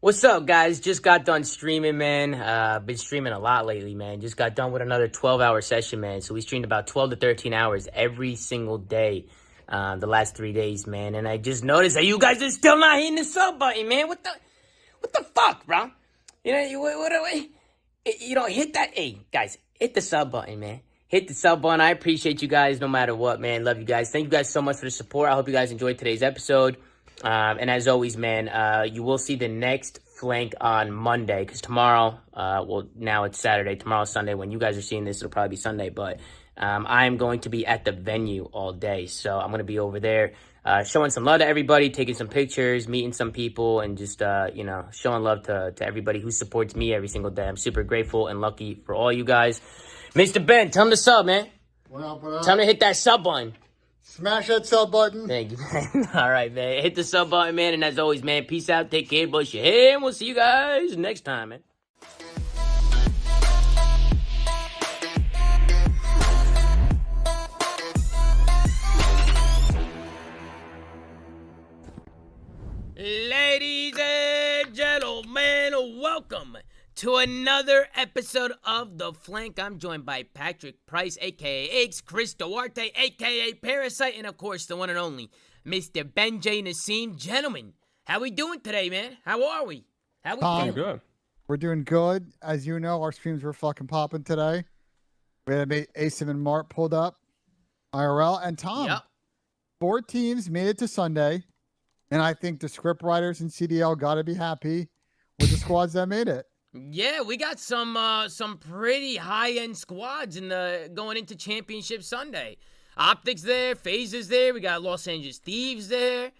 What's up, guys? Just got done streaming, man. Been streaming a lot lately, man. Just got done with another 12-hour session, man. So we streamed about 12 to 13 hours every single day the last 3 days, man. And I just noticed that you guys are still not hitting the sub button, man. What the fuck, bro? You know, you don't hit that. Hey, guys, hit the sub button, man. Hit the sub button. I appreciate you guys no matter what, man. Love you guys. Thank you guys so much for the support. I hope you guys enjoyed today's episode. And as always, man, you will see the next flank on Monday, because tomorrow, well, now it's Saturday, tomorrow's Sunday. When you guys are seeing this, it'll probably be Sunday, but I'm going to be at the venue all day, so I'm going to be over there showing some love to everybody, taking some pictures, meeting some people, and just, you know, showing love to everybody who supports me every single day. I'm super grateful and lucky for all you guys. Mr. Ben, tell him to sub, man. What up, what up? Tell him to hit that sub button. Smash that sub button. Thank you, man. All right, man. Hit the sub button, man. And as always, man, peace out. Take care. Brush your hair. And we'll see you guys next time, man. Ladies and gentlemen, welcome to another episode of The Flank. I'm joined by Patrick Price, a.k.a. Iggs, Chris Duarte, a.k.a. Parasite, and, of course, the one and only Mr. Ben J. Nassim. Gentlemen, how we doing today, man? How are we? How we feeling? Good. We're doing good. As you know, our streams were fucking popping today. We had Asim and Mart pulled up, IRL, and Tom. Yep. 4 teams made it to Sunday, and I think the script writers in CDL got to be happy with the squads that made it. Yeah, we got some pretty high-end squads going into Championship Sunday. Optic's there, Faze is there, we got Los Angeles Thieves there,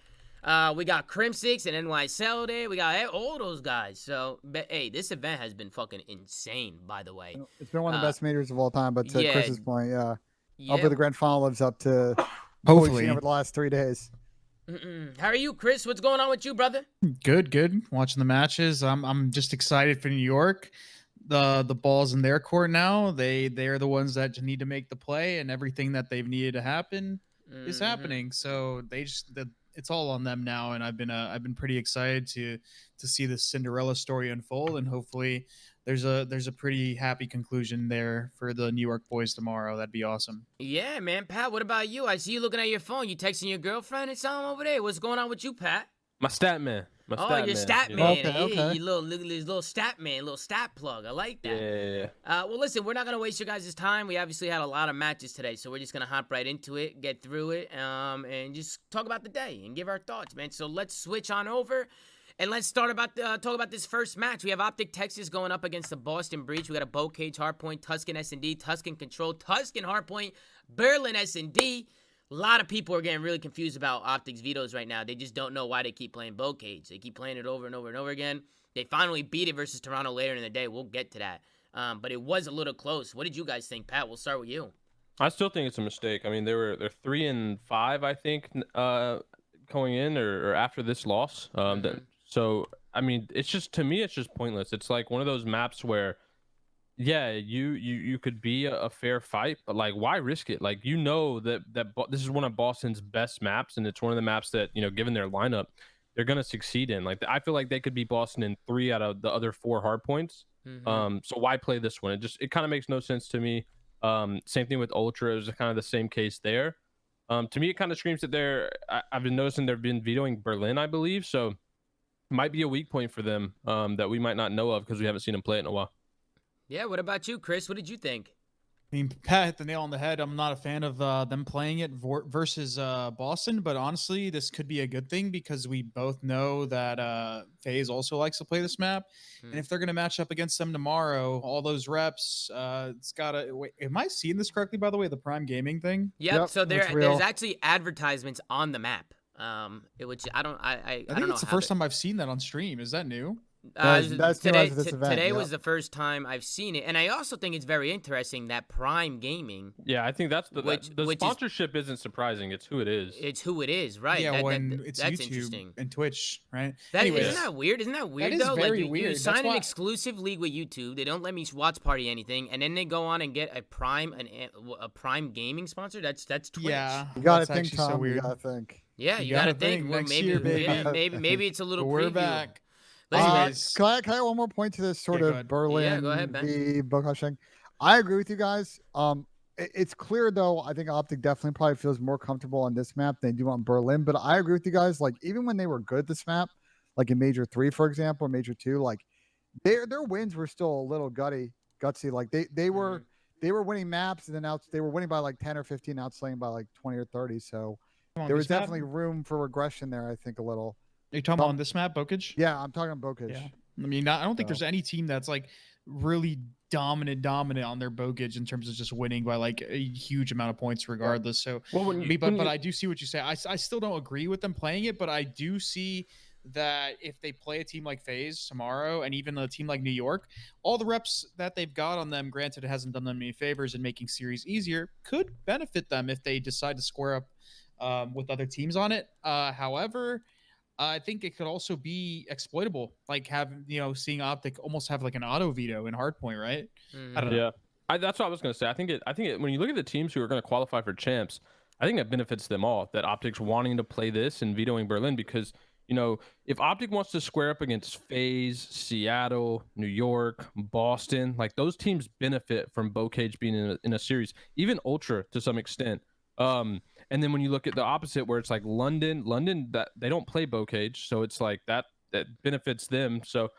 we got Crim6 and NYSL there, we got all those guys. So, hey, this event has been fucking insane, by the way. It's been one of the best majors of all time, but to yeah. Chris's point, yeah. Yeah. Hopefully the grand final lives up to Hopefully. what we've seen over the last 3 days. How are you, Chris? What's going on with you, brother? Good. Watching the matches. I'm just excited for New York. The ball's in their court now. They're the ones that need to make the play, and everything that they've needed to happen is happening. So it's all on them now, and I've been pretty excited to see this Cinderella story unfold, and hopefully there's a pretty happy conclusion there for the New York boys tomorrow. That'd be awesome. Yeah, man. Pat, what about you? I see you looking at your phone. You texting your girlfriend or something over there? What's going on with you, Pat? My stat man. Your stat you man. know? Okay. You little stat man, little stat plug. I like that. Yeah. Well, listen, we're not going to waste your guys' time. We obviously had a lot of matches today, so we're just going to hop right into it, get through it, and just talk about the day and give our thoughts, man. So let's switch on over, and let's talk about this first match. We have Optic Texas going up against the Boston Breach. We got a Bow Cage Hardpoint, Tuscan S&D, Tuscan Control, Tuscan Hardpoint, Berlin S&D. A lot of people are getting really confused about Optic's vetoes right now. They just don't know why they keep playing Bow Cage. They keep playing it over and over and over again. They finally beat it versus Toronto later in the day. We'll get to that. But it was a little close. What did you guys think, Pat? We'll start with you. I still think it's a mistake. I mean, they're 3-5, I think, going in or after this loss. So I mean, it's just, to me, it's just pointless. It's like one of those maps where, yeah, you could be a fair fight, but like, why risk it? Like, you know that this is one of Boston's best maps, and it's one of the maps that, you know, given their lineup, they're gonna succeed in. Like, I feel like they could beat Boston in 3 out of the other 4 hard points. So why play this one? It kind of makes no sense to me. Same thing with Ultra. It was kind of the same case there. To me, it kind of screams that I've been noticing they've been vetoing Berlin, I believe. So might be a weak point for them that we might not know of because we haven't seen them play it in a while. Yeah, what about you, Chris? What did you think? I mean, Pat hit the nail on the head. I'm not a fan of them playing it versus Boston, but honestly, this could be a good thing because we both know that Faze also likes to play this map. And if they're going to match up against them tomorrow, all those reps, it's got to... Wait, am I seeing this correctly, by the way, the Prime Gaming thing? Yep, so there's actually advertisements on the map, which I don't think it's the first time I've seen that on stream. Is that new? Today was the first time I've seen it, and I also think it's very interesting that Prime Gaming. Yeah, I think that's the sponsorship isn't surprising. It's who it is. It's who it is, right? Yeah, it's that's YouTube interesting. And Twitch, right? Isn't that weird? Isn't that weird? That is though? very like weird. You sign an exclusive league with YouTube. They don't let me watch party anything, and then they go on and get a Prime Gaming sponsor. That's Twitch. Yeah, You gotta that's think, Tom. so weird. You gotta think. Yeah, you gotta think. Well, next year, baby. maybe it's a little. But we're preview. back. Anyways. Can I add one more point to this sort Yeah, go of ahead. Berlin Yeah, go ahead, Ben. v. Boca thing? I agree with you guys. It's clear though. I think Optic definitely probably feels more comfortable on this map than they do on Berlin. But I agree with you guys. Like even when they were good at this map, like in Major 3, for example, or Major 2, like their wins were still a little gutsy. Like they were winning maps and then they were winning by like 10 or 15, outslaying by like 20 or 30. So there was definitely room for regression there. I think a little. Are you talking about on this map, Bokage? Yeah, I'm talking about Bokage. Yeah. I mean, I don't think there's any team that's like really dominant on their Bokage in terms of just winning by like a huge amount of points regardless. So, Well, but I do see what you say. I still don't agree with them playing it, but I do see that if they play a team like Faze tomorrow and even a team like New York, all the reps that they've got on them, granted it hasn't done them any favors in making series easier, could benefit them if they decide to square up with other teams on it. However, I think it could also be exploitable, like seeing Optic almost have like an auto veto in hardpoint, right? I don't know. Yeah, that's what I was gonna say. I think it when you look at the teams who are gonna qualify for champs, I think that benefits them all. That Optic's wanting to play this and vetoing Berlin because if Optic wants to square up against FaZe, Seattle, New York, Boston, like those teams benefit from Bocage being in a series, even Ultra to some extent. And then when you look at the opposite, where it's like London that they don't play Bocage, so it's like that benefits them. So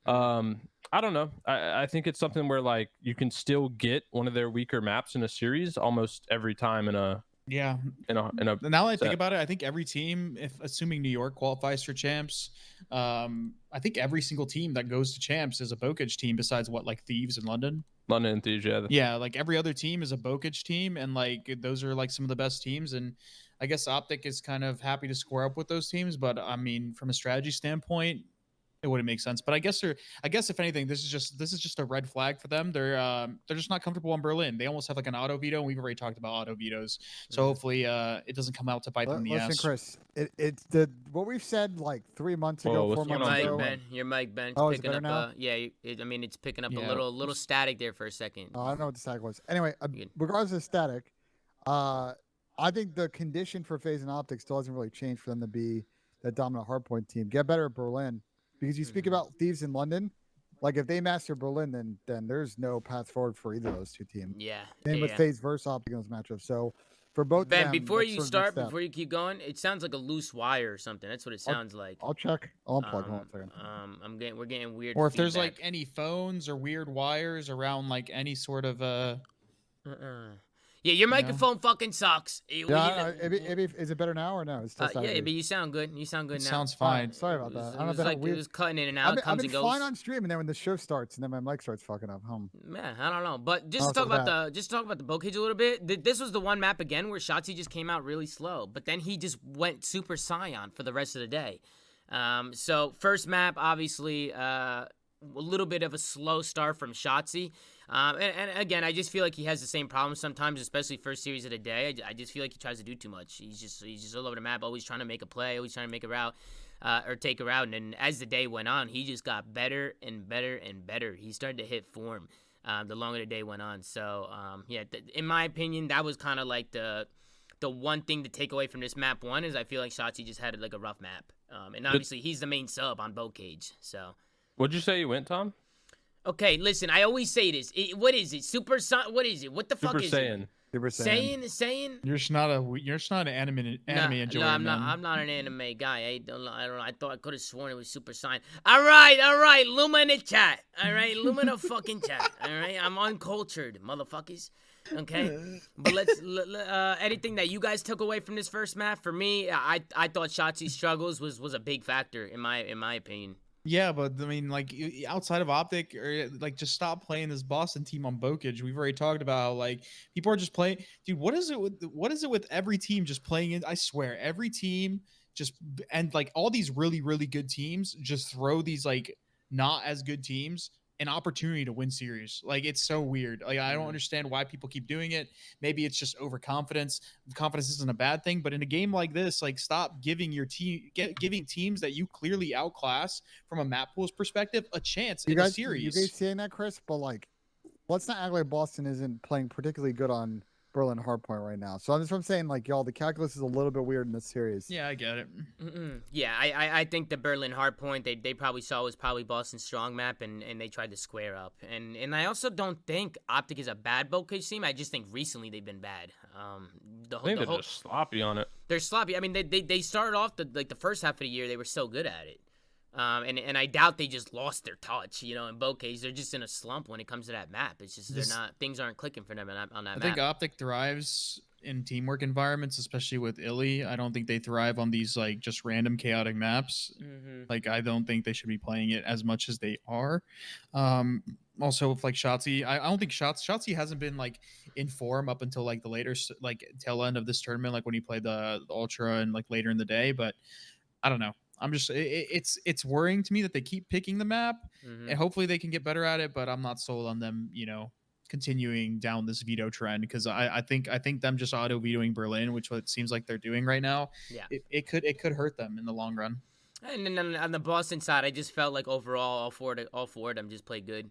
I don't know. I think it's something where like you can still get one of their weaker maps in a series almost every time in a Yeah. Now that I think about it, I think every team, if assuming New York qualifies for champs, I think every single team that goes to champs is a Bocage team besides like Thieves in London. London and Thieves, yeah. Yeah, like every other team is a Bocage team, and like those are like some of the best teams. And I guess Optic is kind of happy to square up with those teams, but I mean, from a strategy standpoint, it wouldn't make sense. But I guess if anything, this is just a red flag for them. They're just not comfortable in Berlin. They almost have like an auto veto, and we've already talked about auto vetoes. So hopefully it doesn't come out to bite them in the ass. Listen, Chris, it's what we've said like 3 months ago, 4 months ago. Your mic, Ben. Oh, picking is it better up. now? I mean, it's picking up a little static there for a second. I don't know what the static was. Anyway, regardless of static, I think the condition for FaZe and Optic still hasn't really changed for them to be that dominant hardpoint team. Get better at Berlin. Because you speak about Thieves in London, like if they master Berlin, then there's no path forward for either of those two teams. Yeah. Same with FaZe versus Optic in those matchups. So for both Ben, of them, before you keep going, it sounds like a loose wire or something. That's what it sounds like. I'll check. I'll unplug. Hold on a second. We're getting weird. Or if feedback. there's like any phones or weird wires around like any sort of Yeah, your microphone fucking sucks. Yeah, is it better now or no? It's still yeah, but you sound good. You sound good now. Sounds fine. Sorry about that. I don't know it was cutting in and out. I've been fine on stream, and then when the show starts, and then my mic starts fucking up. Man, I don't know. But just talk about the Bocage a little bit. This was the one map again where Shotzzy just came out really slow, but then he just went super Scion for the rest of the day. So first map, obviously, a little bit of a slow start from Shotzzy. And again, I just feel like he has the same problem sometimes, especially first series of the day. I just feel like he tries to do too much. He's just all over the map, always trying to make a play, always trying to make a route, or take a route. And as the day went on, he just got better and better and better. He started to hit form the longer the day went on. So yeah, in my opinion, that was kind of like the one thing to take away from this map one is I feel like Shotzzy just had like a rough map. And obviously he's the main sub on Bocage. So what'd you say you went, Tom? Okay, listen, I always say this. What is it? What is it? What the fuck is it? Super Saiyan. Saiyan? You're just not an anime enjoyer. No, I'm not an anime guy. I don't know. I thought I could have sworn it was Super Saiyan. All right, Luma in the chat. All right, Luma in the fucking chat. All right, I'm uncultured, motherfuckers. Okay, but anything that you guys took away from this first map? For me, I thought Shotzzy's struggles was a big factor in my opinion. Yeah, but I mean, like outside of Optic, or like just stop playing this Boston team on Bocage. We've already talked about how like people are just playing. Dude, what is it with every team just playing in? I swear, every team and like all these really really good teams just throw these like not as good teams an opportunity to win series. Like it's so weird. Like I don't understand why people keep doing it. Maybe it's just overconfidence. Confidence isn't a bad thing, but in a game like this, like stop giving giving teams that you clearly outclass from a map pool's perspective a chance in a series. You guys saying that, Chris? But like, let's not act like Boston isn't playing particularly good on Berlin Hardpoint right now. So that's what I'm saying. Like, y'all, the calculus is a little bit weird in this series. Yeah, I get it. Yeah, I think the Berlin Hardpoint they probably saw was probably Boston's strong map, and they tried to square up. And I also don't think Optic is a bad Bocage team. I just think recently they've been bad. I think they're just sloppy on it. They're sloppy. I mean, they started off the first half of the year, they were so good at it. And I doubt they just lost their touch, you know. In Bocage, they're just in a slump when it comes to that map. It's just things aren't clicking for them on that map. I think Optic thrives in teamwork environments, especially with Illy. I don't think they thrive on these like just random chaotic maps. Like I don't think they should be playing it as much as they are. Also with like Shotzzy, I don't think Shotzzy hasn't been like in form up until like the later like tail end of this tournament, like when he played the Ultra and like later in the day. But I don't know. I'm just it's worrying to me that they keep picking the map, and hopefully they can get better at it. But I'm not sold on them, you know, continuing down this veto trend, because I think them just auto vetoing Berlin, which what it seems like they're doing right now. Yeah, it could hurt them in the long run. And then on the Boston side, I just felt like overall all four of them just played good.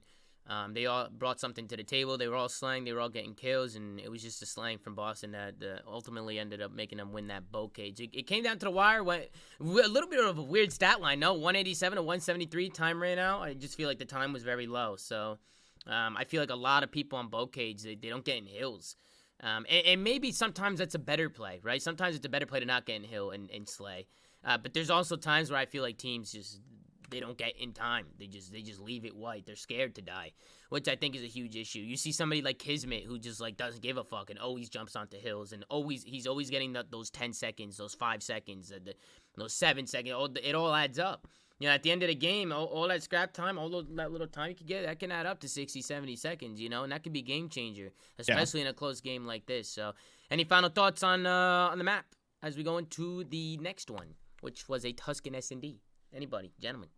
They all brought something to the table. They were all slaying. They were all getting kills, and it was just the slaying from Boston that ultimately ended up making them win that Bocage. It came down to the wire. A little bit of a weird stat line. No, 187 to 173 time ran out. I just feel like the time was very low. So I feel like a lot of people on Bocage, they don't get in hills. And maybe sometimes that's a better play, right? Sometimes it's a better play to not get in hill and slay. But there's also times where I feel like teams just they don't get in time. They just leave it white. They're scared to die, which I think is a huge issue. You see somebody like Kismet who just like doesn't give a fuck and always jumps onto hills, and he's always getting those 10 seconds, those 5 seconds, those 7 seconds. It all adds up. You know, at the end of the game, all that scrap time, that little time you could get, that can add up to 60, 70 seconds, you know, and that could be game changer, especially in a close game like this. So, any final thoughts on the map as we go into the next one, which was a Tuscan S&D? Anybody, gentlemen?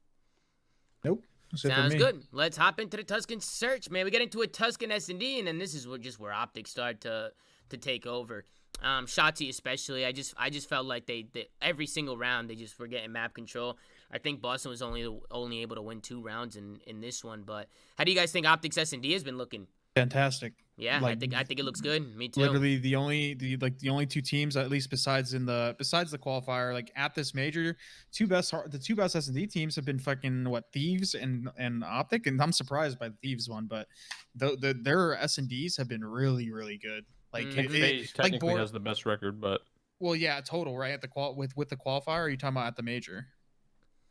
Nope. Sounds good. Let's hop into the Tuscan search, man. We get into a Tuscan S&D, and then this is where Optic started to take over. Shotzzy especially, I just felt like they every single round they just were getting map control. I think Boston was only able to win 2 rounds in this one. But how do you guys think Optic's S&D has been looking? Fantastic. Yeah, like, I think it looks good. Me too. Literally the only 2 teams, at least besides the qualifier, like at this major, the two best S&D teams have been fucking Thieves and Optic, and I'm surprised by the Thieves one, but their S&Ds have been really, really good. Like Faze technically has the best record, but well, yeah, total, right? At the with the qualifier, or are you talking about at the major?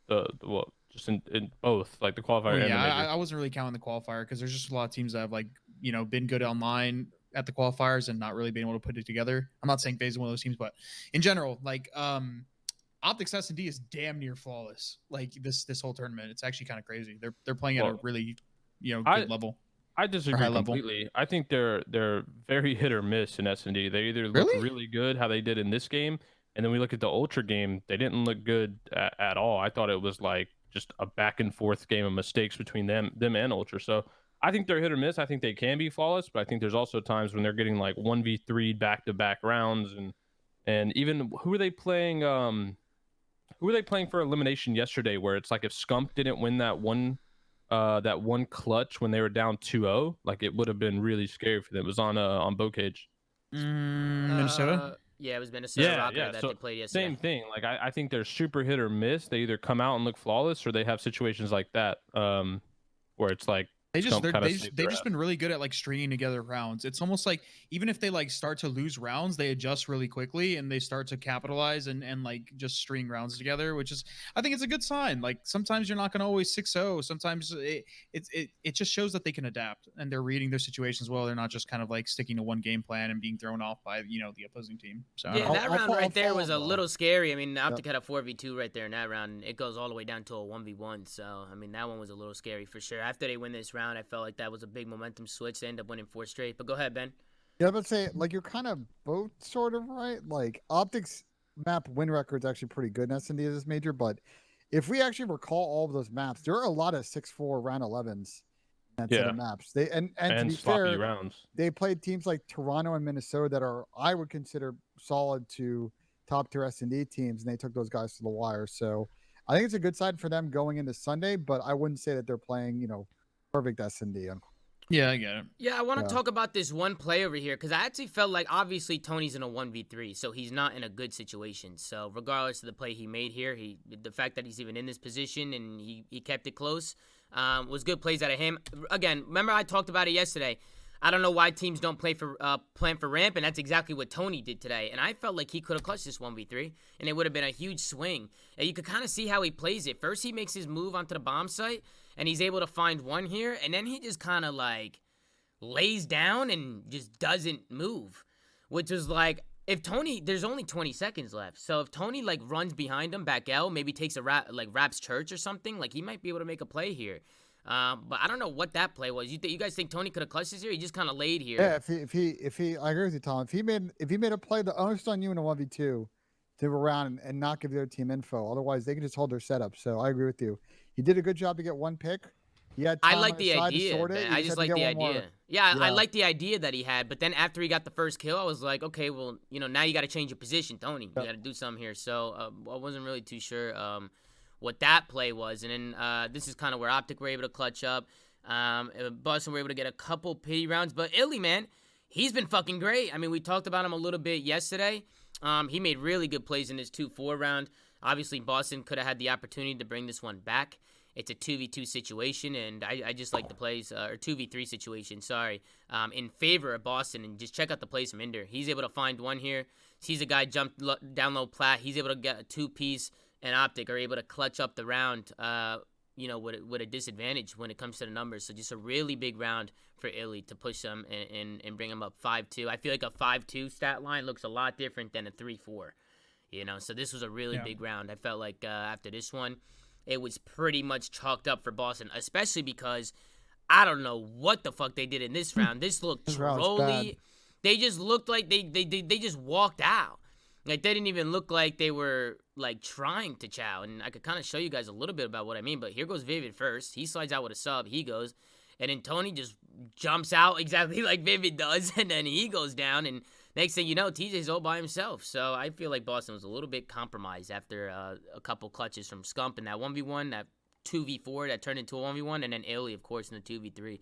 Well, just in both, like the qualifier and the major. I wasn't really counting the qualifier because there's just a lot of teams that have, like, you know, been good online at the qualifiers and not really being able to put it together. I'm not saying Faze is one of those teams, but in general, like Optic's S&D is damn near flawless. Like this whole tournament, it's actually kind of crazy. They're playing at a really, you know, good level. I disagree completely. I think they're very hit or miss in S&D. They either look really good, how they did in this game, and then we look at the Ultra game, they didn't look good at all. I thought it was like just a back and forth game of mistakes between them and Ultra. So I think they're hit or miss. I think they can be flawless, but I think there's also times when they're getting like 1v3 back-to-back rounds, and even who were they playing for elimination yesterday, where it's like if Scump didn't win that one clutch when they were down 2-0, like it would have been really scary for them. It was on Bocage. Minnesota? Yeah, it was Minnesota Rocker that so they played yesterday. Same thing. Like I think they're super hit or miss. They either come out and look flawless, or they have situations like that where it's like they've just been really good at like stringing together rounds. It's almost like even if they like start to lose rounds, they adjust really quickly and they start to capitalize and like just string rounds together, which is, I think it's a good sign. Like sometimes you're not going to always 6-0. Sometimes it just shows that they can adapt and they're reading their situations well. They're not just kind of like sticking to one game plan and being thrown off by, you know, the opposing team. So yeah, that round right there was a little scary. I mean, Optic had a 4v2 right there in that round. It goes all the way down to a 1v1. So I mean, that one was a little scary for sure. After they win this round, I felt like that was a big momentum switch. They end up winning 4 straight. But go ahead, Ben. Yeah, but say like you're kind of both sort of right. Like Optic's map win record's actually pretty good in S&D as this major, but if we actually recall all of those maps, there are a lot of 6-4 round 11s in that set of maps. They and to be fair, rounds. They played teams like Toronto and Minnesota that are I would consider solid to top tier S&D teams, and they took those guys to the wire. So I think it's a good side for them going into Sunday, but I wouldn't say that they're playing, you know, perfect S&D. Yeah, I get it. Yeah, I want to Yeah. talk about this one play over here because I actually felt like obviously Tony's in a 1v3, so he's not in a good situation. So regardless of the play he made here, the fact that he's even in this position and he kept it close was good plays out of him. Again, remember I talked about it yesterday. I don't know why teams don't plan for ramp, and that's exactly what Tony did today. And I felt like he could have clutched this 1v3, and it would have been a huge swing. And you could kind of see how he plays it. First, he makes his move onto the bomb site, and he's able to find one here, and then he just kind of like lays down and just doesn't move, which was like, if Tony, there's only 20 seconds left, so if Tony like runs behind him back L, maybe takes a Raps Church or something, like he might be able to make a play here. But I don't know what that play was. You guys think Tony could have clutched this here? He just kind of laid here. Yeah, if he, I agree with you, Tom. If he made a play, the onus on you in a 1v2 to go around and not give their team info. Otherwise, they can just hold their setup. So I agree with you. He did a good job to get one pick. He had time I like on his the side to idea. sort it. Man. He I just had to like get the one more. idea. Yeah, I Yeah. like the idea that he had. But then after he got the first kill, I was like, okay, well, now you got to change your position, Tony. You got to do something here. So I wasn't really too sure what that play was. And then this is kind of where Optic were able to clutch up. Boston were able to get a couple pity rounds. But Illy, man, he's been fucking great. I mean, we talked about him a little bit yesterday. He made really good plays in this 2-4 round. Obviously, Boston could have had the opportunity to bring this one back. It's a 2v2 situation, and I just like the plays, or 2v3 situation, sorry, in favor of Boston. And just check out the plays from Inder. He's able to find one here. Sees a guy jump down low plat. He's able to get a two-piece, and Optic are able to clutch up the round, with a disadvantage when it comes to the numbers. So just a really big round for Illy to push them and bring them up 5-2. I feel like a 5-2 stat line looks a lot different than a 3-4. So this was a really big round. I felt like after this one, it was pretty much chalked up for Boston, especially because I don't know what the fuck they did in this round. This looked trolly. They just looked like they just walked out. Like, they didn't even look like they were, like, trying to chow. And I could kind of show you guys a little bit about what I mean. But here goes Vivid first. He slides out with a sub. He goes. And then Tony just jumps out exactly like Vivid does. And then he goes down. And next thing you know, TJ's all by himself. So I feel like Boston was a little bit compromised after a couple clutches from Scump in that 1v1, that 2v4 that turned into a 1v1, and then Illy, of course, in the 2v3.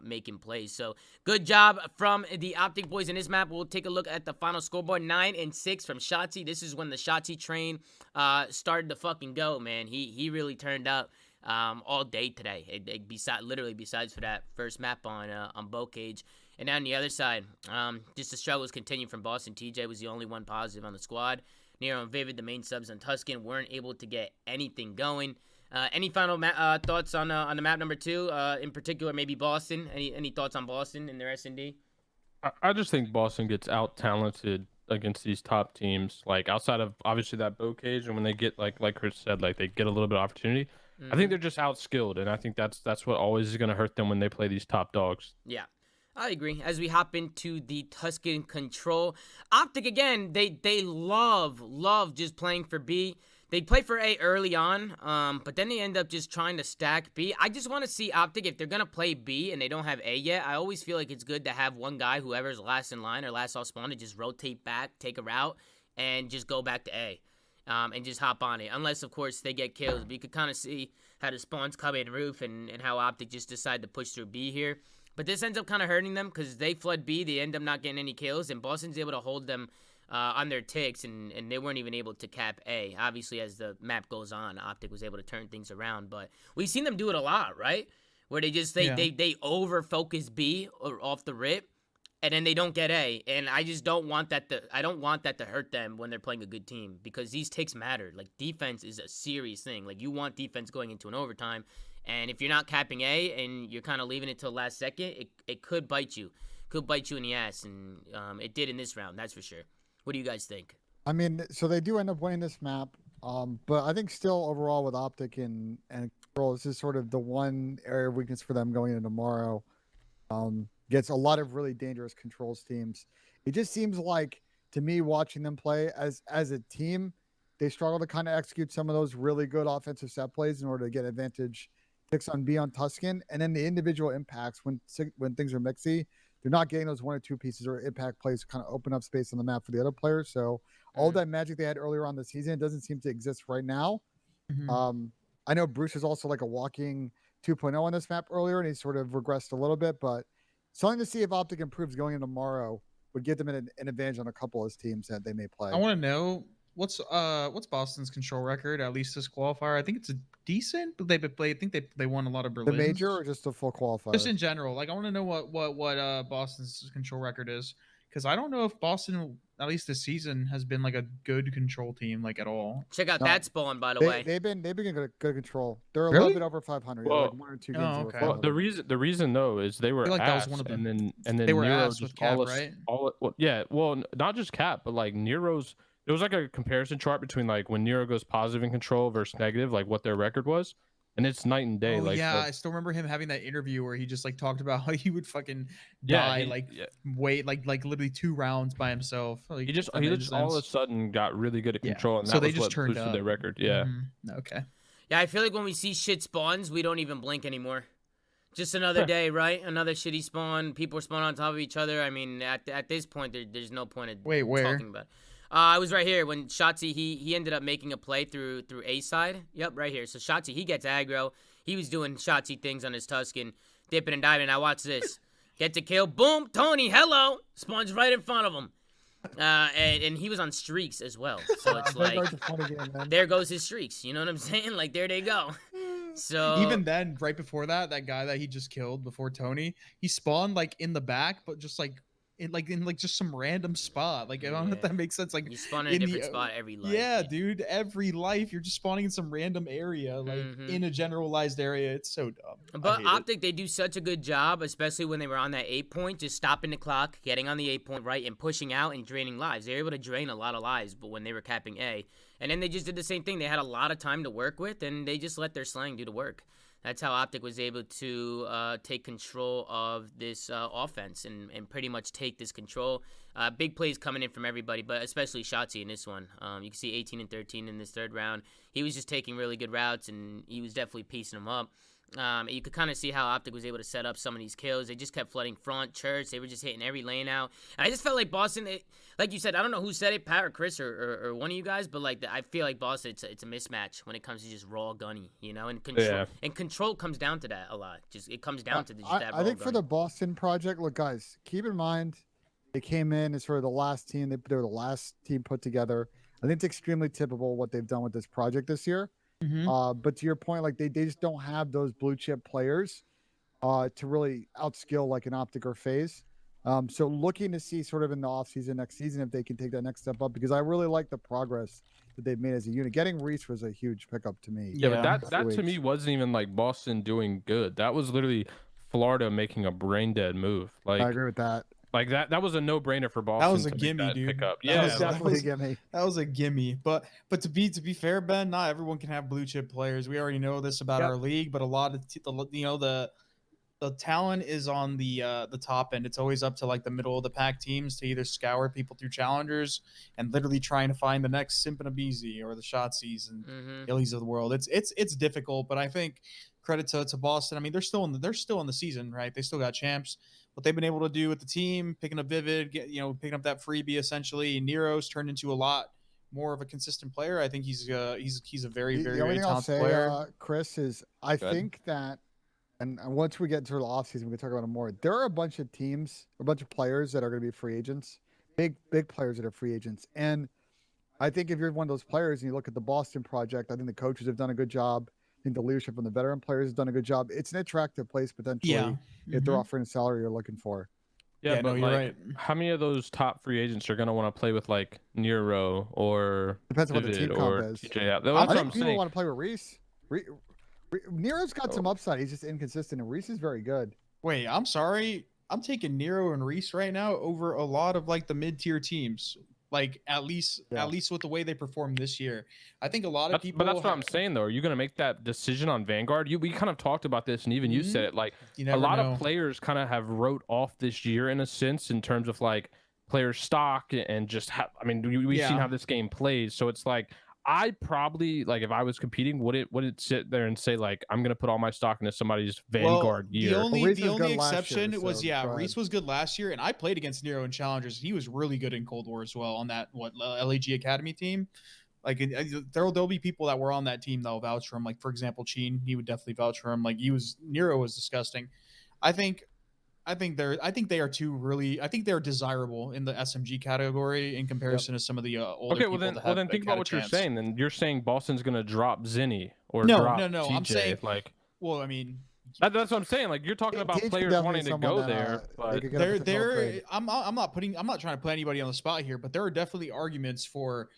Making plays. So good job from the Optic boys in this map. We'll take a look at the final scoreboard. 9-6 from Shotzi. This is when the Shotzi train started to fucking go, man. He really turned up all day today. Besides for that first map on Bow Cage. And on the other side, just the struggles continue from Boston. TJ was the only one positive on the squad. Nero and Vivid, the main subs on Tuscan, weren't able to get anything going. Any final thoughts on the map number 2? In particular, maybe Boston. Any thoughts on Boston and their S&D? I just think Boston gets out talented against these top teams. Like, outside of obviously that Bow Cage, and when they get like Chris said, like, they get a little bit of opportunity. I think they're just out skilled, and I think that's what always is going to hurt them when they play these top dogs. Yeah. I agree. As we hop into the Tuscan control, Optic again, they love just playing for B. They play for A early on, but then they end up just trying to stack B. I just want to see Optic, if they're going to play B and they don't have A yet, I always feel like it's good to have one guy, whoever's last in line or last off spawn, to just rotate back, take a route, and just go back to A. And just hop on it. Unless, of course, they get kills. But you could kind of see how the spawns come in roof and how Optic just decide to push through B here. But this ends up kind of hurting them because they flood B. They end up not getting any kills. And Boston's able to hold them on their ticks, and they weren't even able to cap A. Obviously, as the map goes on, Optic was able to turn things around. But we've seen them do it a lot, right? Where they over-focus B or off the rip, and then they don't get A. And I just don't want that to hurt them when they're playing a good team, because these ticks matter. Like, defense is a serious thing. Like, you want defense going into an overtime, and if you're not capping A and you're kind of leaving it till last second, it could bite you. Could bite you in the ass, and it did in this round, that's for sure. What do you guys think? I mean, so they do end up winning this map, but I think still overall with Optic and Control, this is sort of the one area of weakness for them going into tomorrow. Gets a lot of really dangerous controls teams. It just seems like, to me, watching them play as a team, they struggle to kind of execute some of those really good offensive set plays in order to get advantage. 6 on B on Tuscan, and then the individual impacts when things are mixy, they're not getting those 1 or 2 pieces or impact plays to kind of open up space on the map for the other players. So all that magic they had earlier on the season doesn't seem to exist right now. I know Bruce is also like a walking 2.0 on this map earlier, and he sort of regressed a little bit. But something to see if Optic improves going into tomorrow would give them an advantage on a couple of teams that they may play. I want to know what's Boston's control record, at least this qualifier. I think it's a decent, but I think they won a lot of Berlins. The major or just a full qualifier? Just in general. Like, I want to know what Boston's control record is, because I don't know if Boston, at least this season, has been like a good control team like at all. Check out that spawn, by the way. They've been good control. They're a Really? little bit over 500. Well, like 1 or 2 games. Oh, over okay. 500. Well, the reason though is they were I feel like that was ass, one of the- and then they were Nero ass just with Cap, right? Not just Cap, but like Nero's. There was like a comparison chart between like when Nero goes positive in control versus negative, like what their record was, and it's night and day. Oh, like yeah, I still remember him having that interview where he just like talked about how he would fucking die, wait like literally 2 rounds by himself. Like, he just all of a sudden got really good at control, and so that they was just what turned boosted up. their record. Yeah. Mm-hmm. Okay. Yeah, I feel like when we see shit spawns, we don't even blink anymore. Just another day, right? Another shitty spawn. People are spawning on top of each other. I mean, at this point, there's no point of talking about it. I was right here when Shotzi, he ended up making a play through A side. Yep, right here. So Shotzi, he gets aggro. He was doing Shotzi things on his Tuscan, dipping and diving. Now watch this. Get to kill. Boom. Tony, hello. Spawns right in front of him. And he was on streaks as well. So it's like, there goes his streaks. You know what I'm saying? Like, there they go. So even then, right before that guy that he just killed before Tony, he spawned like in the back, but just like in just some random spot. Like, I don't know if that makes sense. Like, you spawn in a different spot every life. Yeah, dude, every life you're just spawning in some random area, like in a generalized area. It's so dumb. But Optic, they do such a good job, especially when they were on that 8 point, just stopping the clock, getting on the 8 point, right, and pushing out and draining lives. They were able to drain a lot of lives, but when they were capping A. And then they just did the same thing. They had a lot of time to work with, and they just let their slang do the work. That's how Optic was able to take control of this offense and pretty much take this control. Big plays coming in from everybody, but especially Shotzi in this one. You can see 18 and 13 in this third round. He was just taking really good routes, and he was definitely piecing them up. You could kind of see how Optic was able to set up some of these kills. They just kept flooding front, church. They were just hitting every lane out. And I just felt like Boston, like you said, I don't know who said it, Pat or Chris or one of you guys, but like I feel like Boston, it's a mismatch when it comes to just raw gunny, you know? And control, and control comes down to that a lot. Just it comes down to just that raw I think gunny. for the Boston project, look, guys, keep in mind they came in as sort of the last team. They were the last team put together. I think it's extremely typical what they've done with this project this year. But to your point, like they just don't have those blue chip players to really outskill like an Optic or Faze. So looking to see sort of in the offseason next season if they can take that next step up, because I really like the progress that they've made as a unit. Getting Reese was a huge pickup to me. Yeah, but that to me wasn't even like Boston doing good. That was literally Florida making a brain dead move. Like, I agree with that. Like that was a no-brainer for Boston. That was a gimme, dude. Pickup. Yeah, was definitely a gimme. That was a gimme. But to be fair, Ben, not everyone can have blue chip players. We already know this about our league, but a lot of the talent is on the top end. It's always up to like the middle of the pack teams to either scour people through challengers and literally trying to find the next Simp and Abizi or the Shotsies and Illies of the world. It's difficult, but I think credit to Boston. I mean, they're still in the season, right? They still got champs. What they've been able to do with the team, picking up Vivid, picking up that freebie essentially. Nero's turned into a lot more of a consistent player. I think he's a very, very, very talented player. Chris, is I think that, and once we get into the offseason, we can talk about it more. There are a bunch of teams, a bunch of players that are going to be free agents, big players that are free agents. And I think if you're one of those players and you look at the Boston project, I think the coaches have done a good job. I think the leadership from the veteran players has done a good job. It's an attractive place potentially if they're offering a salary you're looking for. Yeah, but you're right. How many of those top free agents are going to want to play with like Nero or depends on what the team comp is. I think people want to play with Reese. Nero's got some upside. He's just inconsistent, and Reese is very good. Wait, I'm sorry. I'm taking Nero and Reese right now over a lot of like the mid-tier teams. Like at least with the way they performed this year, I think a lot of people. But that's what I'm saying though. Are you going to make that decision on Vanguard? We kind of talked about this, and even you said it. Like a lot of players kind of have wrote off this year in a sense in terms of like player stock and just. We've seen how this game plays, so it's like I probably like if I was competing, would it sit there and say like I'm gonna put all my stock into somebody's Vanguard year? The only exception was Reese was good last year, and I played against Nero in Challengers. He was really good in Cold War as well on that LAG Academy team. Like there'll be people that were on that team that'll vouch for him. Like for example, Sheen, he would definitely vouch for him. Like Nero was disgusting. I think they are two really. I think they're desirable in the SMG category in comparison to some of the older Okay, people well that have then think had about a what you're chance. saying. Then you're saying Boston's gonna drop Zinni or No, drop no. TJ. I'm saying, like well, I mean, that's what I'm saying. Like you're talking about Teach could players definitely wanting to someone go that, there, they but could get a potential there. upgrade. I'm not trying to put anybody on the spot here, but there are definitely arguments for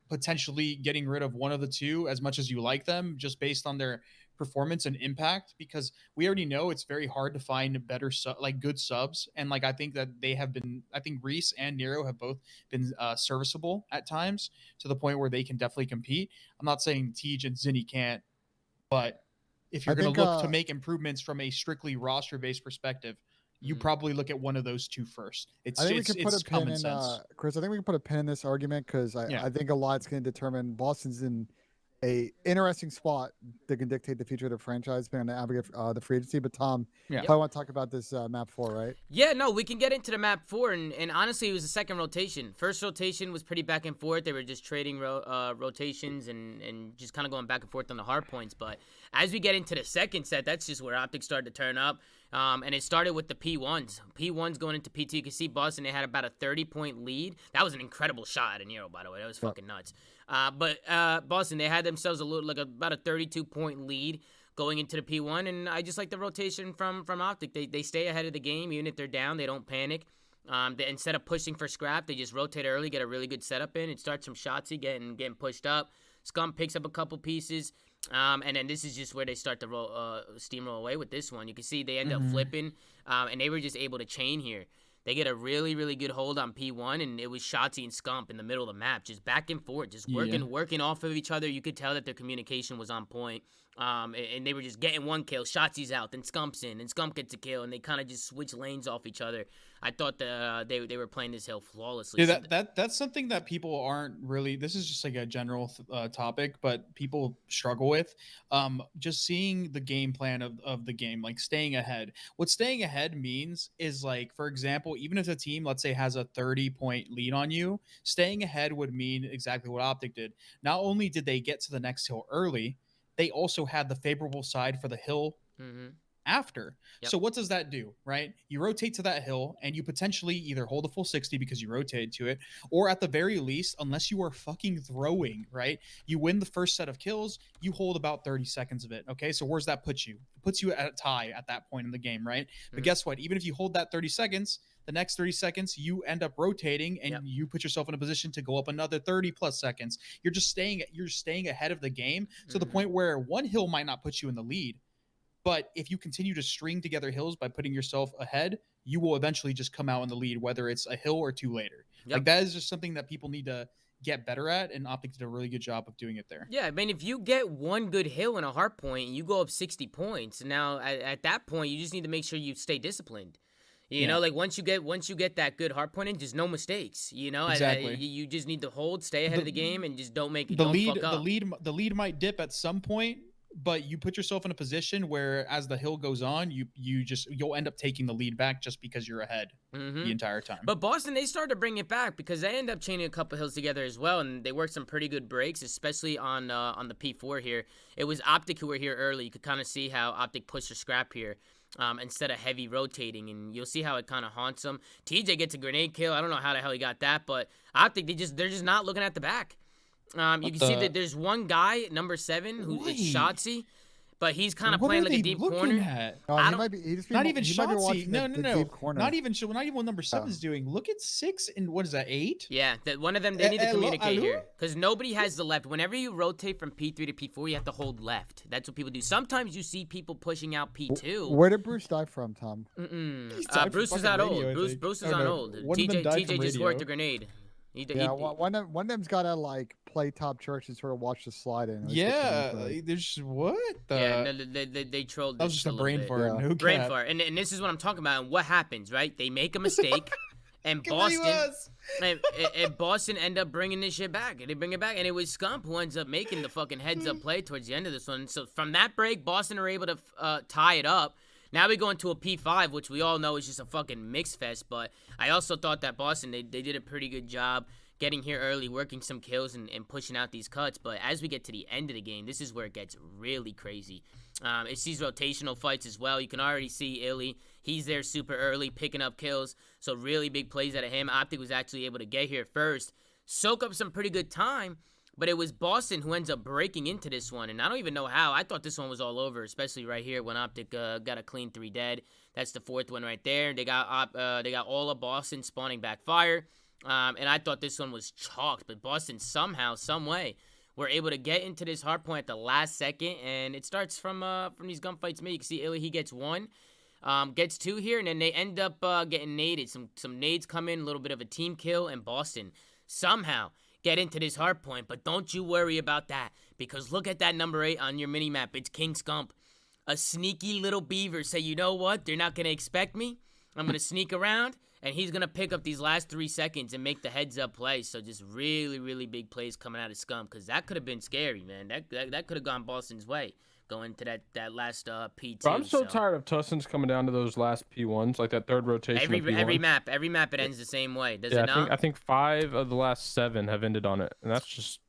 potentially getting rid of one of the two as much as you like them, just based on their performance and impact, because we already know it's very hard to find better good subs, and like I think that they have been. I think Reese and Nero have both been serviceable at times to the point where they can definitely compete. I'm not saying Tej and Zinni can't, but if you're going to look to make improvements from a strictly roster based perspective, you probably look at one of those two first. I think we can put a pin in, Chris. I think we can put a pin in this argument because I think a lot's going to determine Boston's in a interesting spot that can dictate the future of the franchise, being on the free agency. But Tom, I want to talk about this map 4, right? Yeah, no, we can get into the map 4, and honestly, it was the second rotation. First rotation was pretty back and forth. They were just trading rotations and just kind of going back and forth on the hard points. But as we get into the second set, that's just where Optic started to turn up. And it started with the P1s. P1s going into P2. You can see Boston, they had about a 30-point lead. That was an incredible shot at Nero, by the way. That was fucking nuts. But Boston, they had themselves about a 32-point lead going into the P1, and I just like the rotation from Optic. They stay ahead of the game. Even if they're down, they don't panic. Instead of pushing for scrap, they just rotate early, get a really good setup in, and start some shotsy, getting pushed up. Scump picks up a couple pieces. And then this is just where they start to steamroll away with this one. You can see they end up flipping, and they were just able to chain here. They get a really, really good hold on P1, and it was Shotzi and Scump in the middle of the map, just back and forth, just working off of each other. You could tell that their communication was on point, and they were just getting one kill. Shotzi's out, then Scump's in, and Scump gets a kill, and they kind of just switch lanes off each other. I thought they were playing this hill flawlessly. Yeah, that's something that people aren't really. This is just like a general topic, but people struggle with. Just seeing the game plan of the game, like staying ahead. What staying ahead means is, like, for example, even if a team, let's say, has a 30-point lead on you, staying ahead would mean exactly what Optic did. Not only did they get to the next hill early, they also had the favorable side for the hill after. So what does that do, right? You rotate to that hill and you potentially either hold a full 60 because you rotated to it, or at the very least, unless you are fucking throwing, right? You win the first set of kills, you hold about 30 seconds of it. Okay, so where's that put you? It puts you at a tie at that point in the game, right? But guess what? Even if you hold that 30 seconds, the next 30 seconds, you end up rotating and you put yourself in a position to go up another 30 plus seconds. You're staying ahead of the game to the point where one hill might not put you in the lead. But if you continue to string together hills by putting yourself ahead, you will eventually just come out in the lead, whether it's a hill or two later. Like, that is just something that people need to get better at, and Optic did a really good job of doing it there. Yeah, I mean, if you get one good hill in a hard point, you go up 60 points. Now, at that point, you just need to make sure you stay disciplined. You know, like once you get that good hard point in, just no mistakes. You know, exactly. You just need to hold, stay ahead of the game, and just don't make it. The lead might dip at some point, but you put yourself in a position where, as the hill goes on, you'll end up taking the lead back just because you're ahead the entire time. But Boston, they started to bring it back because they end up chaining a couple hills together as well, and they worked some pretty good breaks, especially on the P4 here. It was Optic who were here early. You could kind of see how Optic pushed a scrap here instead of heavy rotating, and you'll see how it kind of haunts them. TJ gets a grenade kill. I don't know how the hell he got that, but Optic, they're just not looking at the back. You can see that there's one guy, number 7, who is Shotzi, but he's kind of playing like a deep corner. Not even Shotzi. No. Not even what number 7 is doing. Look at 6 and what is that, 8? Yeah, one of them, they need to communicate here because nobody has the left. Whenever you rotate from P3 to P4, you have to hold left. That's what people do. Sometimes you see people pushing out P2. Where did Bruce die from, Tom? Bruce is not old. Bruce is not old. TJ just worked a grenade. One of them's got to like play top church and sort of watch the slide in. There's what? They trolled. That was just a brain fart. Yeah. No brain fart, and this is what I'm talking about. And what happens, right? They make a mistake, and Boston end up bringing this shit back. They bring it back, and it was Scump who ends up making the fucking heads up play towards the end of this one. So from that break, Boston are able to tie it up. Now we go into a P5, which we all know is just a fucking mix fest, but I also thought that Boston, they did a pretty good job getting here early, working some kills, and pushing out these cuts. But as we get to the end of the game, this is where it gets really crazy. It's these rotational fights as well. You can already see Illy. He's there super early, picking up kills. So really big plays out of him. Optic was actually able to get here first, soak up some pretty good time. But it was Boston who ends up breaking into this one, and I don't even know how. I thought this one was all over, especially right here when Optic got a clean 3 dead. That's the 4th one right there. They got all of Boston spawning back fire, and I thought this one was chalked. But Boston somehow, some way, were able to get into this hard point at the last second, and it starts from these gunfights. You can see Illy, he gets 1. Gets 2 here, and then they end up getting naded. Some nades come in, a little bit of a team kill, and Boston somehow get into this hard point. But don't you worry about that, because look at that number 8 on your mini-map. It's King Scump. A sneaky little beaver say, you know what? They're not going to expect me. I'm going to sneak around, and he's going to pick up these last 3 seconds and make the heads-up play. So just really, really big plays coming out of Scump, because that could have been scary, man. That could have gone Boston's way going to that last P2. Bro, I'm so tired of Tussins coming down to those last P1s, like that 3rd rotation. Every map it ends the same way. Does it not? I think 5 of the last 7 have ended on it, and that's just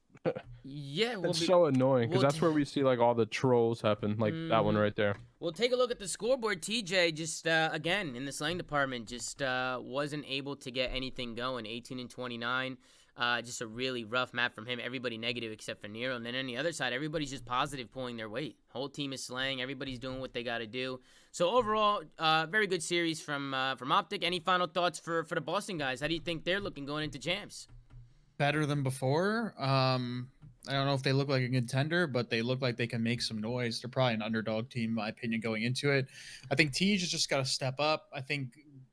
yeah, it's so annoying, because that's where we see like all the trolls happen, like that one right there. Well, take a look at the scoreboard. TJ just again in the slaying department just wasn't able to get anything going. 18 and 29. Just a really rough map from him. Everybody negative except for Nero. And then on the other side, everybody's just positive, pulling their weight. Whole team is slaying. Everybody's doing what they got to do. So overall, very good series from Optic. Any final thoughts for the Boston guys? How do you think they're looking going into champs? Better than before. I don't know if they look like a contender, but they look like they can make some noise. They're probably an underdog team, in my opinion, going into it. I think Tej has just got to step up. I think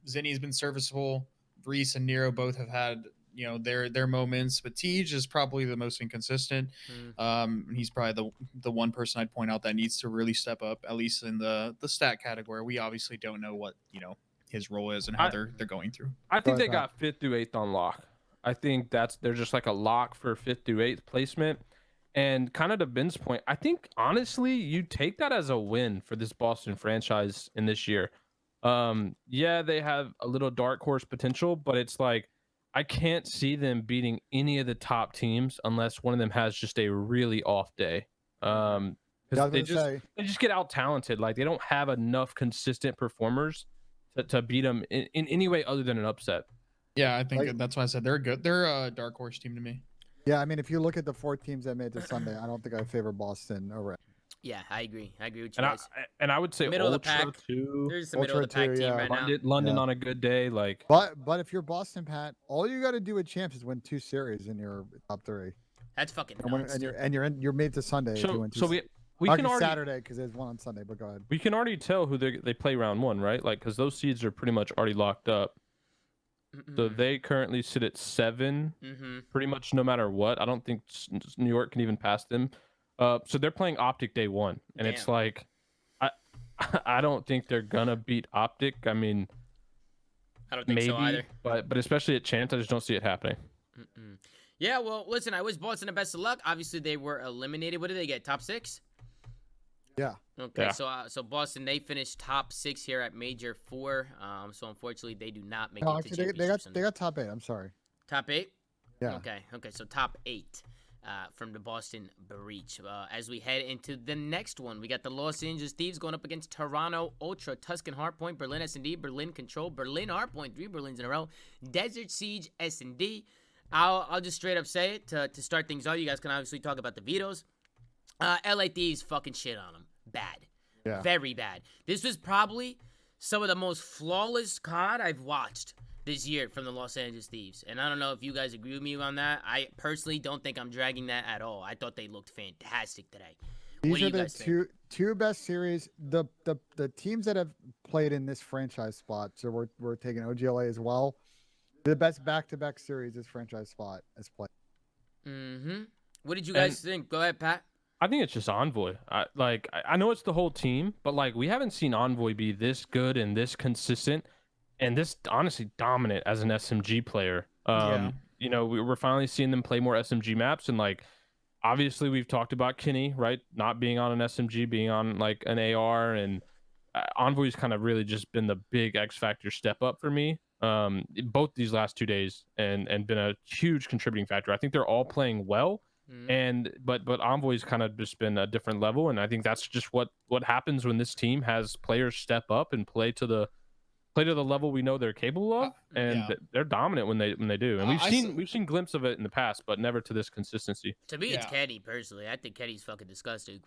Zinni's been serviceable. Reese and Nero both have had their moments, but Tej is probably the most inconsistent. He's probably the one person I'd point out that needs to really step up, at least in the stat category. We obviously don't know what his role is and how they're going through. I think they got 5th through 8th on lock. I think they're just like a lock for 5th through 8th placement. And kind of to Ben's point, I think honestly you take that as a win for this Boston franchise in this year. Yeah, they have a little dark horse potential, but it's like I can't see them beating any of the top teams unless one of them has just a really off day. Because they just get out talented. Like they don't have enough consistent performers to beat them in any way other than an upset. Yeah, I think that's why I said they're good. They're a dark horse team to me. Yeah, I mean, if you look at the 4 teams that made it to Sunday, I don't think I favor Boston over it. Yeah, I agree. I agree with you guys. And I would say middle Ultra of the pack. too. There's the middle of the pack team right now. London on a good day, like. But if you're Boston, Pat, all you got to do with champs is win 2 series in your top 3. That's fucking nuts. You're made to Sunday. So we can already Saturday because there's one on Sunday. But go ahead. We can already tell who they play round 1, right? Like because those seeds are pretty much already locked up. So they currently sit at 7, pretty much no matter what. I don't think New York can even pass them. So they're playing Optic day 1, and it's like, I don't think they're gonna beat Optic. I mean, I don't think so either. But especially at chance, I just don't see it happening. Yeah, well, listen, I wish Boston the best of luck. Obviously, they were eliminated. What did they get? Top 6? Yeah. Okay, yeah. So Boston, they finished top 6 here at Major 4. So unfortunately, they do not make it to actually, they got top 8. I'm sorry. Top 8? Yeah. Okay. So top 8 from the Boston Breach. As we head into the next one, we got the Los Angeles Thieves going up against Toronto Ultra, Tuscan Hardpoint, Berlin S&D, Berlin Control, Berlin Hardpoint, 3 Berlins in a row, Desert Siege S&D. I'll just straight up say it to start things off. You guys can obviously talk about the vetoes. LA Thieves fucking shit on them. Bad. Yeah. Very bad. This was probably some of the most flawless COD I've watched this year from the Los Angeles Thieves. And I don't know if you guys agree with me on that. I personally don't think I'm dragging that at all. I thought they looked fantastic today. These are the two best series. The teams that have played in this franchise spot, so we're taking OGLA as well. The best back-to-back series this franchise spot has played. What did you guys think? Go ahead, Pat. I think it's just Envoy. I know it's the whole team, but like we haven't seen Envoy be this good and this consistent and this honestly dominant as an SMG player. We're finally seeing them play more SMG maps, and like obviously we've talked about Kenny, right? Not being on an SMG, being on like an AR, and Envoy's kind of really just been the big X factor step up for me. both these last 2 days and been a huge contributing factor. I think they're all playing well. But Envoy's kind of just been a different level, and I think that's just what happens when this team has players step up and play to the level we know they're capable of, and they're dominant when they do. And we've seen glimpses of it in the past, but never to this consistency. To me, it's Kenny personally. I think Kenny's fucking disgusting.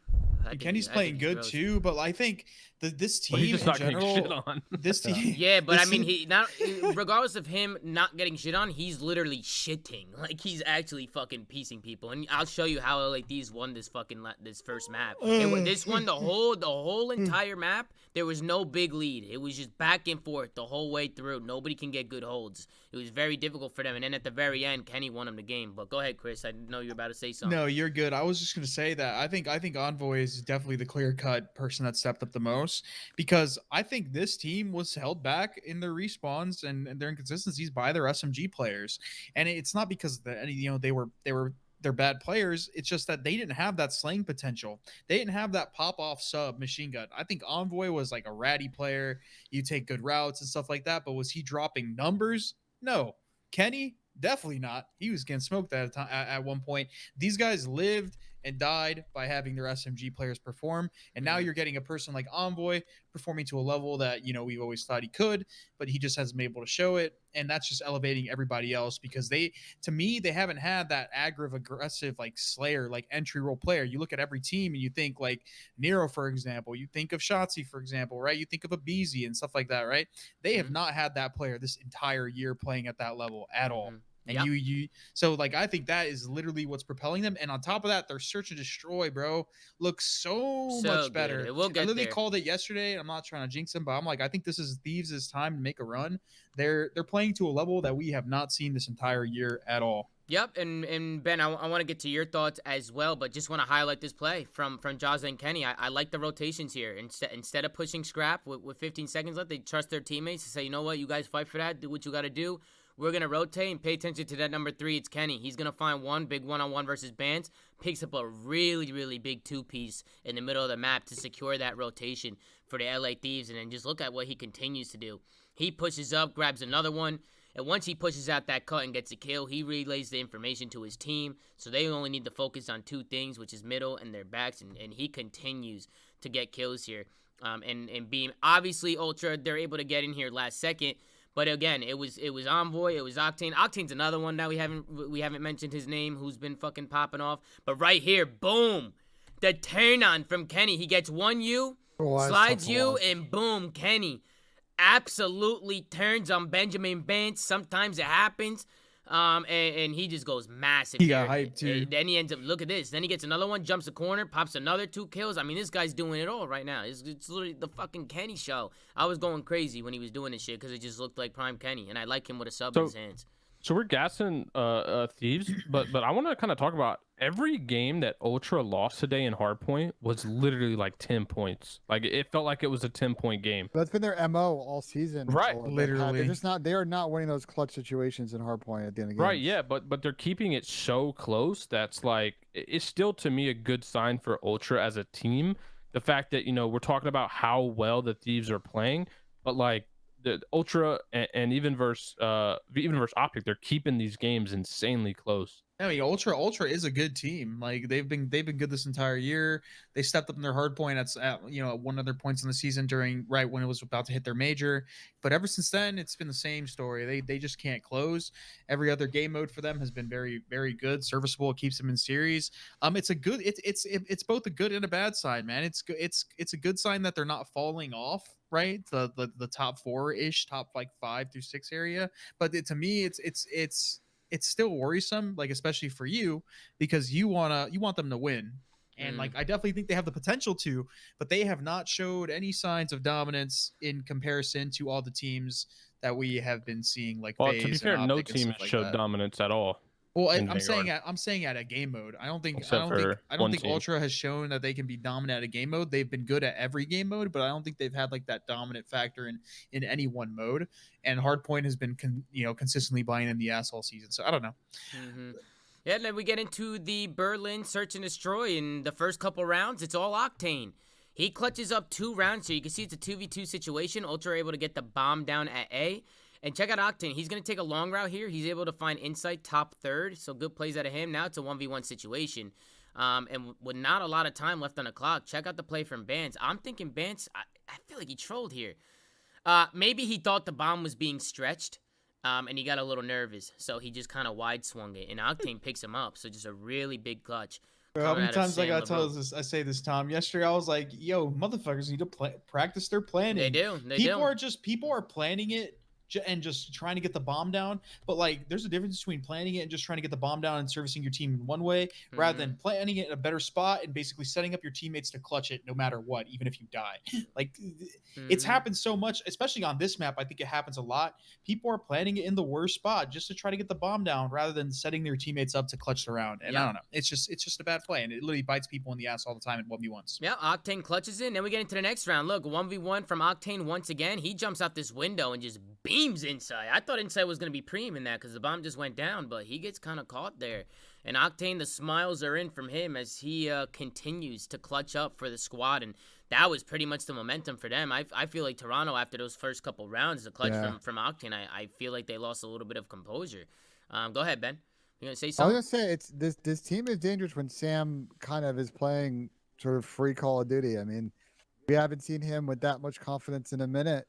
Kenny's playing good too, but I think this team he's just in not general, getting shit on. This team, yeah, but I mean, he not regardless of him not getting shit on, he's literally shitting. Like he's actually fucking piecing people, and I'll show you how like these won this first map. And with this one, the whole entire map, there was no big lead. It was just back and forth the whole way through. Nobody can get good holds. It was very difficult for them, and then at the very end, Kenny won him the game. But go ahead, Chris. I know you were about to say something. No, you're good. I was just gonna say that I think Envoy is definitely the clear-cut person that stepped up the most, because I think this team was held back in their respawns and their inconsistencies by their SMG players, and it's not because they're bad players. It's just that they didn't have that slaying potential. They didn't have that pop-off sub machine gun. I think Envoy was like a ratty player. You take good routes and stuff like that, but was he dropping numbers? No. Kenny, definitely not. He was getting smoked at one point. These guys lived and died by having their SMG players perform, and now you're getting a person like Envoy performing to a level that we've always thought he could, but he just hasn't been able to show it, and that's just elevating everybody else, because they haven't had that aggressive like Slayer, like entry role player. You look at every team and you think like Nero, for example, you think of Shotzi, for example, right? You think of Abizi and stuff like that, right? They have not had that player this entire year playing at that level at all. And so like I think that is literally what's propelling them. And on top of that, their search and destroy, bro, looks so much better. It will get I literally there. called it yesterday. I'm not trying to jinx them, but I'm like, I think this is Thieves' time to make a run. They're playing to a level that we have not seen this entire year at all. Yep, and Ben, I want to get to your thoughts as well, but just want to highlight this play from Jaza and Kenny. I like the rotations here. Instead of pushing scrap with 15 seconds left, they trust their teammates to say, you know what, you guys fight for that, do what you got to do. We're going to rotate and pay attention to that number 3. It's Kenny. He's going to find one big one-on-one versus Bans, picks up a really, really big 2-piece in the middle of the map to secure that rotation for the LA Thieves, and then just look at what he continues to do. He pushes up, grabs another one, and once he pushes out that cut and gets a kill, he relays the information to his team, so they only need to focus on 2 things, which is middle and their backs, and he continues to get kills here. And Beam, obviously, Ultra, they're able to get in here last second, but again, it was Envoy, it was Octane. Octane's another one that we haven't mentioned his name, who's been fucking popping off. But right here, boom, the turn on from Kenny. He gets one U, slides you, and boom, Kenny absolutely turns on Benjamin Bance. Sometimes it happens. And he just goes massive. He got hyped too. Then he ends up, look at this. Then he gets another one, jumps a corner, pops another 2 kills. I mean, this guy's doing it all right now. It's literally the fucking Kenny show. I was going crazy when he was doing this shit because it just looked like prime Kenny, and I like him with a sub in his hands. So we're gassing Thieves, but I want to kind of talk about every game that Ultra lost today in Hardpoint was literally like 10 points. Like it felt like it was a 10-point game. That's been their MO all season. Right, literally. They are not winning those clutch situations in Hardpoint at the end of the game. Right, yeah, but they're keeping it so close. That's like, it's still to me a good sign for Ultra as a team. The fact that, we're talking about how well the Thieves are playing, but like, the Ultra and even versus Optic, they're keeping these games insanely close. I mean, Ultra is a good team. Like they've been good this entire year. They stepped up in their hard point at one of their points in the season right when it was about to hit their major. But ever since then, it's been the same story. They just can't close. Every other game mode for them has been very, very good, serviceable. It keeps them in series. It's both a good and a bad side, man. It's a good sign that they're not falling off, right? The top 4-ish, top like 5 through 6 area. But to me, it's still worrisome, like especially for you, because you want them to win. And like I definitely think they have the potential to, but they have not showed any signs of dominance in comparison to all the teams that we have been seeing. Like, well, to be fair, no team showed dominance at all. Well, I'm saying at a game mode. I don't think Ultra has shown that they can be dominant at a game mode. They've been good at every game mode, but I don't think they've had like that dominant factor in any one mode. And Hardpoint has been consistently buying in the ass all season. So I don't know. Yeah, then we get into the Berlin search and destroy. In the first couple rounds, it's all Octane. He clutches up 2 rounds, so you can see it's a 2v2 situation. Ultra are able to get the bomb down at A. And check out Octane. He's going to take a long route here. He's able to find inside top third. So good plays out of him. Now it's a 1v1 situation. And with not a lot of time left on the clock, check out the play from Bance. I'm thinking Bance, I feel like he trolled here. Maybe he thought the bomb was being stretched. And he got a little nervous. So he just kind of wide swung it. And Octane picks him up. So just a really big clutch. How many times I gotta tell this? I say this, Tom. Yesterday I was like, "Yo, motherfuckers need to practice their planning." They do. People are planning it and just trying to get the bomb down. But like, there's a difference between planning it and just trying to get the bomb down and servicing your team in one way, rather than planning it in a better spot and basically setting up your teammates to clutch it no matter what, even if you die. Like, it's happened so much, especially on this map. I think it happens a lot. People are planning it in the worst spot just to try to get the bomb down rather than setting their teammates up to clutch the round. And I don't know. It's just a bad play, and it literally bites people in the ass all the time at 1v1s. Yeah, Octane clutches in. Then we get into the next round. Look, 1v1 from Octane once again. He jumps out this window and just beams inside. I thought inside was going to be preem in that because the bomb just went down, but he gets kind of caught there. And Octane, the smiles are in from him as he continues to clutch up for the squad. And that was pretty much the momentum for them. I feel like Toronto, after those first couple rounds, the clutch from Octane, I feel like they lost a little bit of composure. Go ahead, Ben. You going to say something? I was going to say, this team is dangerous when Sam kind of is playing sort of free Call of Duty. I mean, we haven't seen him with that much confidence in a minute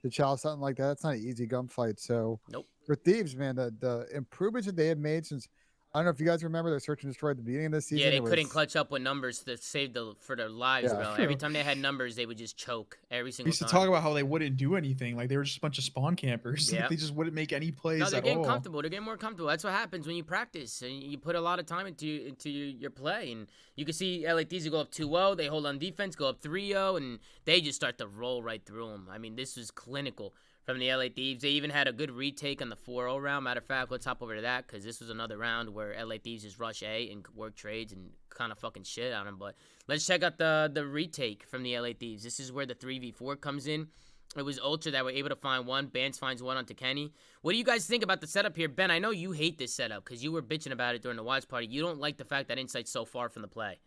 to challenge something like that. It's not an easy gunfight. So for Thieves, man, the improvements that they have made since, I don't know if you guys remember their search and destroy at the beginning of the season. Yeah, they couldn't clutch up with numbers to save for their lives, bro. Every time they had numbers, they would just choke every single time. We used to talk about how they wouldn't do anything. Like, they were just a bunch of spawn campers. Yeah. Like, they just wouldn't make any plays at all. No, they're getting all. comfortable. They're getting more comfortable. That's what happens when you practice and you put a lot of time into your play. And you can see LA Thieves go up 2-0. They hold on defense, go up 3-0, and they just start to roll right through them. I mean, this was clinical from the LA Thieves. They even had a good retake on the 4-0 round. Matter of fact, let's hop over to that because this was another round where LA Thieves just rush A and work trades and kind of fucking shit on them. But let's check out the retake from the LA Thieves. This is where the 3v4 comes in. It was Ultra that were able to find one. Bance finds one onto Kenny. What do you guys think about the setup here? Ben, I know you hate this setup because you were bitching about it during the watch party. You don't like the fact that Insight's so far from the play.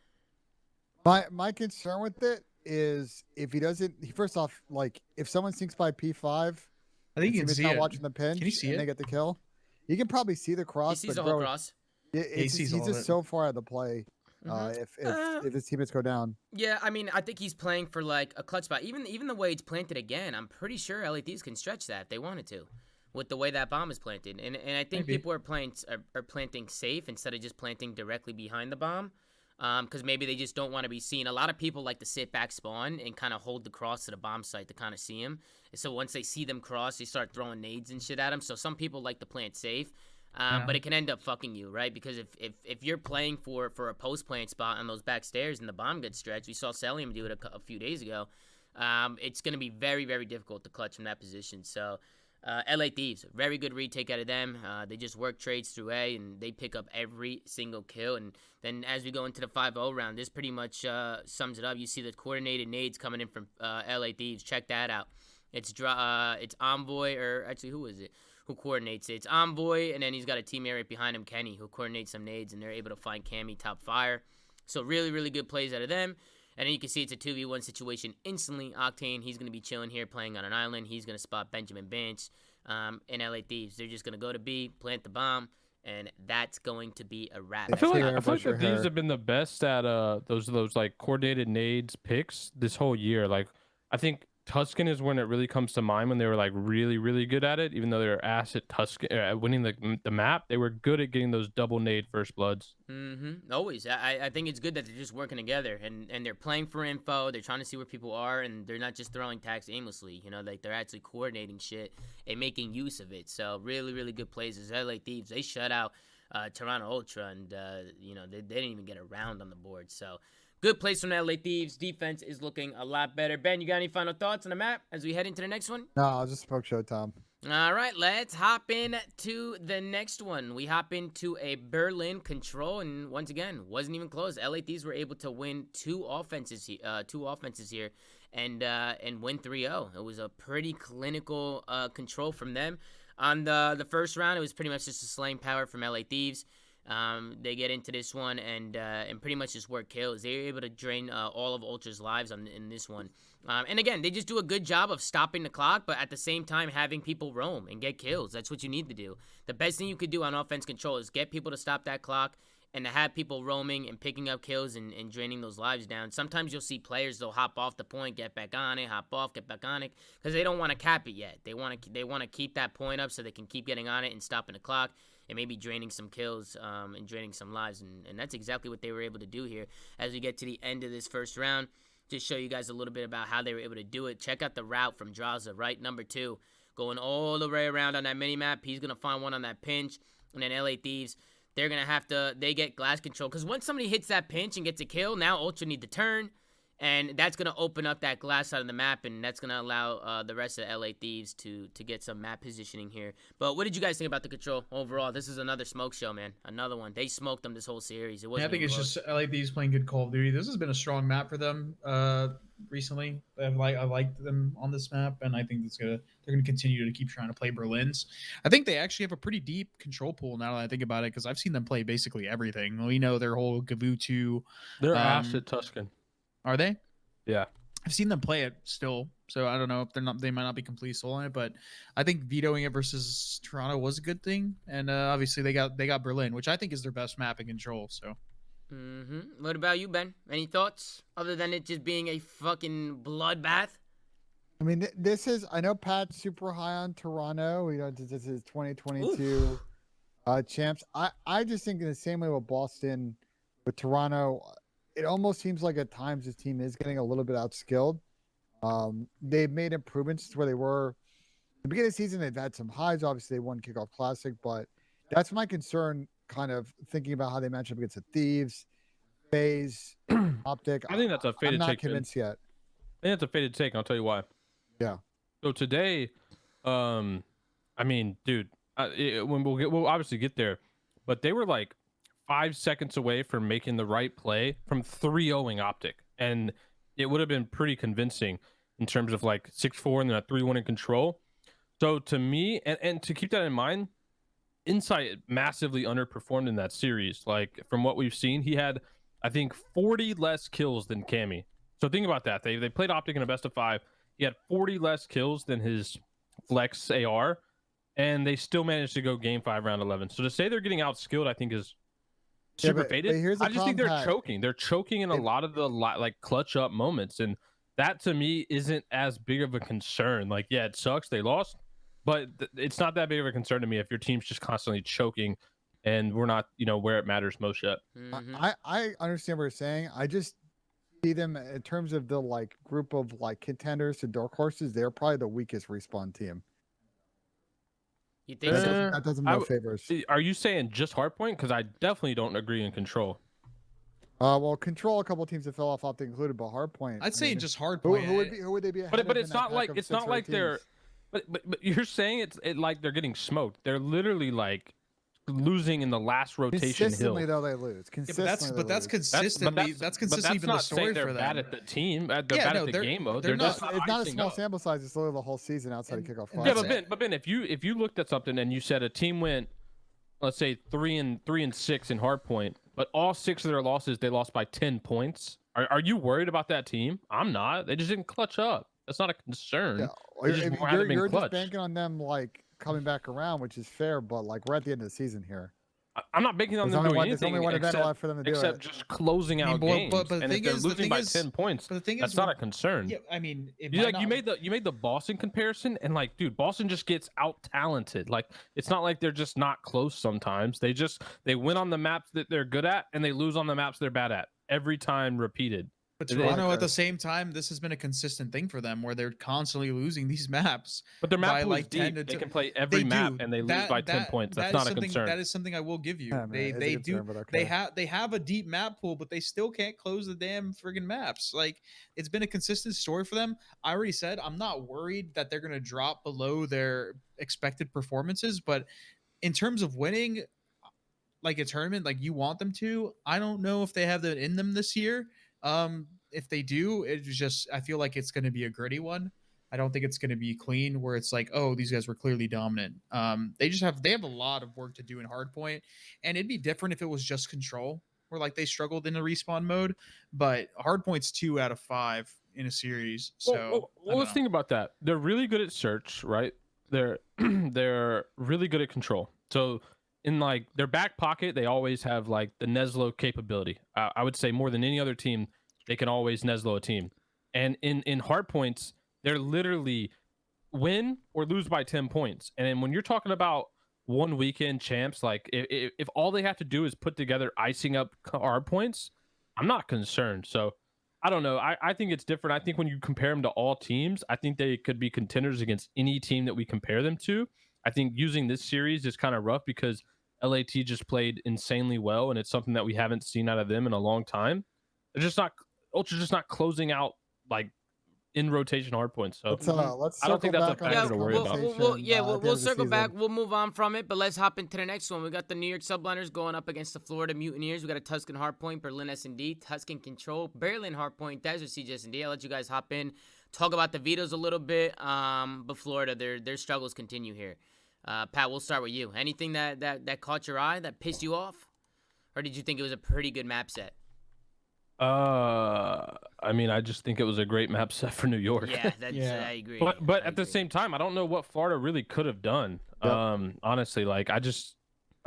My concern with it is if he doesn't, first off, like if someone sinks by P5, I think you can see it. Watching the pinch, can you see and it? they get the kill. You can probably see the cross. He sees the whole cross. He's just so far out of the play. If his teammates go down. Yeah, I mean, I think he's playing for like a clutch spot. Even the way it's planted again, I'm pretty sure LA Thieves can stretch that if they wanted to, with the way that bomb is planted. And I think people are planting safe instead of just planting directly behind the bomb. Because maybe they just don't want to be seen. A lot of people like to sit back spawn and kind of hold the cross to the bomb site to kind of see him. So once they see them cross, they start throwing nades and shit at them. So some people like to plant safe, but it can end up fucking you, right? Because if you're playing for a post plant spot on those back stairs and the bomb gets stretched, we saw Celium do it a few days ago. It's going to be very, very difficult to clutch from that position. So LA Thieves, very good retake out of them. They just work trades through A, and they pick up every single kill. And then as we go into the 5-0 round, this pretty much sums it up. You see the coordinated nades coming in from LA Thieves. Check that out. It's Envoy, or actually, who is it? Who coordinates it? It's Envoy, and then he's got a teammate right behind him, Kenny, who coordinates some nades, and they're able to find Cammy top fire. So really, really good plays out of them. And then you can see it's a 2v1 situation instantly. Octane, he's going to be chilling here, playing on an island. He's going to spot Benjamin Bance and LA Thieves. They're just going to go to B, plant the bomb, and that's going to be a wrap. I feel like the Thieves have been the best at those like coordinated nades picks this whole year. Like, I think Tuscan is when it really comes to mind when they were like really, really good at it. Even though they were ass at Tuscan at winning the map, they were good at getting those double nade first bloods. Always. I think it's good that they're just working together and they're playing for info. They're trying to see where people are, and they're not just throwing tags aimlessly. You know, like they're actually coordinating shit and making use of it. So really, really good plays. As LA Thieves, they shut out Toronto Ultra, and you know, they didn't even get a round on the board. So good plays from the LA Thieves. Defense is looking a lot better. Ben, you got any final thoughts on the map as we head into the next one? No, I'll just smoke show, Tom. All right, let's hop in to the next one. We hop into a Berlin control, and once again, wasn't even close. LA Thieves were able to win two offenses here, and win 3-0. It was a pretty clinical control from them. On the first round, it was pretty much just a slaying power from LA Thieves. They get into this one and pretty much just work kills. They're able to drain all of Ultra's lives in this one. And again, they just do a good job of stopping the clock, but at the same time having people roam and get kills. That's what you need to do. The best thing you could do on offense control is get people to stop that clock and to have people roaming and picking up kills and draining those lives down. Sometimes you'll see players, they'll hop off the point, get back on it, hop off, get back on it, because they don't want to cap it yet. They want to keep that point up so they can keep getting on it and stopping the clock and maybe draining some kills and draining some lives. And that's exactly what they were able to do here. As we get to the end of this first round, just show you guys a little bit about how they were able to do it. Check out the route from Draza, right? Number 2, going all the way around on that mini-map. He's going to find one on that pinch. And then LA Thieves, they're going to have to, they get glass control. Because once somebody hits that pinch and gets a kill, now Ultra need to turn. And that's going to open up that glass side of the map. And that's going to allow the rest of the LA Thieves to get some map positioning here. But what did you guys think about the control overall? This is another smoke show, man. Another one. They smoked them this whole series. It wasn't I think it's close. just LA Thieves playing good Call of Duty. This has been a strong map for them recently. I liked them on this map, and I think they're gonna continue to keep trying to play Berlin's. I think they actually have a pretty deep control pool now that I think about it, because I've seen them play basically everything. We know their whole Gavutu. They're ass at Tuscan. Are they? Yeah. I've seen them play it still, so I don't know if they might not be completely sold on it, but I think vetoing it versus Toronto was a good thing, and obviously they got Berlin, which I think is their best map in control. So. What about you, Ben? Any thoughts other than it just being a fucking bloodbath? I mean, this is, I know Pat's super high on Toronto. You know, this is 2022 champs. I just think in the same way with Boston, with Toronto, it almost seems like at times this team is getting a little bit outskilled. They've made improvements to where they were. At the beginning of the season, they've had some highs. Obviously, they won Kickoff Classic, but that's my concern, kind of thinking about how they match up against the Thieves, Faze, Optic. I think that's a faded I'm not take. convinced yet. I think that's a faded take. I'll tell you why. Yeah. So today, I mean, dude, when we'll obviously get there, but they were like 5 seconds away from making the right play from 3-0ing Optic, and it would have been pretty convincing in terms of like 6-4 and then a 3-1 in control. So to me, and to keep that in mind, Insight massively underperformed in that series. Like from what we've seen, he had, I think, 40 less kills than Cammy. So think about that. They played Optic in a best of 5. He had 40 less kills than his flex AR, and they still managed to go game 5, round 11. So to say they're getting outskilled, I think is super faded. I just think they're choking. They're choking in a lot of the like clutch up moments, and that to me isn't as big of a concern. Like, yeah, it sucks they lost, but it's not that big of a concern to me if your team's just constantly choking and we're not, where it matters most yet. I understand what you're saying. I just see them in terms of the like group of like contenders to dark horses. They're probably the weakest respawn team. You think so? That doesn't no favors. Are you saying just Hardpoint? Because I definitely don't agree in Control. Well, Control, a couple teams that fell off Optic included, but Hardpoint. I'd say just Hardpoint. Who would they be? But it's not like they're. But you're saying it's like they're getting smoked. They're literally like losing in the last rotation. Consistently though they lose. Consistently, that's consistently been the story for them. Bad at the team. They're bad at the game mode. They're not. Just it's not a small sample size. It's literally the whole season outside of kickoff. Yeah, but Ben, if you looked at something and you said a team went, let's say 3-6 in Hardpoint, but all 6 of their losses they lost by 10 points. Are you worried about that team? I'm not. They just didn't clutch up. That's not a concern. Yeah. You're just banking on them like coming back around, which is fair, but like we're at the end of the season here. I'm not banking on them doing anything. There's only one event left for them to do except just closing out games. But and if they're losing by 10 points, that's not a concern. Yeah, I mean, you made the Boston comparison, and like, dude, Boston just gets out talented. Like, it's not like they're just not close sometimes. They win on the maps that they're good at, and they lose on the maps they're bad at every time, repeated. But Toronto, at the same time, this has been a consistent thing for them where they're constantly losing these maps. But their map pool is deep. They can play every map and they lose by 10 points. That's not a concern. That is something I will give you. Yeah, They have a deep map pool, but they still can't close the damn friggin' maps. Like, it's been a consistent story for them. I already said I'm not worried that they're gonna drop below their expected performances, but in terms of winning like a tournament like you want them to, I don't know if they have that in them this year. If they do, it's just, I feel like it's going to be a gritty one. I don't think it's going to be clean where it's like, oh, these guys were clearly dominant. They have a lot of work to do in hardpoint, and it'd be different if it was just control, where like they struggled in the respawn mode. But hardpoint's 2 out of 5 in a series. So let's think about that. They're really good at search, right? They're they're really good at control. So in like their back pocket, they always have like the Neslo capability. I would say more than any other team, they can always Neslo a team. And in hard points, they're literally win or lose by 10 points. And then when you're talking about one weekend champs, like if all they have to do is put together icing up hard points, I'm not concerned. So I don't know. I think it's different. I think when you compare them to all teams, I think they could be contenders against any team that we compare them to. I think using this series is kind of rough because LAT just played insanely well, and it's something that we haven't seen out of them in a long time. They're just not Ultra's just not closing out like in rotation hard points. So let's I don't think that's a circle back on factor this to worry about. conversation, We'll circle back. We'll move on from it, but let's hop into the next one. We got the New York Subliners going up against the Florida Mutineers. We got a Tuscan Hardpoint, Berlin S&D, Tuscan Control, Berlin Hardpoint, Desert Siege S&D. I'll let you guys hop in, talk about the vetoes a little bit. But Florida, their struggles continue here. Pat, we'll start with you. Anything that caught your eye, that pissed you off, or did you think it was a pretty good map set? I mean, I just think it was a great map set for New York. Yeah, I agree. But at the same time, I don't know what Florida really could have done. Yep. Honestly, like I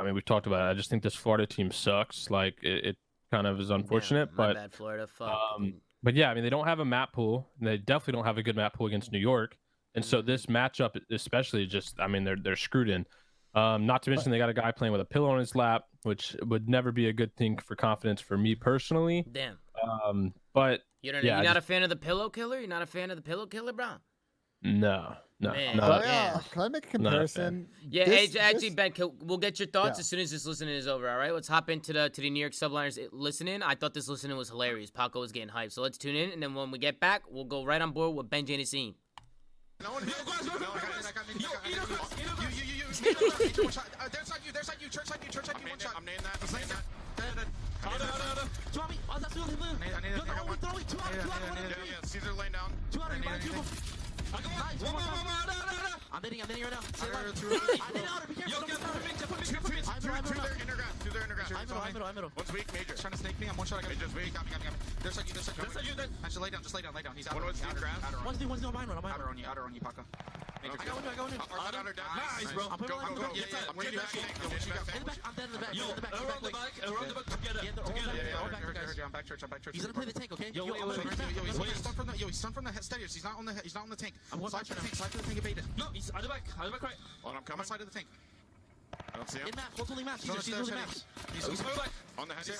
mean, we've talked about it. I just think this Florida team sucks. Like it kind of is unfortunate, my bad, Florida. Fuck. But yeah, I mean, they don't have a map pool. And they definitely don't have a good map pool against New York. And so this matchup, especially, just I mean, they're screwed in. Not to mention they got a guy playing with a pillow on his lap, which would never be a good thing for confidence for me personally. Damn. But you're not a fan of the pillow killer? You're not a fan of the pillow killer, bro? No. Can I make a comparison? Yeah, actually, Ben, we'll get your thoughts as soon as this listening is over. All right, let's hop into the New York Subliners listening. I thought this listening was hilarious. Paco was getting hyped, so let's tune in, and then when we get back, we'll go right on board with Benji and Yassine. Caesar laying down. I'm hitting right now. To their underground. I'm middle. One's weak, major. Trying to snake me. I'm one shot. Major's weak. Copy. There's like you. Just lay down. He's out. One's underground. One's on mine. Outer on you, Paco. I go in. Nice, bro. I'm go. Where you back? I'm dead in the back. Around the back together. I'm back church. He's gonna play the tank, okay? He's stunned from the stairs. He's not on the tank. Slide to the tank, evade it. No, he's at the back right. I'm coming side of the tank. I don't see him. In map, totally maps. He's maps. He's on the heady.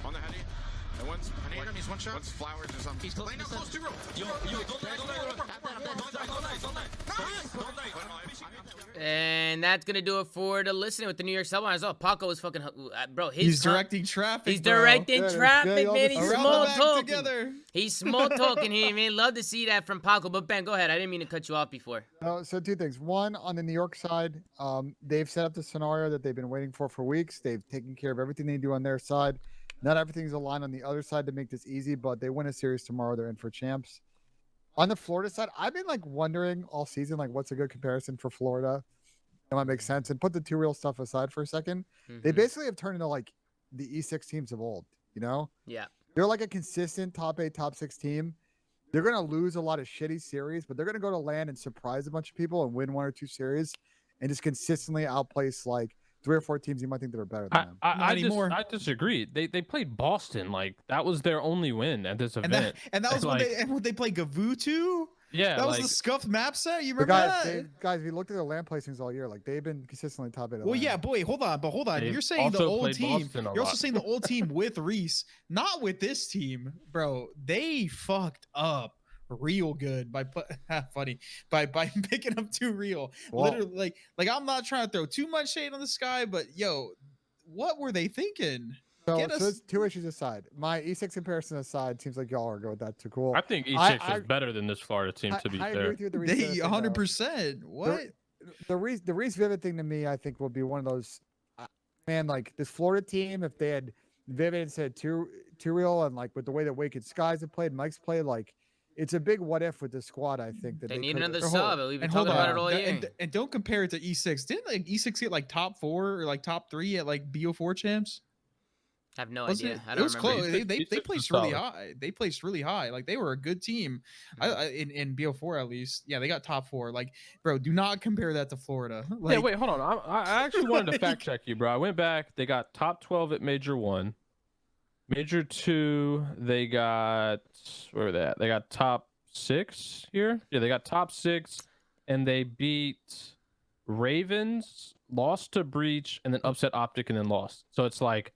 On the heady. And one's he's one shot. One's flowers or something. He's laying down close to rope. And that's gonna do it for the listening with the New York Subliners. Oh, Paco is fucking bro. He's directing traffic. He's directing traffic, man. He's small talking. Together. He's small talking here, man. Love to see that from Paco. But Ben, go ahead. I didn't mean to cut you off before. So two things. One, on the New York side, they've set up the scenario that they've been waiting for weeks. They've taken care of everything they do on their side. Not everything's aligned on the other side to make this easy, but they win a series tomorrow. They're in for champs. On the Florida side, I've been like wondering all season, like what's a good comparison for Florida? That might make sense. And put the two real stuff aside for a second. They basically have turned into like the E6 teams of old, you know? Yeah. They're like a consistent top 8, top 6 team. They're going to lose a lot of shitty series, but they're going to go to land and surprise a bunch of people and win 1 or 2 series and just consistently outplace like 3 or 4 teams you might think that are better than them. I disagree. They played Boston. Like that was their only win at this event. And that was when they played Gavu too. Yeah, that was the scuffed map set. You remember that? Guys, we looked at their land placings all year. Like they've been consistently top 8. Well, yeah, boy, hold on. You're saying the old team. You're also saying the old team with Reese, not with this team, bro. They fucked up real good by picking up 2 real. Wow. Literally, like I'm not trying to throw too much shade on this guy, but yo, what were they thinking? So it's 2 issues aside. My E6 comparison aside, seems like y'all are good with that. Too cool. I think E6 is better than this Florida team. To be fair, they 100%. What the Reese Vivid thing to me, I think will be one of those. Man, like this Florida team, if they had Vivid instead of two real, and like with the way that Wicked Skies have played, Mike's played, like it's a big what if with the squad. I think that They need could- another Or sub. We've been and talking hold about on, it all year. and don't compare it to E6. Didn't like E6 get like top 4 or like top 3 at like BO4 champs? I have no Wasn't idea. it? I It don't was remember. close. They E6 was placed really solid. high. They placed really high. Like they were a good team. In BO4 at least. Yeah, they got top 4. Like, bro, do not compare that to Florida. Like, Yeah, wait, hold on. I actually wanted to fact check you, bro. I went back. They got top 12 at Major 1. Major 2, they got, where were they at? They got top 6 here. Yeah, they got top 6, and they beat Ravens, lost to Breach, and then upset Optic, and then lost. So it's like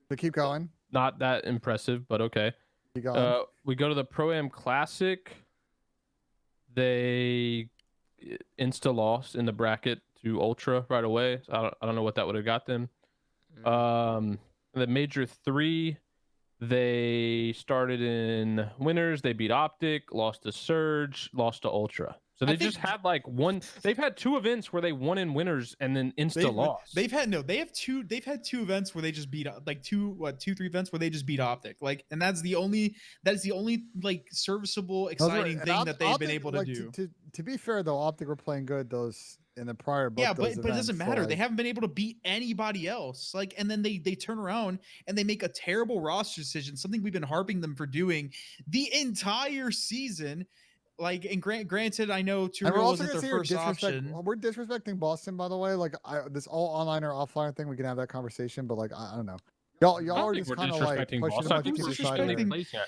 But keep going. not that impressive, but okay. Keep going. We go to the Pro-Am Classic. They insta lost in the bracket to Ultra right away. So I don't know what that would have got them. The Major 3, they started in winners. They beat Optic, lost to Surge, lost to Ultra. So they just had like one. They've had 2 events where they won in winners and then insta lost. They've had two events where they just beat like 3 events where they just beat Optic. Like, and that is the only like serviceable, exciting thing that they've been able to do. To be fair though, Optic were playing good those in the prior. Yeah, but it doesn't matter. They haven't been able to beat anybody else. Like, and then they turn around and they make a terrible roster decision, something we've been harping them for doing the entire season. Like, and granted, I know Turo wasn't their first option. We're disrespecting Boston, by the way. Like, this all online or offline thing, we can have that conversation. But like, I don't know. Y'all are just kind of like pushing Boston. them I like think to we're the side. disrespecting placement.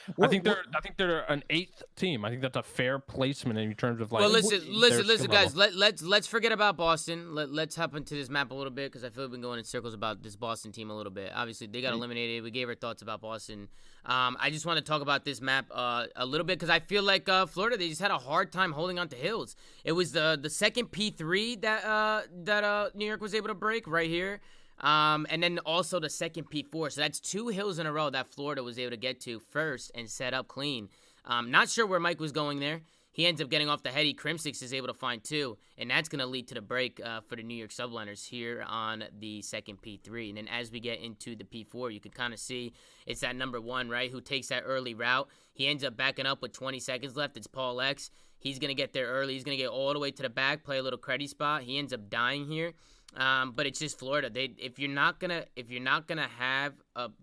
I think they're an 8th team. I think that's a fair placement in terms of like. Well, listen, skill guys. level. Let's forget about Boston. Let's hop into this map a little bit because I feel we've been going in circles about this Boston team a little bit. Obviously, they got eliminated. We gave our thoughts about Boston. I just want to talk about this map a little bit because I feel like Florida, they just had a hard time holding on to hills. It was the second P3 that New York was able to break right here. And then also the second P4. So that's 2 hills in a row that Florida was able to get to first and set up clean. Not sure where Mike was going there. He ends up getting off the heady. Crimsix is able to find 2. And that's going to lead to the break for the New York subliners here on the second P3. And then as we get into the P4, you can kind of see it's that number 1, right, who takes that early route. He ends up backing up with 20 seconds left. It's Paul X. He's going to get there early. He's going to get all the way to the back, play a little credit spot. He ends up dying here. But it's just Florida. If you're not gonna have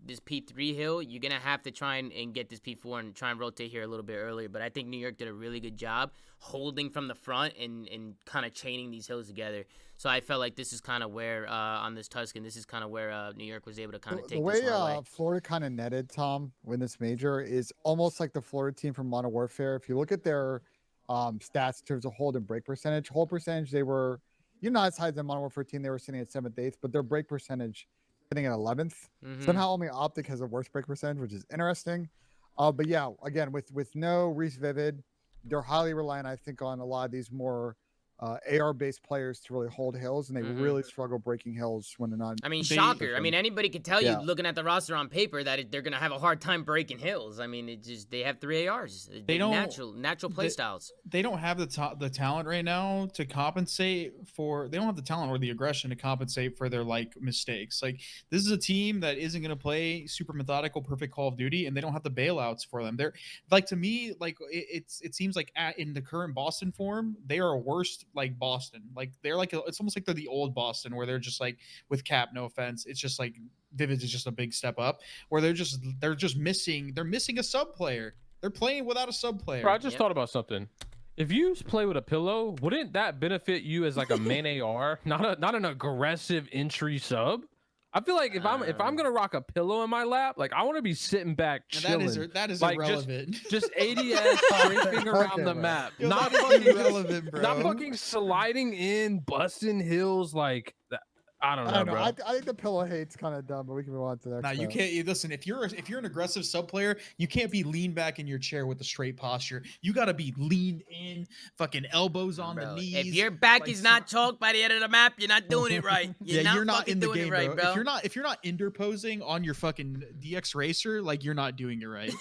this P3 hill, you're gonna have to try and get this P4 and try and rotate here a little bit earlier. But I think New York did a really good job holding from the front and kind of chaining these hills together. So I felt like this is kind of where on this Tuscan, this is kind of where New York was able to kind of take this one away. Florida kind of netted Tom win this major is almost like the Florida team from Modern Warfare. If you look at their stats in terms of hold and break percentage, they were. Not as high as the Modern Warfare team. They were sitting at 7th, 8th, but their break percentage sitting at 11th. Somehow only Optic has a worse break percentage, which is interesting. But yeah, again, with no Reese Vivid, they're highly reliant, I think, on a lot of these more AR-based players to really hold hills, and they really struggle breaking hills when they're not. I mean, shocker. I mean, anybody could tell you, looking at the roster on paper, that they're going to have a hard time breaking hills. I mean, they have 3 ARs. They don't natural play styles. They don't have the talent right now to compensate for. They don't have the talent or the aggression to compensate for their like mistakes. Like, this is a team that isn't going to play super methodical, perfect Call of Duty, and they don't have the bailouts for them. They're like, to me, like it seems like in the current Boston form, they are a worst. Like Boston, like they're like it's almost like they're the old Boston where they're just like, with Cap, no offense, it's just like Vivid is just a big step up where they're just missing a sub player. They're playing without a sub player. Bro, I just thought about something. If you play with a pillow, wouldn't that benefit you as like a main AR, not an aggressive entry sub? I feel like if I'm gonna rock a pillow in my lap, like I want to be sitting back chilling. That is like, irrelevant. Just ADS scraping around the map, Yo, not fucking irrelevant, bro. Not fucking sliding in, busting hills like that. I don't know, bro. I think the pillow hate's kind of dumb, but we can move on to that. Nah, you can't. Listen, if you're an aggressive sub player, you can't be leaned back in your chair with a straight posture. You gotta be leaned in, fucking elbows on the knees. If your back is not chalked by the end of the map, you're not doing it right. You're not in the game, right, bro. If you're not interposing on your fucking DX racer, like you're not doing it right.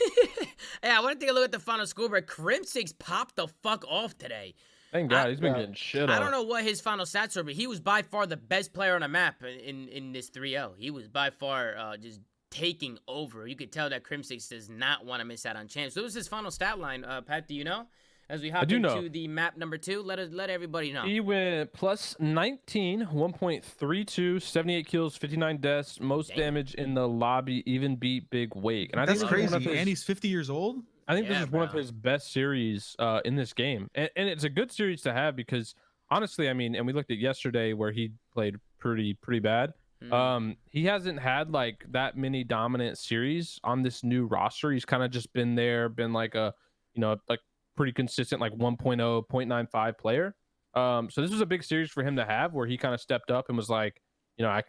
Hey, I want to take a look at the final score, but Crimsix popped the fuck off today. Thank God, he's been getting shit on. I don't know what his final stats were, but he was by far the best player on the map in this 3-0. He was by far just taking over. You could tell that Crimsix does not want to miss out on champs. So what was his final stat line, Pat? Do you know? As we hop into the map number 2, let everybody know. He went plus 19, 1.32, 78 kills, 59 deaths, most damage in the lobby, even beat Big Wake. And I That's think crazy. And he's 50 years old. I think this is one of his best series in this game, and it's a good series to have because honestly, I mean, and we looked at yesterday where he played pretty bad. He hasn't had like that many dominant series on this new roster. He's kind of just been there, been like a, you know, like pretty consistent, like 1.0, 0.95 player. So this was a big series for him to have where he kind of stepped up and was like, you know, I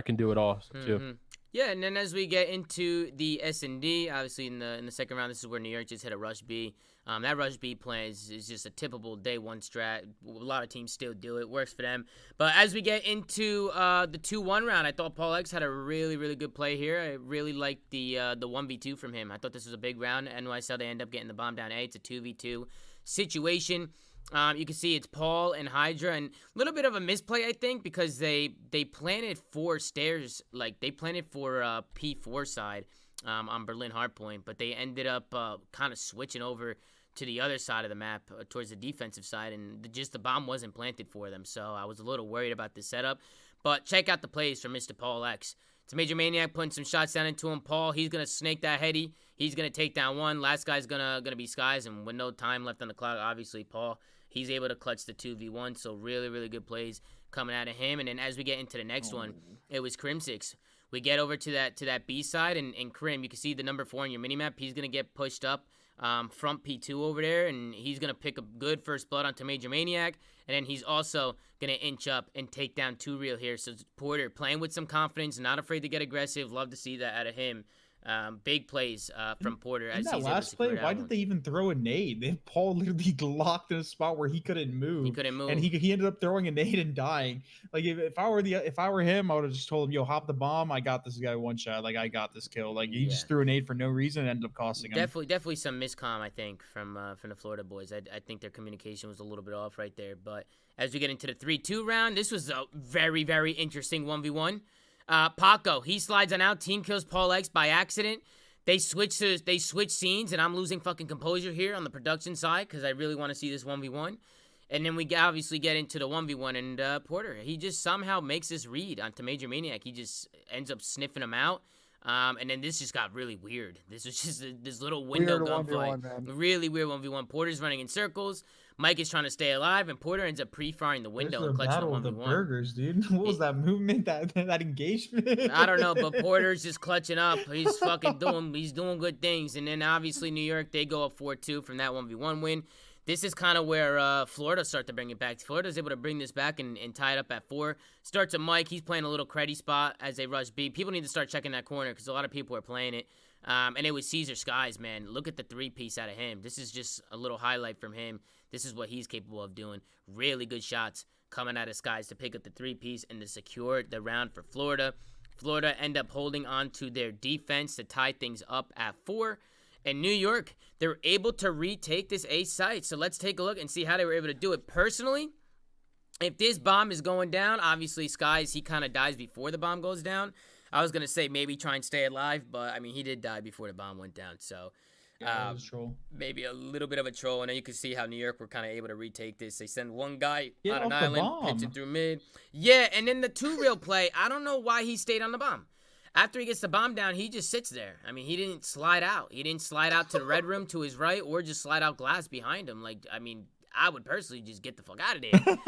can do it all too. Yeah, and then as we get into the S&D, obviously in the second round, this is where New York just hit a rush B. That rush B plan is just a typical day one strat. A lot of teams still do it. Works for them. But as we get into the 2-1 round, I thought Paul X had a really good play here. I really liked the 1v2 from him. I thought this was a big round. NYSL, they end up getting the bomb down A. It's a 2v2 situation. You can see it's Paul and Hydra, and a little bit of a misplay, I think, because they planted 4 stairs, like they planted for P4 side on Berlin Hardpoint, but they ended up kind of switching over to the other side of the map towards the defensive side, and just the bomb wasn't planted for them, so I was a little worried about this setup. But check out the plays from Mr. Paul X. It's a Major Maniac putting some shots down into him. Paul, he's going to snake that heady. He's going to take down one. Last guy's going to be Skies, and with no time left on the clock, obviously, Paul, he's able to clutch the 2v1, so really good plays coming out of him. And then as we get into the next one, it was Crimsix. We get over to that B side, and Crim, you can see the number 4 on your minimap. He's going to get pushed up from P2 over there, and he's going to pick a good first blood onto Major Maniac, and then he's also going to inch up and take down 2 Real here. So Porter playing with some confidence, not afraid to get aggressive. Love to see that out of him. Big plays from Porter. In that last play, why did they even throw a nade? Paul literally locked in a spot where he couldn't move. And he ended up throwing a nade and dying. Like if I were him, I would have just told him, "Yo, hop the bomb. I got this guy one shot. Like I got this kill." Like he just threw a nade for no reason and ended up costing him. Definitely some miscomm, I think, from the Florida boys. I think their communication was a little bit off right there. But as we get into the 3-2 round, this was a very interesting 1v1. Paco, he slides on out. Team kills Paul X by accident. They switch scenes, and I'm losing fucking composure here on the production side because I really want to see this 1v1. And then we obviously get into the 1v1, and Porter, he just somehow makes this read onto Major Maniac. He just ends up sniffing him out. And then this just got really weird. This was just this little window gunfight. Really weird 1v1. Porter's running in circles. Mike is trying to stay alive, and Porter ends up pre-firing the window and clutching the 1v1. The burgers, dude. What was that movement? That engagement? I don't know, but Porter's just clutching up. He's fucking doing good things. And then obviously New York, they go up 4-2 from that 1v1 win. This is kind of where Florida start to bring it back. Florida's able to bring this back and tie it up at 4. Starts at Mike. He's playing a little creddy spot as they rush B. People need to start checking that corner because a lot of people are playing it. And it was Caesar Skies, man. Look at the 3-piece out of him. This is just a little highlight from him. This is what he's capable of doing. Really good shots coming out of Skies to pick up the 3-piece and to secure the round for Florida. Florida end up holding on to their defense to tie things up at 4. And New York, they're able to retake this A site. So let's take a look and see how they were able to do it. Personally, if this bomb is going down, obviously Skies, he kind of dies before the bomb goes down. I was going to say maybe try and stay alive, but I mean, he did die before the bomb went down. So maybe a little bit of a troll. And then you can see how New York were kind of able to retake this. They send one guy on an island, hits it through mid. Yeah, and then the 2 Real play, I don't know why he stayed on the bomb. After he gets the bomb down, he just sits there. I mean, he didn't slide out. He didn't slide out to the red room to his right or just slide out glass behind him. Like, I mean, I would personally just get the fuck out of there.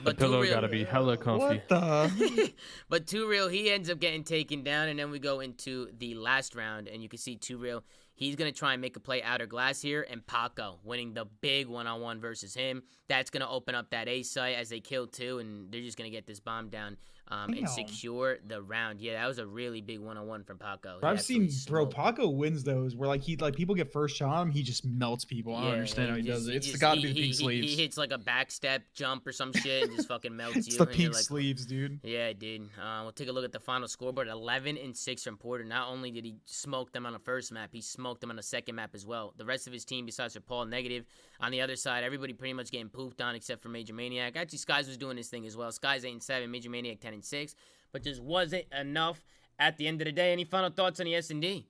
But the pillow gotta be hella comfy. What the? But 2 Real, he ends up getting taken down, and then we go into the last round, and you can see 2 Real. He's going to try and make a play outer glass here, and Paco winning the big one-on-one versus him. That's going to open up that A site as they kill 2, and they're just going to get this bomb down and secure the round. Yeah, that was a really big one-on-one from Paco. I've seen, Paco wins those where people get first shot on him, he just melts people. I don't understand how he does it. It's got to be the pink sleeves. He hits like a backstep jump or some shit and just fucking melts it's you. It's the pink sleeves, dude. Yeah, dude. We'll take a look at the final scoreboard. 11-6 from Porter. Not only did he smoke them on the first map, he smoked them on the second map as well. The rest of his team, besides for Paul, negative. On the other side, everybody pretty much getting pooped on except for Major Maniac. Actually, Skies was doing his thing as well. Skies 8-7, Major Maniac 10-6. But just wasn't enough at the end of the day, any final thoughts on the S&D?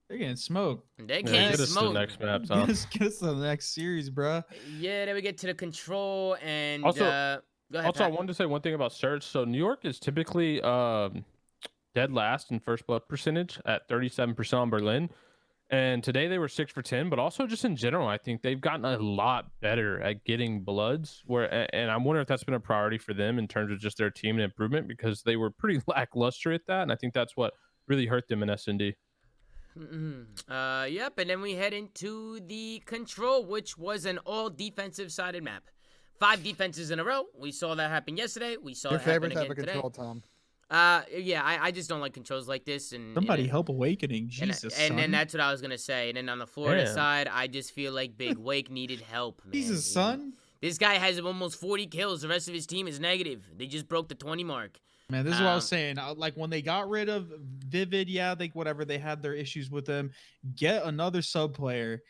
They're getting smoked. They Yeah, can't get us to the smoke. next map, Tom. Get us to the next series, bro. Yeah, then we get to the control and Also- go ahead, Also, I Pat. wanted to say one thing about Surge. So New York is typically dead last in first blood percentage at 37% on Berlin. And today they were 6 for 10, but also just in general, I think they've gotten a lot better at getting bloods. And I'm wondering if that's been a priority for them in terms of just their team and improvement, because they were pretty lackluster at that, and I think that's what really hurt them in S&D. Yep, and then we head into the control, which was an all defensive sided map. 5 defenses in a row. We saw that happen yesterday. We saw Your it happen favorite type again of today. control, Tom. Yeah, I just don't like controls like this. And Somebody and, help Awakening, and, Jesus. and then son. that's what I was gonna say. And then on the Florida Damn. side, I just feel like Big Wake needed help. Man. Jesus, son. This guy has almost 40 kills. The rest of his team is negative. They just broke the 20 mark. Man, this is what I was saying. Like when they got rid of Vivid, yeah, whatever, they had their issues with them. Get another sub player.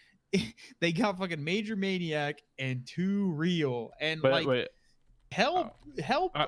They got fucking Major Maniac and 2 Real, and Wait. help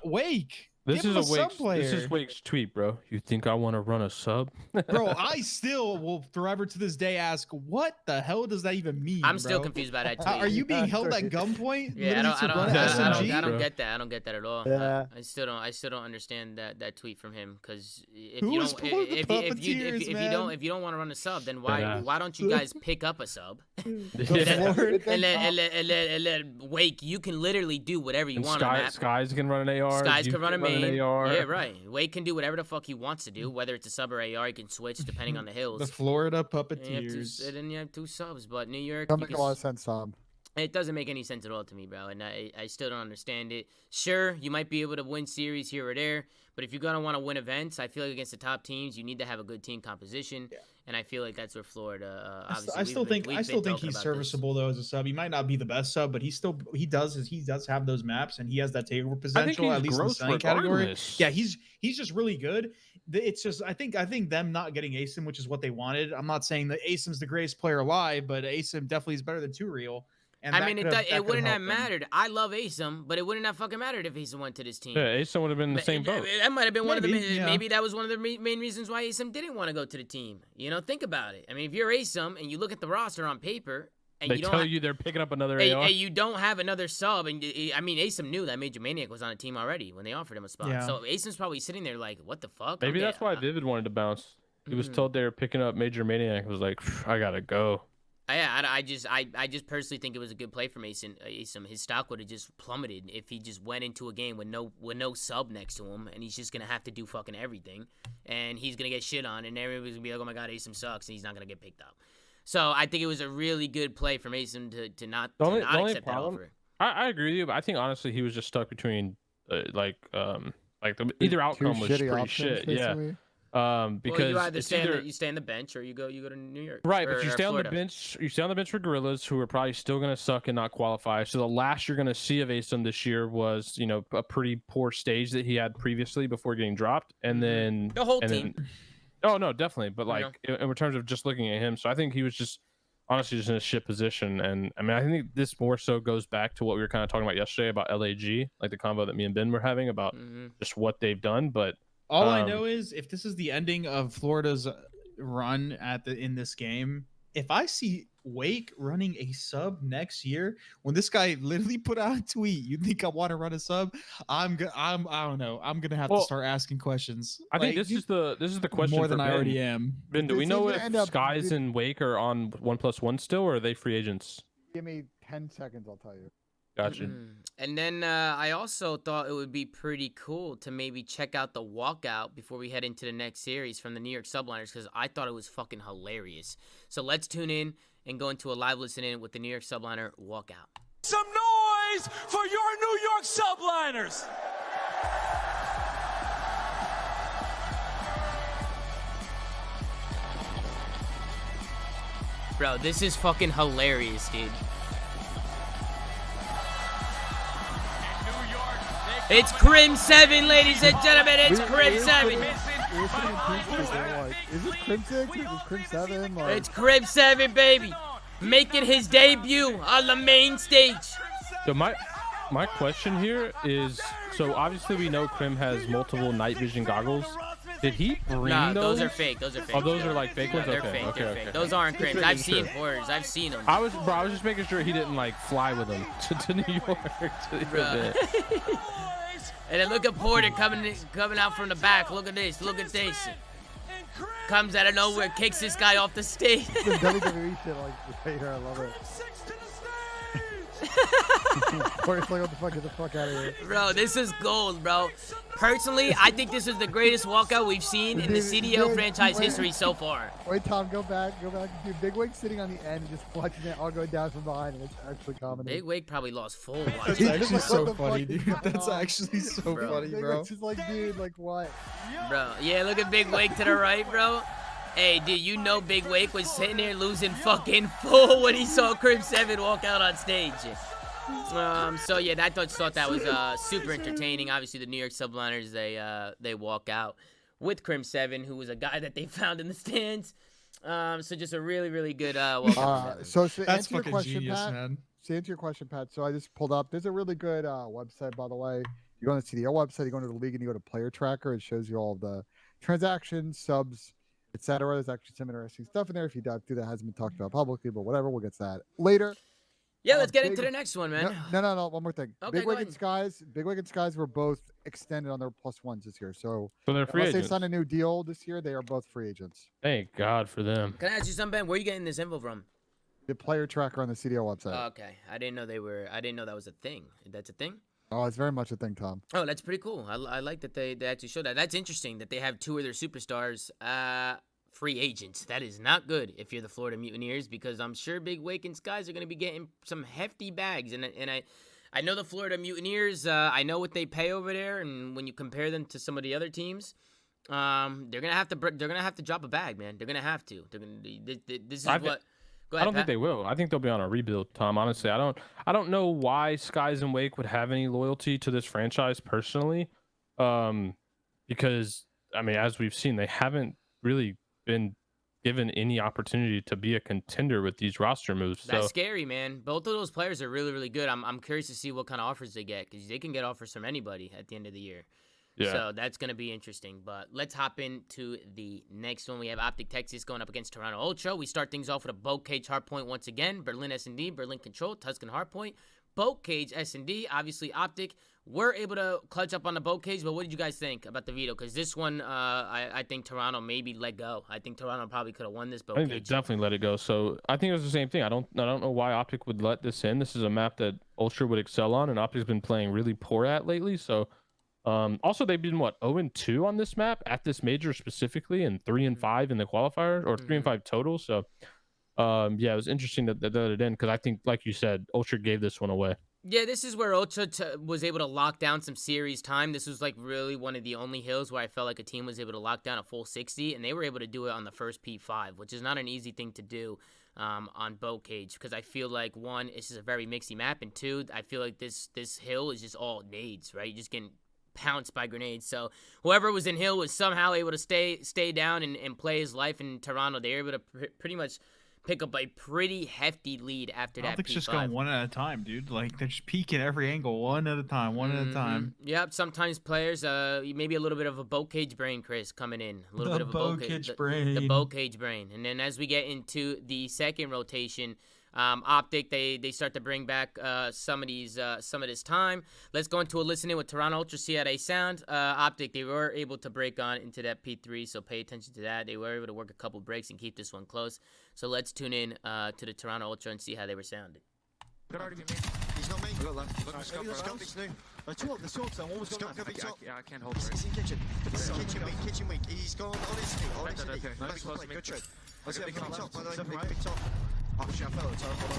Wake. This Give is him a sub Wake's, player. this is Wake's tweet, bro. You think I want to run a sub? Bro, I still will forever to this day ask, what the hell does that even mean? I'm still bro? confused by that tweet. Are you being Yeah, held at sorry. gunpoint? Yeah, literally to run SMG? I don't bro. get that. I don't get that at all. Yeah. I still don't understand that tweet from him, because if Who you was don't pulling the if puppeteers, man? you don't want to run a sub, then why Yeah. don't you guys pick up a sub Yeah. Lord. and let Wake? You can literally do whatever you And want on that. Skies can run an AR. Skies you can run a an main. AR. Yeah, right. Wake can do whatever the fuck he wants to do, whether it's a sub or AR. He can switch depending on the hills. The Florida And puppeteers. then you have 2 subs, but New York, Don't you make a can lot of sense, Tom. it doesn't make any sense at all to me, bro, and I still don't understand it. Sure, you might be able to win series here or there, but if you're going to want to win events, I feel like against the top teams, you need to have a good team composition, and I feel like that's where Florida, obviously, I still think we've I still been think talking he's about serviceable though as a sub. He might not be the best sub, but he does have those maps, and he has that takeover potential at least in the selling category. regardless. Yeah, he's just really good. It's just I think them not getting ASIM, which is what they wanted. I'm not saying that ASIM's the greatest player alive, but ASIM definitely is better than 2 Real. And I that mean, could've- that it could've wouldn't have helped them. mattered. I love ASIM, but it wouldn't have fucking mattered if ASIM went to this team. Yeah, Asa would have been in the same boat. That might have been one of the Maybe, yeah. maybe that was one of the main reasons why ASIM didn't want to go to the team. You know, think about it. I mean, if you're ASIM and you look at the roster on paper, and They you don't tell ha- you they're picking up another Hey, AR. hey, you don't have another sub, and I mean, ASIM knew that Major Maniac was on a team already when they offered him a spot. Yeah. So ASIM's probably sitting there like, what the fuck? Maybe Okay, that's why Vivid wanted to bounce. He was Mhm. told they were picking up Major Maniac. Was like, I gotta go. I just personally think it was a good play from ASIM. His stock would have just plummeted if he just went into a game with no sub next to him, and he's just gonna have to do fucking everything, and he's gonna get shit on, and everybody's gonna be like, oh my god, ASIM sucks, and he's not gonna get picked up. So I think it was a really good play from ASIM to not only accept that problem- offer. I agree with you, but I think honestly he was just stuck between either outcome was shitty pretty options, shit. Yeah. basically. Well, Because you either it's stay on the bench or you go to New York. right, or, but you or stay on the Florida. bench. You stay on the bench for Gorillas, who are probably still going to suck and not qualify. So the last you're going to see of ASIM this year was, a pretty poor stage that he had previously before getting dropped, and then The whole and team. then- oh no, definitely. But You like in terms of just looking at him, so I think he was just honestly just in a shit position. And I mean, I think this more so goes back to what we were kind of talking about yesterday about LAG, like the convo that me and Ben were having about Mhm. just what they've done. But All I know is if this is the ending of Florida's run in this game, if I see Wake running a sub next year, when this guy literally put out a tweet, you think I want to run a sub? I don't know. I'm gonna have to start asking questions. I think Like, this is the question more for than I Ben. already am. Ben, do we This know is if gonna end up- Skies and Wake are on 1+1 still, or are they free agents? Give me 10 seconds, I'll tell you. Gotcha. And then I also thought it would be pretty cool to maybe check out the walkout before we head into the next series from the New York Subliners, because I thought it was fucking hilarious. So let's tune in and go into a live listen-in with the New York Subliner walkout. Some noise for your New York Subliners! Bro, this is fucking hilarious, dude. It's Crim 7, ladies and gentlemen. It's Crim 7. Is this Crim 6? Is this Crim 7? Like, It's Crim 7, baby. Making his debut on the main stage. So my question here is, so obviously we know Krim has multiple night vision goggles. Did he bring Nah, those? those are fake. Those are fake. Oh, those are like fake ones. They're Okay, fake. okay, They're okay. fake. Those aren't Just crims. I've making seen sure. orders. I've seen them. I was just making sure he didn't like fly with them to New York to the event. And then look at Porter coming out from the back. Look at this. Look at this. Comes out of nowhere, kicks this guy off the stage. The WWE shit like later. I love it. Porter's like, what the fuck? Get the fuck out of here. Bro, this is gold, bro. Personally, I think this is the greatest walkout we've seen in the CDL franchise history so far. Wait, Tom, go back. Dude, Big Wig sitting on the end and just watching it all go down from behind, and it's actually comedy. Big Wig probably lost full That's watching. He's actually like, so what the funny, fuck is dude. going That's on? actually so Bro. funny, Big bro. Wig's just like, dude, like what? Bro, yeah, look at Big Wig to the right, bro. Hey, dude, you know Big Wig was sitting there losing fucking full when he saw Crim 7 walk out on stage. So yeah, I thought that was super entertaining. Obviously, the New York Subliners they walk out with Crim 7, who was a guy that they found in the stands. So just a really good walkout. So to That's answer your fucking question, genius, Pat. man. To answer your question, Pat. So I just pulled up. There's a really good website, by the way. You go on the CDL website, you go into the league, and you go to Player Tracker. It shows you all of the transactions, subs, etc. There's actually some interesting stuff in there. If you dive through that, hasn't been talked about publicly, but whatever. We'll get to that later. Yeah, let's get Big- into the next one, man. No. One more thing. Okay, Big go Wig ahead. and Skies were both extended on their +1s this year. So So they're free unless they agents. sign a new deal this year, they are both free agents. Thank God for them. Can I ask you something, Ben? Where are you getting this info from? The Player Tracker on the CDL website. Okay, I didn't know that was a thing. That's a thing. Oh, it's very much a thing, Tom. Oh, that's pretty cool. I like that they actually showed that. That's interesting that they have two of their superstars free agents. That is not good if you're the Florida Mutineers, because I'm sure Big Wake and Skies are going to be getting some hefty bags. And I know the Florida Mutineers. I know what they pay over there, and when you compare them to some of the other teams, they're gonna have to drop a bag, man. They're gonna have to. This is what. Go ahead, I don't Pat. think they will. I think they'll be on a rebuild, Tom. Honestly, I don't know why Skies and Wake would have any loyalty to this franchise personally, because I mean, as we've seen, they haven't really been given any opportunity to be a contender with these roster moves. That's So scary, man. Both of those players are really good. I'm curious to see what kind of offers they get, because they can get offers from anybody at the end of the year. yeah, So that's going to be interesting. But let's hop into the next one. We have Optic Texas going up against Toronto Ultra. We start things off with a Boat Cage Hardpoint once again. Berlin S&D, Berlin Control, Tuscan Hardpoint. Boat Cage S&D, obviously Optic. We're able to clutch up on the Boat Cage, but what did you guys think about the veto? Because this one, I think Toronto maybe let go. I think Toronto probably could have won this Boat I think they Cage. definitely let it go. So I think it was the same thing. I don't know why Optic would let this in. This is a map that Ultra would excel on, and Optic's been playing really poor at lately. So also they've been 0-2 on this map at this major specifically, and 3-5 in the qualifier, or 3-5 total. So yeah, it was interesting that they let it in, because I think, like you said, Ultra gave this one away. Yeah, this is where Ultra was able to lock down some series time. This was like really one of the only hills where I felt like a team was able to lock down a full 60, and they were able to do it on the first P5, which is not an easy thing to do on Boat Cage, because I feel like, one, it's just a very mixy map, and two, I feel like this hill is just all nades, right? You're just getting pounced by grenades. So whoever was in hill was somehow able to stay down and play his life in Toronto. They were able to pretty much pick up a pretty hefty lead after that Optic's P5. just going one at a time, dude. Like, they're just peeking every angle, one at a time, one at a time. Yep, sometimes players, maybe a little bit of a Boat Cage brain, Chris, coming in. A little The bit of a Boat Cage brain. The Boat Cage brain. And then as we get into the second rotation, Optic, they start to bring back some of this time. Let's go into a listening with Toronto Ultra, see how they sound. Optic, they were able to break on into that P3, so pay attention to that. They were able to work a couple breaks and keep this one close. So let's tune in to the Toronto Ultra and see how they were sounding. Could already be me. He's not me. Look left. Look, scope, scope, it's new. The short term, always Scope, gone. I can't hold He's it. in kitchen. It's Kitchen weak. He's gone on his feet. Okay. Nice Close play, me. good trade. Let's Okay, get big big top, by the way. top, Big right. top. Oh shit, I fell at the time. Hold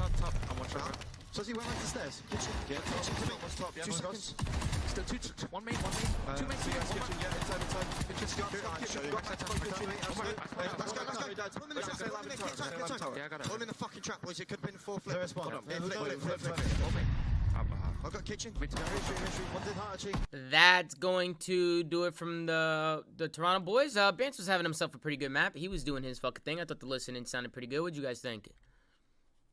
on. Top. I'm one shot. So he went up the stairs. Kitchen. Yeah, Kitchen to me. top, yeah. 2 seconds. Still one main. Two main, Two guys, kitchen. Yeah, inside. Kitchen's got Show you. backside top. Let's go. Yeah, I got it. Put him in the fucking trap, boys. It could have been 4 flip. There's one. Flip. I've got kitchen. Entry. One did heart actually. That's going to do it from the Toronto boys. Bance was having himself a pretty good map. He was doing his fucking thing. I thought the listening sounded pretty good. What'd you guys think?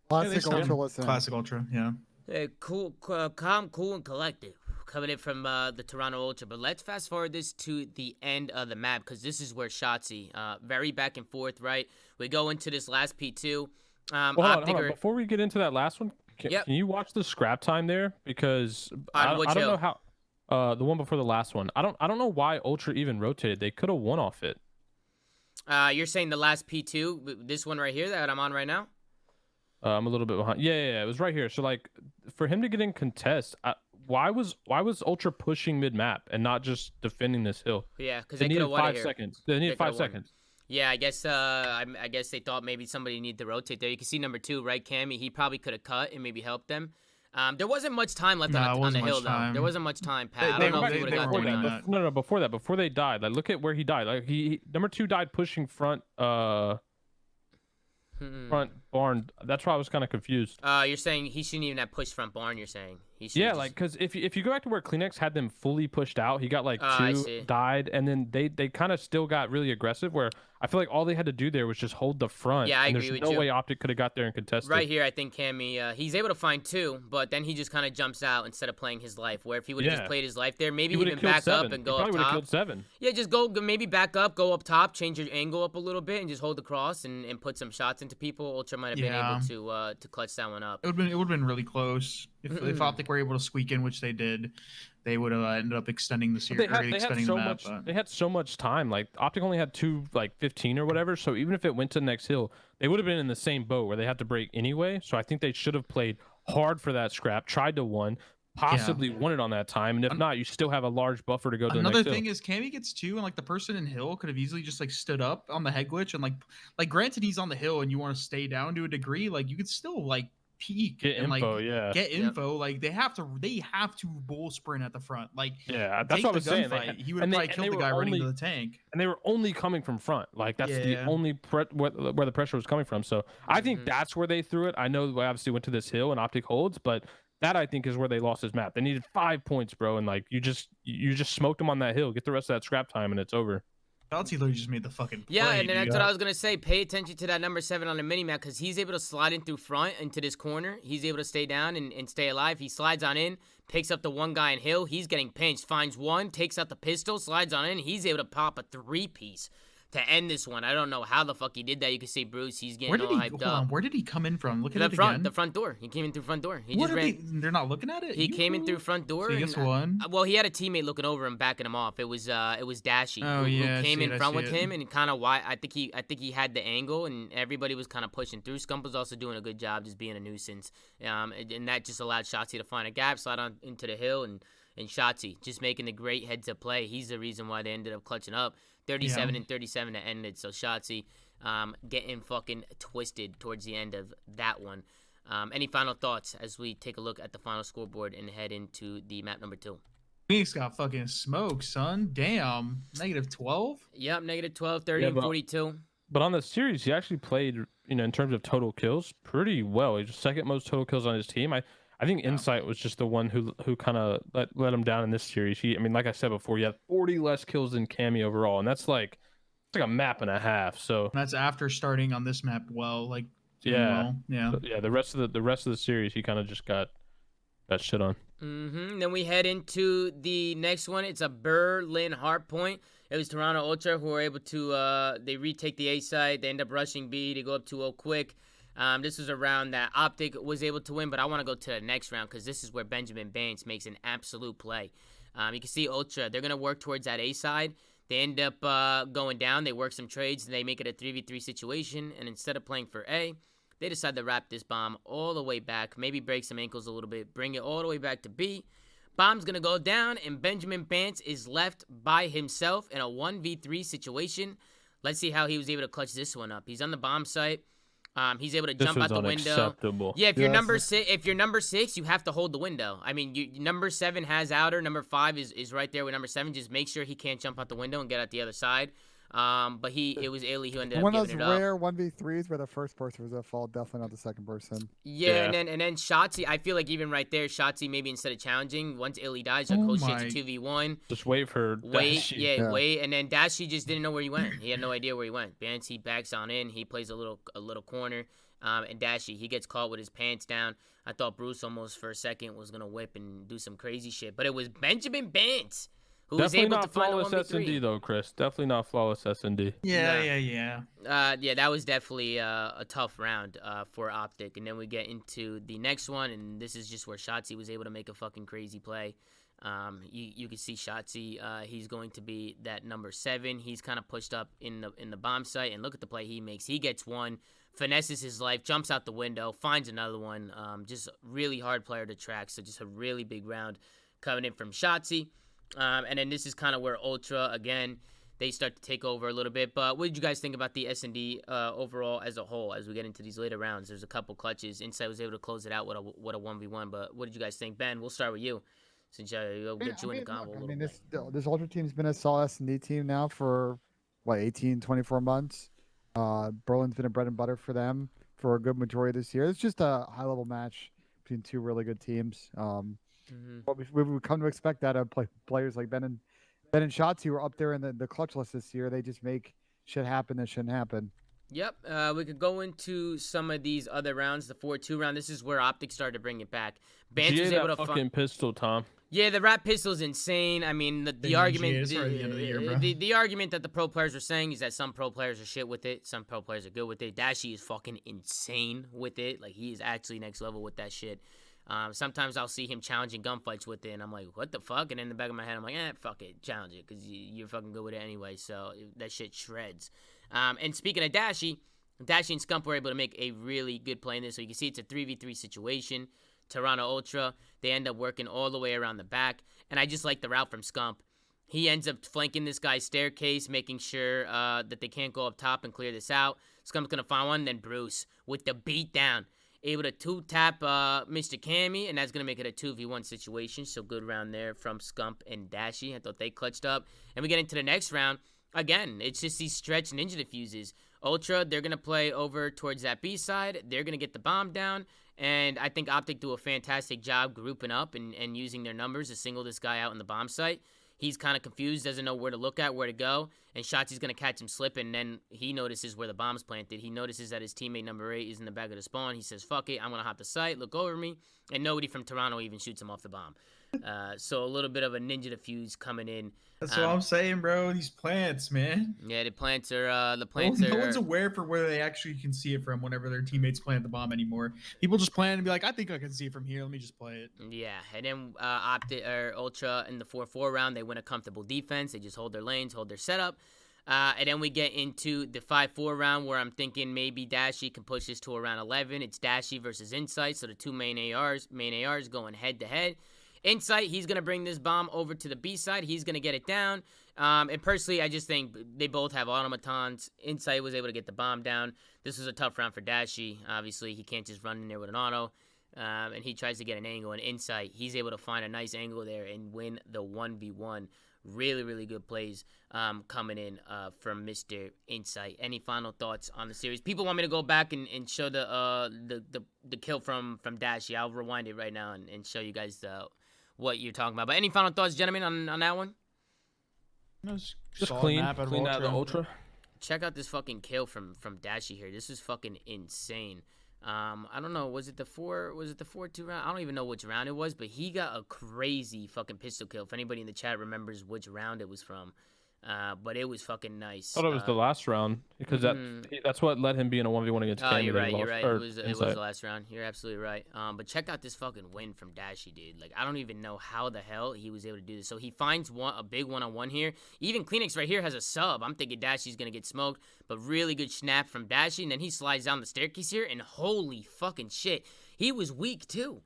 Classic Ultra listen. Classic Ultra, yeah. Hey, cool, calm, cool, and collective. coming in from the Toronto Ultra. But let's fast forward this to the end of the map, because this is where Shotzi, very back and forth, right? We go into this last P2. Hold on. Before we get into that last one, can you watch the scrap time there? Because I don't know how. The one before the last one. I don't know why Ultra even rotated. They could have won off it. You're saying the last P2, this one right here that I'm on right now? I'm a little bit behind. Yeah, it was right here. So like, for him to get in contest, why was Ultra pushing mid map and not just defending this hill? Yeah, because they needed 5 seconds. They needed 5 seconds. Yeah, I guess I guess they thought maybe somebody needed to rotate there. You can see number 2, right, Cammy. He probably could have cut and maybe helped them. There wasn't much time left on the hill, though. There wasn't much time, Pat. I don't know if he would have got there or not. No, before that, before they died, like look at where he died. Like he number 2 died pushing front front barn. That's why I was kind of confused. You're saying he shouldn't even have pushed front barn. You're saying like because if you go back to where Kleenex had them fully pushed out, he got like 2 died, and then they kind of still got really aggressive. Where I feel like all they had to do there was just hold the front. Yeah, I agree with you. with There's no way Optic could have got there and contested. Right here, I think Cammy, he's able to find 2, but then he just kind of jumps out instead of playing his life. Where if he would have just played his life there, maybe even back up and go up top. Would have killed 7. Yeah, just maybe back up, go up top, change your angle up a little bit, and just hold the cross and put some shots into people. Ultra might have been able to clutch that one up. It would have been really close if Optic were able to squeak in, which they did. They would have ended up extending the series. They had so much time. Like Optic only had 2 like 15 or whatever. So even if it went to the next hill, they would have been in the same boat where they had to break anyway. So I think they should have played hard for that scrap, tried to win, possibly won it on that time, and if not, you still have a large buffer to go to the next hill. Another thing is Cammy gets 2, and like the person in hill could have easily just like stood up on the head glitch and like granted he's on the hill and you want to stay down to a degree, like you could still like peek get and info, get info. Like they have to bull sprint at the front. Like that's what I was saying. He would have probably killed the guy running to the tank. And they were only coming from front. Like that's the only where the pressure was coming from. So I think that's where they threw it. I know they obviously went to this hill and Optic holds, but that I think is where they lost his map. They needed 5 points, bro, and like you just smoked them on that hill. Get the rest of that scrap time, and it's over. Balti literally just made the fucking play. Yeah, and that's what I was gonna say. Pay attention to that number 7 on the mini map, because he's able to slide in through front into this corner. He's able to stay down and stay alive. He slides on in, picks up the one guy in hill. He's getting pinched. Finds one, takes out the pistol, slides on in. He's able to pop a 3-piece to end this one. I don't know how the fuck he did that. You can see Bruce. He's getting all hyped up. Where did he come in from? Look at the front door. He came in through front door. He just ran. They're not looking at it. He came in through front door. So he gets one. Well, he had a teammate looking over him, backing him off. It was Dashy who came in front with him, and kind of why I think he had the angle, and everybody was kind of pushing through. Scump was also doing a good job, just being a nuisance, and that just allowed Shotzi to find a gap, slide on into the hill, and Shotzi just making the great heads-up play. He's the reason why they ended up clutching up. 37 and 37 to end it. So Shotzi getting fucking twisted towards the end of that one. Any final thoughts as we take a look at the final scoreboard and head into the map number 2? Phoenix got fucking smoked, son. Damn. -12? Yep, -12, 30, and 42. But on the series, he actually played, in terms of total kills, pretty well. He's second most total kills on his team. I think Insight was just the one who kind of let him down in this series. Like I said before, he had 40 less kills than Cammy overall, and that's like a map and a half. So that's after starting on this map well. The rest of the series, he kind of just got shit on. Then we head into the next one. It's a Berlin Hardpoint. It was Toronto Ultra who were able to they retake the A side. They end up rushing B. They go up 2-0 quick. This was a round that Optic was able to win, but I want to go to the next round because this is where Benjamin Bance makes an absolute play. You can see Ultra, they're going to work towards that A side. They end up going down. They work some trades, and they make it a 3v3 situation. And instead of playing for A, they decide to wrap this bomb all the way back, maybe break some ankles a little bit, bring it all the way back to B. Bomb's going to go down, and Benjamin Bance is left by himself in a 1v3 situation. Let's see how he was able to clutch this one up. He's on the bomb site. He's able to jump out the window. Yeah, if you're number 6, you have to hold the window. Number 7 has outer. Number 5 is right there with number 7. Just make sure he can't jump out the window and get out the other side. But it was Ailey who ended up giving it up. One of those rare 1v3s where the first person was at fault, definitely not the second person. Yeah, and then Shotzi, I feel like even right there, Shotzi maybe instead of challenging, once Ailey dies, like, oh shit, it's a 2v1. Just wait for Dashi. Wait, and then Dashi just didn't know where he went. He had no idea where he went. Bance, he backs on in. He plays a little corner. And Dashy, he gets caught with his pants down. I thought Bruce almost for a second was going to whip and do some crazy shit. But it was Benjamin Bance who was Definitely able to not find a flawless 1v3. S&D though, Chris. Definitely not flawless S&D. Yeah, Nah. yeah. That was definitely a tough round for Optic. And then we get into the next one, and this is just where Shotzi was able to make a fucking crazy play. You can see Shotzi. He's going to be that number 7. He's kind of pushed up in the bomb site, and look at the play he makes. He gets one, finesses his life, jumps out the window, finds another one. Just really hard player to track. So just a really big round coming in from Shotzi. And then this is kind of where Ultra, again, they start to take over a little bit. But what did you guys think about the S&D overall as a whole as we get into these later rounds? There's a couple clutches. Insight was able to close it out with a 1v1. But what did you guys think? Ben, we'll start with you since we'll get you in the combo. This Ultra team's been a solid S&D team now for, 18, 24 months. Berlin's been a bread and butter for them for a good majority of this year. It's just a high-level match between two really good teams. But we've come to expect that of players like Ben and Shotzi, who are up there in the clutch list this year. They just make shit happen that shouldn't happen. Yep. We could go into some of these other rounds. The 4-2 round. This is where Optic started to bring it back. Bance was able to fucking pistol, Tom. Yeah, the rap pistol is insane. I mean, the argument, the argument that the pro players are saying is that some pro players are shit with it, some pro players are good with it. Dashy is fucking insane with it. Like, he is actually next level with that shit. Sometimes I'll see him challenging gunfights with it, and I'm like, what the fuck? And in the back of my head, I'm like, fuck it, challenge it, because you're fucking good with it anyway, so that shit shreds. And speaking of Dashy and Scump were able to make a really good play in this, so you can see it's a 3v3 situation. Toronto Ultra, they end up working all the way around the back, and I just like the route from Scump. He ends up flanking this guy's staircase, making sure that they can't go up top and clear this out. Scump's going to find one, then Bruce with the beat down. Able to 2-tap Mr. Cammy, and that's going to make it a 2v1 situation. So good round there from Scump and Dashy. I thought they clutched up. And we get into the next round. Again, it's just these stretch ninja diffuses. Ultra, they're going to play over towards that B side. They're going to get the bomb down. And I think Optic do a fantastic job grouping up and using their numbers to single this guy out in the bomb site. He's kind of confused, doesn't know where to look at, where to go, and Shotzi's going to catch him slipping, and then he notices where the bomb's planted. He notices that his teammate number 8 is in the back of the spawn. He says, fuck it, I'm going to hop the site, look over me, and nobody from Toronto even shoots him off the bomb. So a little bit of a ninja defuse coming in. That's what I'm saying, bro. These plants, man. Yeah, the plants are... No one's aware for where they actually can see it from whenever their teammates plant the bomb anymore. People just plan and be like, I think I can see it from here. Let me just play it. Yeah, and then Ultra in the 4-4 round, they win a comfortable defense. They just hold their lanes, hold their setup. And then we get into the 5-4 round where I'm thinking maybe Dashy can push this to around 11. It's Dashy versus Insight, so the two main ARs going head-to-head. Insight, he's going to bring this bomb over to the B side. He's going to get it down. And personally, I just think they both have automatons. Insight was able to get the bomb down. This was a tough round for Dashy. Obviously, he can't just run in there with an auto. And he tries to get an angle. And Insight, he's able to find a nice angle there and win the 1v1. Really, really good plays coming in from Mr. Insight. Any final thoughts on the series? People want me to go back and show the kill from Dashy. I'll rewind it right now and show you guys what you're talking about. But any final thoughts, gentlemen, on that one? Just clean out the Ultra. Check out this fucking kill from Dashy here. This is fucking insane. I don't know. Was it the 4-2 round? I don't even know which round it was, but he got a crazy fucking pistol kill. If anybody in the chat remembers which round it was from. But it was fucking nice. I thought it was the last round because that's what led him being a 1v1 against Cammy. You're right. It was the last round. You're absolutely right. But check out this fucking win from Dashy, dude. Like, I don't even know how the hell he was able to do this. So he finds a big one-on-one here. Even Kleenex right here has a sub. I'm thinking Dashy's going to get smoked. But really good snap from Dashy. And then he slides down the staircase here. And holy fucking shit. He was weak, too.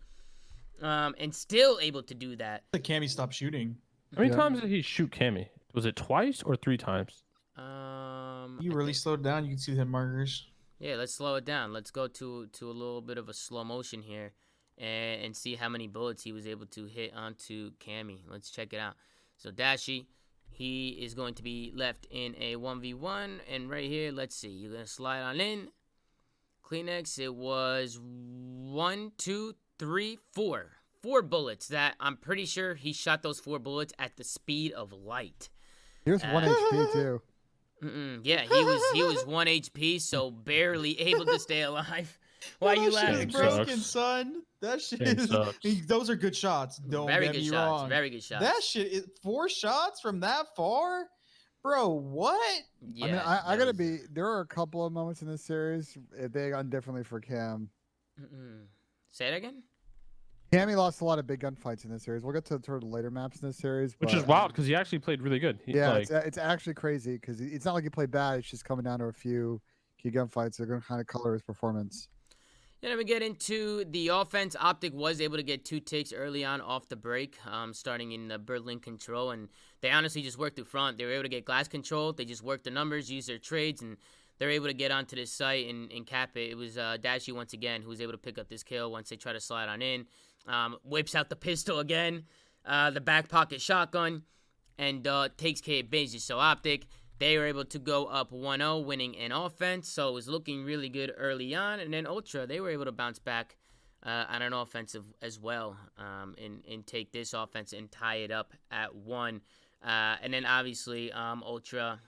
And still able to do that. The Cammy stopped shooting. How many times did he shoot Cammy? Was it twice or 3 times? You really slowed down. You can see the hit markers. Yeah, let's slow it down. Let's go to a little bit of a slow motion here and see how many bullets he was able to hit onto Cammy. Let's check it out. So Dashy, he is going to be left in a 1v1. And right here, let's see. You're going to slide on in. Kleenex, it was 1, 2, 3, 4. 4 bullets that I'm pretty sure he shot those 4 bullets at the speed of light. He was 1 HP too. Yeah, he was 1 HP, so barely able to stay alive. Why Yo, you that shit laughing, is Chris? broken, Sucks. son. That shit Game is. sucks. Those are good shots. Don't Very get good me shots. wrong. Very good shots. That shit is 4 shots from that far, bro. What? Yeah, I mean, I that gotta was- be. There are a couple of moments in this series if they gone differently for Cam. Say it again. Cammy lost a lot of big gunfights in this series. We'll get to sort of the later maps in this series, Which but, is wild because he actually played really good. Yeah, Like, it's actually crazy because it's not like he played bad. It's just coming down to a few key gunfights. They're going to kind of color his performance. Yeah, then we get into the offense. Optic was able to get 2 takes early on off the break, starting in the Berlin control, and they honestly just worked through front. They were able to get glass control. They just worked the numbers, used their trades, and they're able to get onto this site and cap it. It was Dashy once again who was able to pick up this kill once they try to slide on in. Whips out the pistol again, the back pocket shotgun, and takes care of business. So Optic, they were able to go up 1-0, winning in offense. So it was looking really good early on. And then Ultra, they were able to bounce back on an offensive as well and take this offense and tie it up at 1. And then obviously Ultra,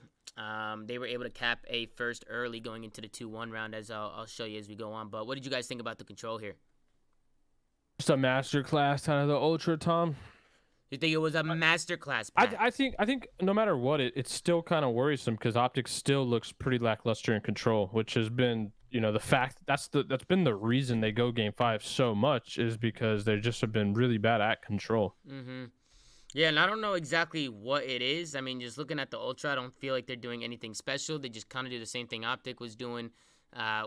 they were able to cap a first early going into the 2-1 round, as I'll show you as we go on. But what did you guys think about the control here? just a master class out of the Ultra, Tom. You think it was a masterclass? I think no matter what, it's still kind of worrisome because Optic still looks pretty lackluster in control, which has been, the fact that's been the reason they go game 5 so much is because they just have been really bad at control. Yeah, and I don't know exactly what it is. I mean, just looking at the Ultra, I don't feel like they're doing anything special. They just kind of do the same thing Optic was doing,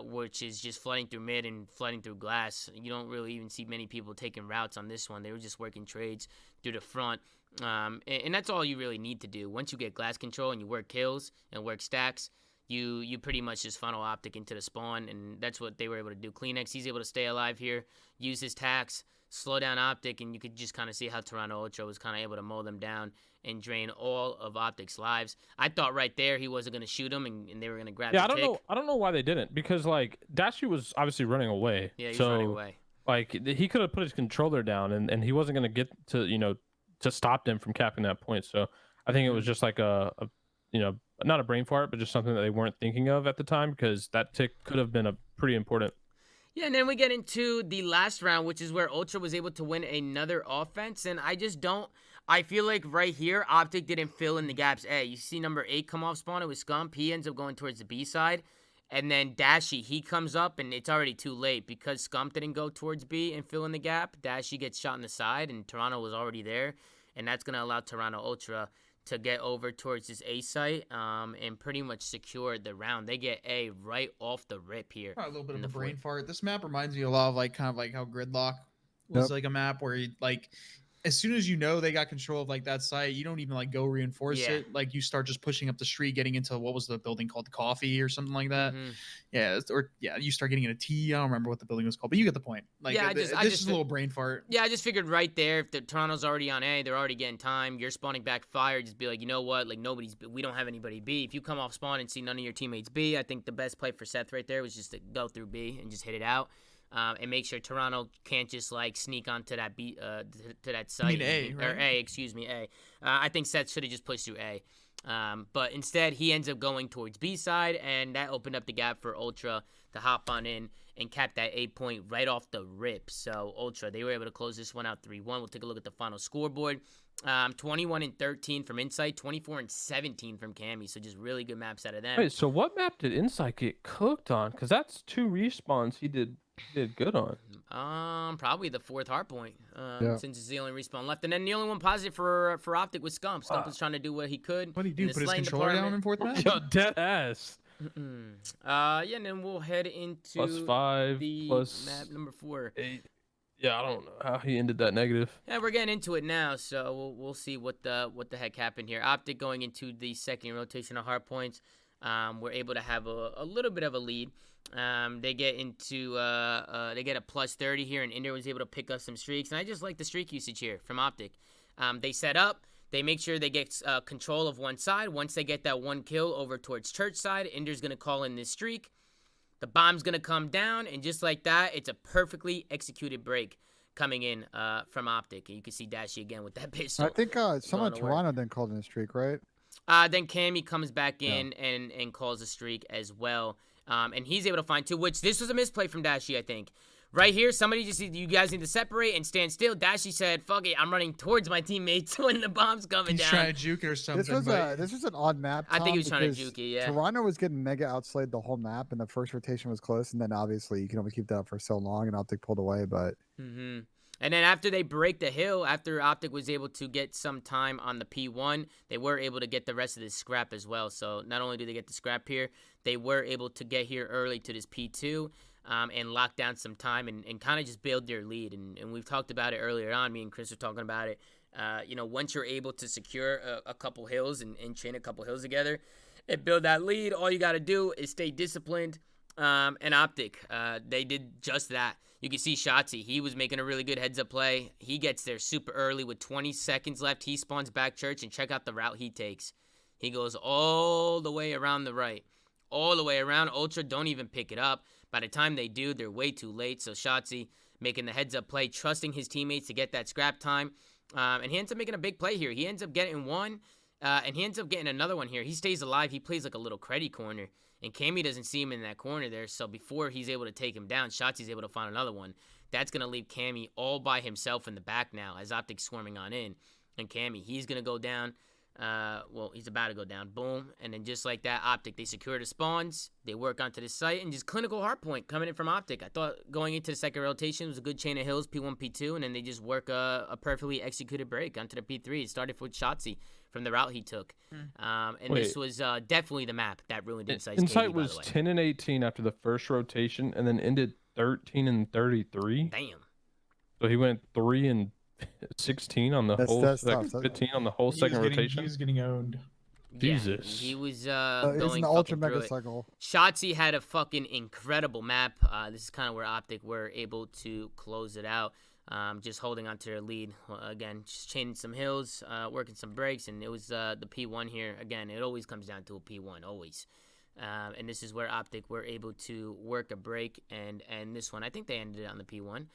which is just flooding through mid and flooding through glass. You don't really even see many people taking routes on this one. They were just working trades through the front. And that's all you really need to do. Once you get glass control and you work kills and work stacks, you pretty much just funnel Optic into the spawn, and that's what they were able to do. Kleenex, he's able to stay alive here, use his tax, slow down Optic, and you could just kind of see how Toronto Ultra was kind of able to mow them down and drain all of Optic's lives. I thought right there he wasn't going to shoot him, and they were going to grab the tick. I don't know why they didn't, because like Dashy was obviously running away. Yeah, he was so, running away. Like he could have put his controller down, and he wasn't going to get to to stop them from capping that point. So I think it was just like a not a brain fart, but just something that they weren't thinking of at the time, because that tick could have been a pretty important. Yeah, and then we get into the last round, which is where Ultra was able to win another offense, and I feel like right here, Optic didn't fill in the gaps. A, you see number 8 come off spawn, it was Scump, he ends up going towards the B side, and then Dashy, he comes up, and it's already too late, because Scump didn't go towards B and fill in the gap. Dashy gets shot in the side, and Toronto was already there, and that's going to allow Toronto Ultra to get over towards this A site and pretty much secure the round. They get A right off the rip here. A little bit of a brain fart. This map reminds me a lot of like kind of like how Gridlock was like a map where you like as soon as they got control of like that site, you don't even like go reinforce it. Like you start just pushing up the street, getting into what was the building called, the Coffee or something like that. You start getting into T. I don't remember what the building was called, but you get the point. Like this is a little brain fart. Yeah, I just figured right there, if the Toronto's already on A, they're already getting time. You're spawning back fire. Just be like, you know what? Like we don't have anybody B. If you come off spawn and see none of your teammates B, I think the best play for Seth right there was just to go through B and just hit it out. And make sure Toronto can't just like sneak onto that B to that site. I mean A, right? Or A, excuse me, A. I think Seth should have just pushed through A. But instead, he ends up going towards B side, and that opened up the gap for Ultra to hop on in and cap that 8 point right off the rip. So Ultra, they were able to close this one out 3-1. We'll take a look at the final scoreboard. 21-13 from Insight, 24-17 from Cammy. So just really good maps out of them. Wait, so what map did Insight get cooked on? Because that's 2 respawns he did good on. Probably the 4th hard point. Since it's the only respawn left, and then the only one positive for Optic was Scump. Scump was trying to do what he could. What did he do? Put his controller down in 4th match? Yo, dead ass. Yeah, and then we'll head into +5 the plus map number 4. 8. Yeah, I don't know how he ended that negative. Yeah, we're getting into it now, so we'll see what the heck happened here. Optic going into the second rotation of hard points. We're able to have a little bit of a lead. They get into they get a +30 here, and Inder was able to pick up some streaks, and I just like the streak usage here from Optic. They set up, they make sure they get control of one side. Once they get that 1 kill over towards church side, Inder's gonna call in this streak. The bomb's gonna come down, and just like that, it's a perfectly executed break coming in from Optic. And you can see Dashy again with that pistol. I think someone in Toronto then called in a streak, right? Then Cammy comes back in and calls a streak as well. And he's able to find 2, which this was a misplay from Dashy, I think. Right here, somebody just you guys need to separate and stand still. Dashy said, "Fuck it, I'm running towards my teammates when the bomb's coming He's down." trying to juke it or something. This was an odd map. I think he was trying to because juke it, yeah. Toronto was getting mega outslayed the whole map, and the first rotation was close. And then obviously you can only keep that up for so long, and Optic pulled away. But And then after they break the hill, after Optic was able to get some time on the P1, they were able to get the rest of this scrap as well. So not only do they get the scrap here, they were able to get here early to this P2 and lock down some time and kind of just build their lead. And we've talked about it earlier on. Me and Chris were talking about it. Once you're able to secure a couple hills and chain a couple hills together and build that lead, all you got to do is stay disciplined. And Optic, they did just that. You can see Shotzi. He was making a really good heads-up play. He gets there super early with 20 seconds left. He spawns back church, and check out the route he takes. He goes all the way around the right. All the way around. Ultra don't even pick it up. By the time they do, they're way too late. So Shotzi making the heads-up play, trusting his teammates to get that scrap time. And he ends up making a big play here. He ends up getting one, and he ends up getting another one here. He stays alive. He plays like a little creddy corner. And Cammy doesn't see him in that corner there, so before he's able to take him down, Shotzi's able to find another one. That's going to leave Cammy all by himself in the back now as Optic's swarming on in. And Cammy, he's going to go down. He's about to go down. Boom. And then just like that, Optic, they secure the spawns. They work onto the site, and just clinical hardpoint coming in from Optic. I thought going into the second rotation was a good chain of hills, P1, P2, and then they just work a perfectly executed break onto the P3. It started with Shotzi from the route he took. This was definitely the map that ruined Insight's Insight KD, was by the way. 10 and 18 after the first rotation, and then ended 13 and 33. Damn. So he went 3 and 16 on the whole second, 15 on the whole second rotation. He was getting owned. Jesus. Yeah, he was it's going an ultra fucking mega through it. cycle. Shotzi had a fucking incredible map. This is kind of where Optic were able to close it out. Just holding on to their lead. Again, just chaining some hills, working some breaks, and it was the P1 here. Again, it always comes down to a P1, always. And this is where Optic were able to work a break and this one. I think they ended it on the P1.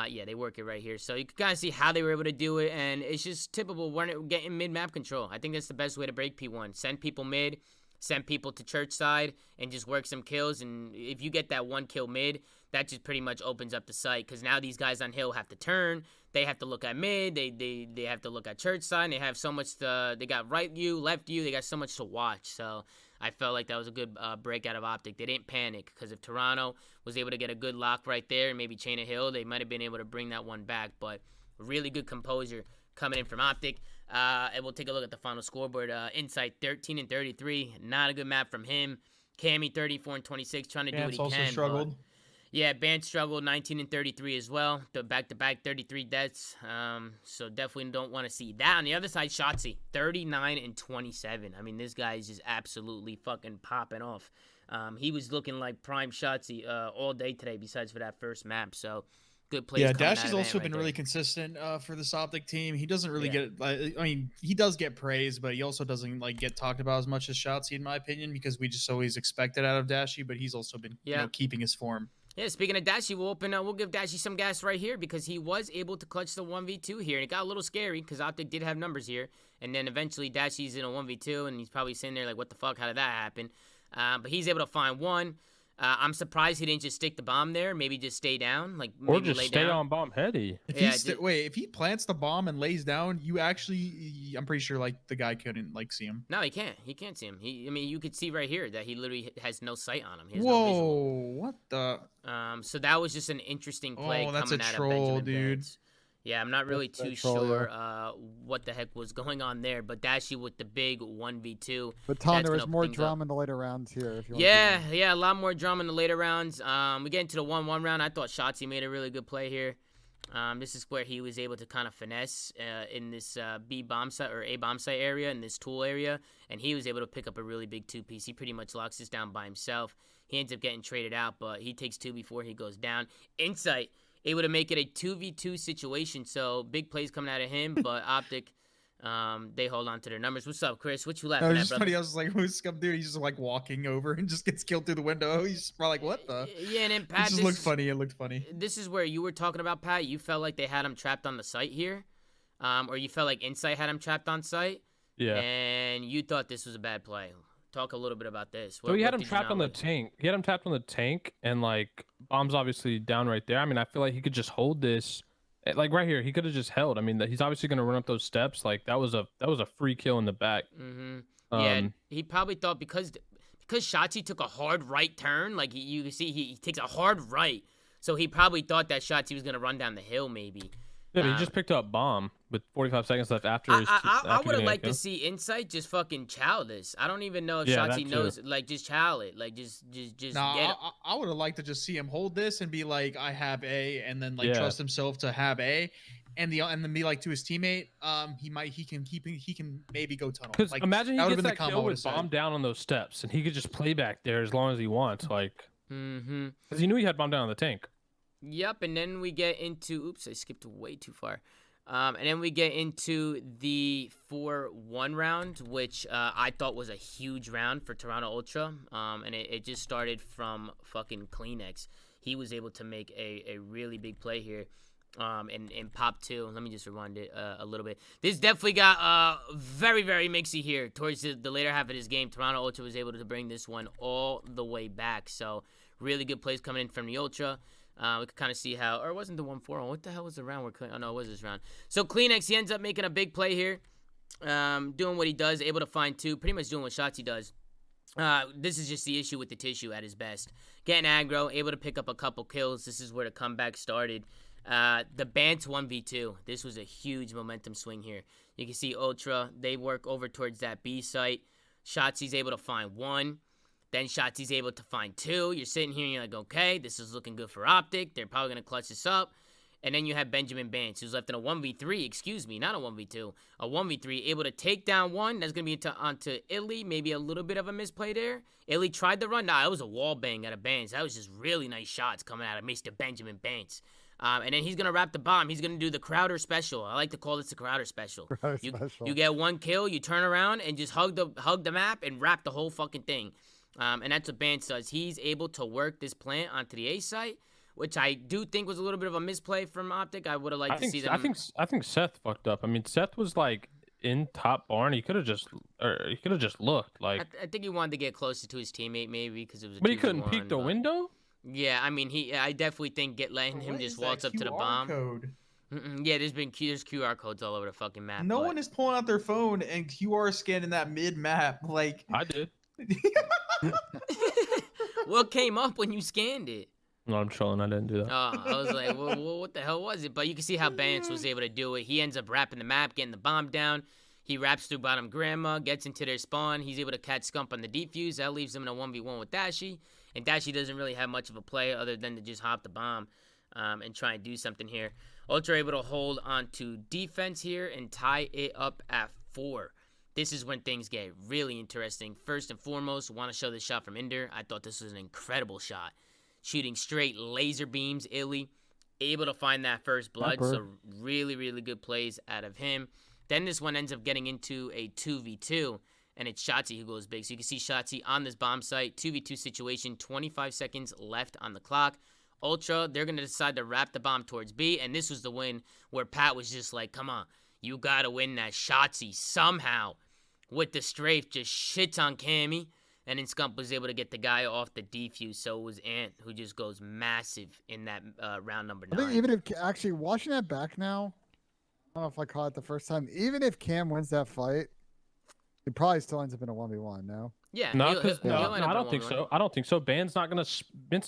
Yeah, they work it right here. So you can kind of see how they were able to do it, and it's just typical when getting mid-map control. I think that's the best way to break P1. Send people mid, send people to church side, and just work some kills. And if you get that one kill mid, that just pretty much opens up the site, because now these guys on hill have to turn. They have to look at mid. They have to look at church side. And they have so much to. They got right view, left view. They got so much to watch. So I felt like that was a good break out of Optic. They didn't panic, because if Toronto was able to get a good lock right there and maybe chain a hill, they might have been able to bring that one back. But really good composure coming in from Optic. And we'll take a look at the final scoreboard. Insight 13 and 33. Not a good map from him. Cammy 34 and 26, trying to do what he also can. struggled. Yeah, Bant struggled 19 and 33 as well. The back-to-back 33 deaths. So definitely don't want to see that. On the other side, Shotzi 39 and 27. I mean, this guy is just absolutely fucking popping off. He was looking like prime Shotzi all day today, besides for that first map. So good plays. Yeah, coming out Dash of has Ant also right been there. really consistent for this Optic team. He doesn't really Yeah. get. I mean, he does get praise, but he also doesn't get talked about as much as Shotzi, in my opinion, because we just always expect it out of Dashy. But he's also been keeping his form. Yeah, speaking of Dashy, we'll give Dashy some gas right here, because he was able to clutch the 1v2 here. And it got a little scary because Optic did have numbers here. And then eventually Dashy's in a 1v2, and he's probably sitting there like, what the fuck, how did that happen? But he's able to find one. I'm surprised he didn't just stick the bomb there, maybe just stay down. Or maybe just lay stay down. on bomb heady. If Yeah, if he plants the bomb and lays down, I'm pretty sure the guy couldn't see him. No, he can't. He can't see him. I mean, you could see right here that he literally has no sight on him. He has no visual. What the? So that was just an interesting play Oh, that's coming a out troll, of Benjamin dude. Banks. Yeah, I'm not really too troll, sure what the heck was going on there, but Dashy with the big 1v2. But Tom, that's there was gonna more open things up. drama in the later rounds here. If you want Yeah, a lot more drama in the later rounds. We get into the 1-1 round. I thought Shotzi made a really good play here. This is where he was able to kind of finesse in this B bomb site or A bomb site area, in this tool area, and he was able to pick up a really big 2-piece. He pretty much locks this down by himself. He ends up getting traded out, but he takes 2 before he goes down. Insight able to make it a 2v2 situation, so big plays coming out of him, but Optic, they hold on to their numbers. What's up, Chris? What you laughing No, at, it's just brother? funny. I was like, who's scum dude? He's just walking over and just gets killed through the window. He's just probably like, what the? Yeah, and then It Pat, just looked funny. It looked funny. This is where you were talking about, Pat. You felt like they had him trapped on the site here, or you felt like Insight had him trapped on site. Yeah. And you thought this was a bad play. Talk a little bit about this. So he had what him did you trapped not on the like? tank. He had him tapped on the tank, and like bomb's obviously down right there. I mean, I feel like he could just hold this, like right here. He could have just held. I mean, he's obviously gonna run up those steps. Like that was a free kill in the back. Yeah, he probably thought because Shotzi took a hard right turn, like you can see he takes a hard right, so he probably thought that Shotzi was gonna run down the hill maybe. Yeah, but he just picked up bomb with 45 seconds left after his. I would have getting a liked to kill. see Insight just fucking chow this. I don't even know if Yeah, Shotzi that knows, like just chow it, like just Nah, get it. I would have liked to just see him hold this and be like, I have A, and then like Yeah. trust himself to have A, and then be like to his teammate, he can maybe go tunnel. Because Like, imagine he that would've gets been the that combo I kill would've with said. bomb down on those steps, and he could just play back there as long as he wants, like. Mm-hmm. Because he knew he had bomb down on the tank. Yep, and then we get into oops, I skipped way too far. And then we get into the 4-1 round, which I thought was a huge round for Toronto Ultra. And it just started from fucking Kleenex. He was able to make a really big play here. In Pop 2. Let me just rewind it a little bit. This definitely got very, very mixy here. Towards the later half of this game, Toronto Ultra was able to bring this one all the way back. So, really good plays coming in from the Ultra. We could kind of see how, or it wasn't the 1-4. What the hell was the round where, oh no, it was this round. So, Kleenex, he ends up making a big play here. Doing what he does, able to find 2, pretty much doing what Shotzi does. This is just the issue with the tissue at his best. Getting aggro, able to pick up a couple kills. This is where the comeback started. The Bants 1v2. This was a huge momentum swing here. You can see Ultra, they work over towards that B site. Shotzi's able to find 1. Then Shotzi's able to find 2. You're sitting here and you're like, okay, this is looking good for Optic. They're probably going to clutch this up. And then you have Benjamin Bants, who's left in a 1v3, excuse me, not a 1v2, a 1v3, able to take down 1. That's going to be onto Illy, maybe a little bit of a misplay there. Illy tried the run. Nah, it was a wall bang out of Bants. That was just really nice shots coming out of Mr. Benjamin Bants. And then he's going to wrap the bomb. He's going to do the Crowder special. I like to call this the Crowder special. You get 1 kill, you turn around and just hug the map and wrap the whole fucking thing. And that's what Bants does. He's able to work this plant onto the A site, which I do think was a little bit of a misplay from Optic. I would have liked to see them. I think Seth fucked up. I mean, Seth was like in top barn. He could have just looked like. I think he wanted to get closer to his teammate maybe because it was. But he couldn't peek the window. Yeah, I mean, I definitely think letting him just waltz up to the bomb. Code? Yeah, there's QR codes all over the fucking map. No one is pulling out their phone and QR scanning that mid map. Like I did. What came up when you scanned it? No, I'm trolling. I didn't do that. I was like, well, what the hell was it? But you can see how Bants was able to do it. He ends up wrapping the map, getting the bomb down. He wraps through bottom grandma, gets into their spawn. He's able to catch Scump on the defuse. That leaves him in a 1v1 with Dashi. And Dashi doesn't really have much of a play other than to just hop the bomb and try and do something here. Ultra able to hold on to defense here and tie it up at 4. This is when things get really interesting. First and foremost, want to show this shot from Inder. I thought this was an incredible shot. Shooting straight laser beams, Illy. Able to find that first blood. So really, really good plays out of him. Then this one ends up getting into a 2v2. And it's Shotzi who goes big. So you can see Shotzi on this bomb site. 2v2 situation. 25 seconds left on the clock. Ultra, they're going to decide to wrap the bomb towards B. And this was the win where Pat was just like, come on. You got to win that. Shotzi somehow with the strafe just shits on Cammy. And then Scump was able to get the guy off the defuse. So it was Ant who just goes massive in that round number 9. I think even if, actually, watching that back now, I don't know if I caught it the first time. Even if Cam wins that fight, it probably still ends up in a 1v1, no? Yeah. No, I don't think so. I don't think so. Band's not gonna Band's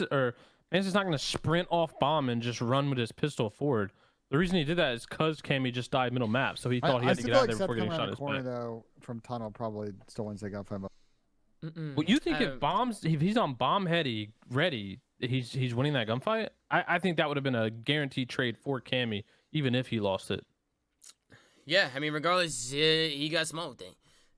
just not gonna sprint off bomb and just run with his pistol forward. The reason he did that is because Cammy just died middle map, so he thought he had to get out there before getting shot in his corner back. though from tunnel probably still wins that gunfight. Well, you think if he's on bomb ready, he's winning that gunfight? I think that would have been a guaranteed trade for Cammy, even if he lost it. Yeah, I mean, regardless, he got smoked.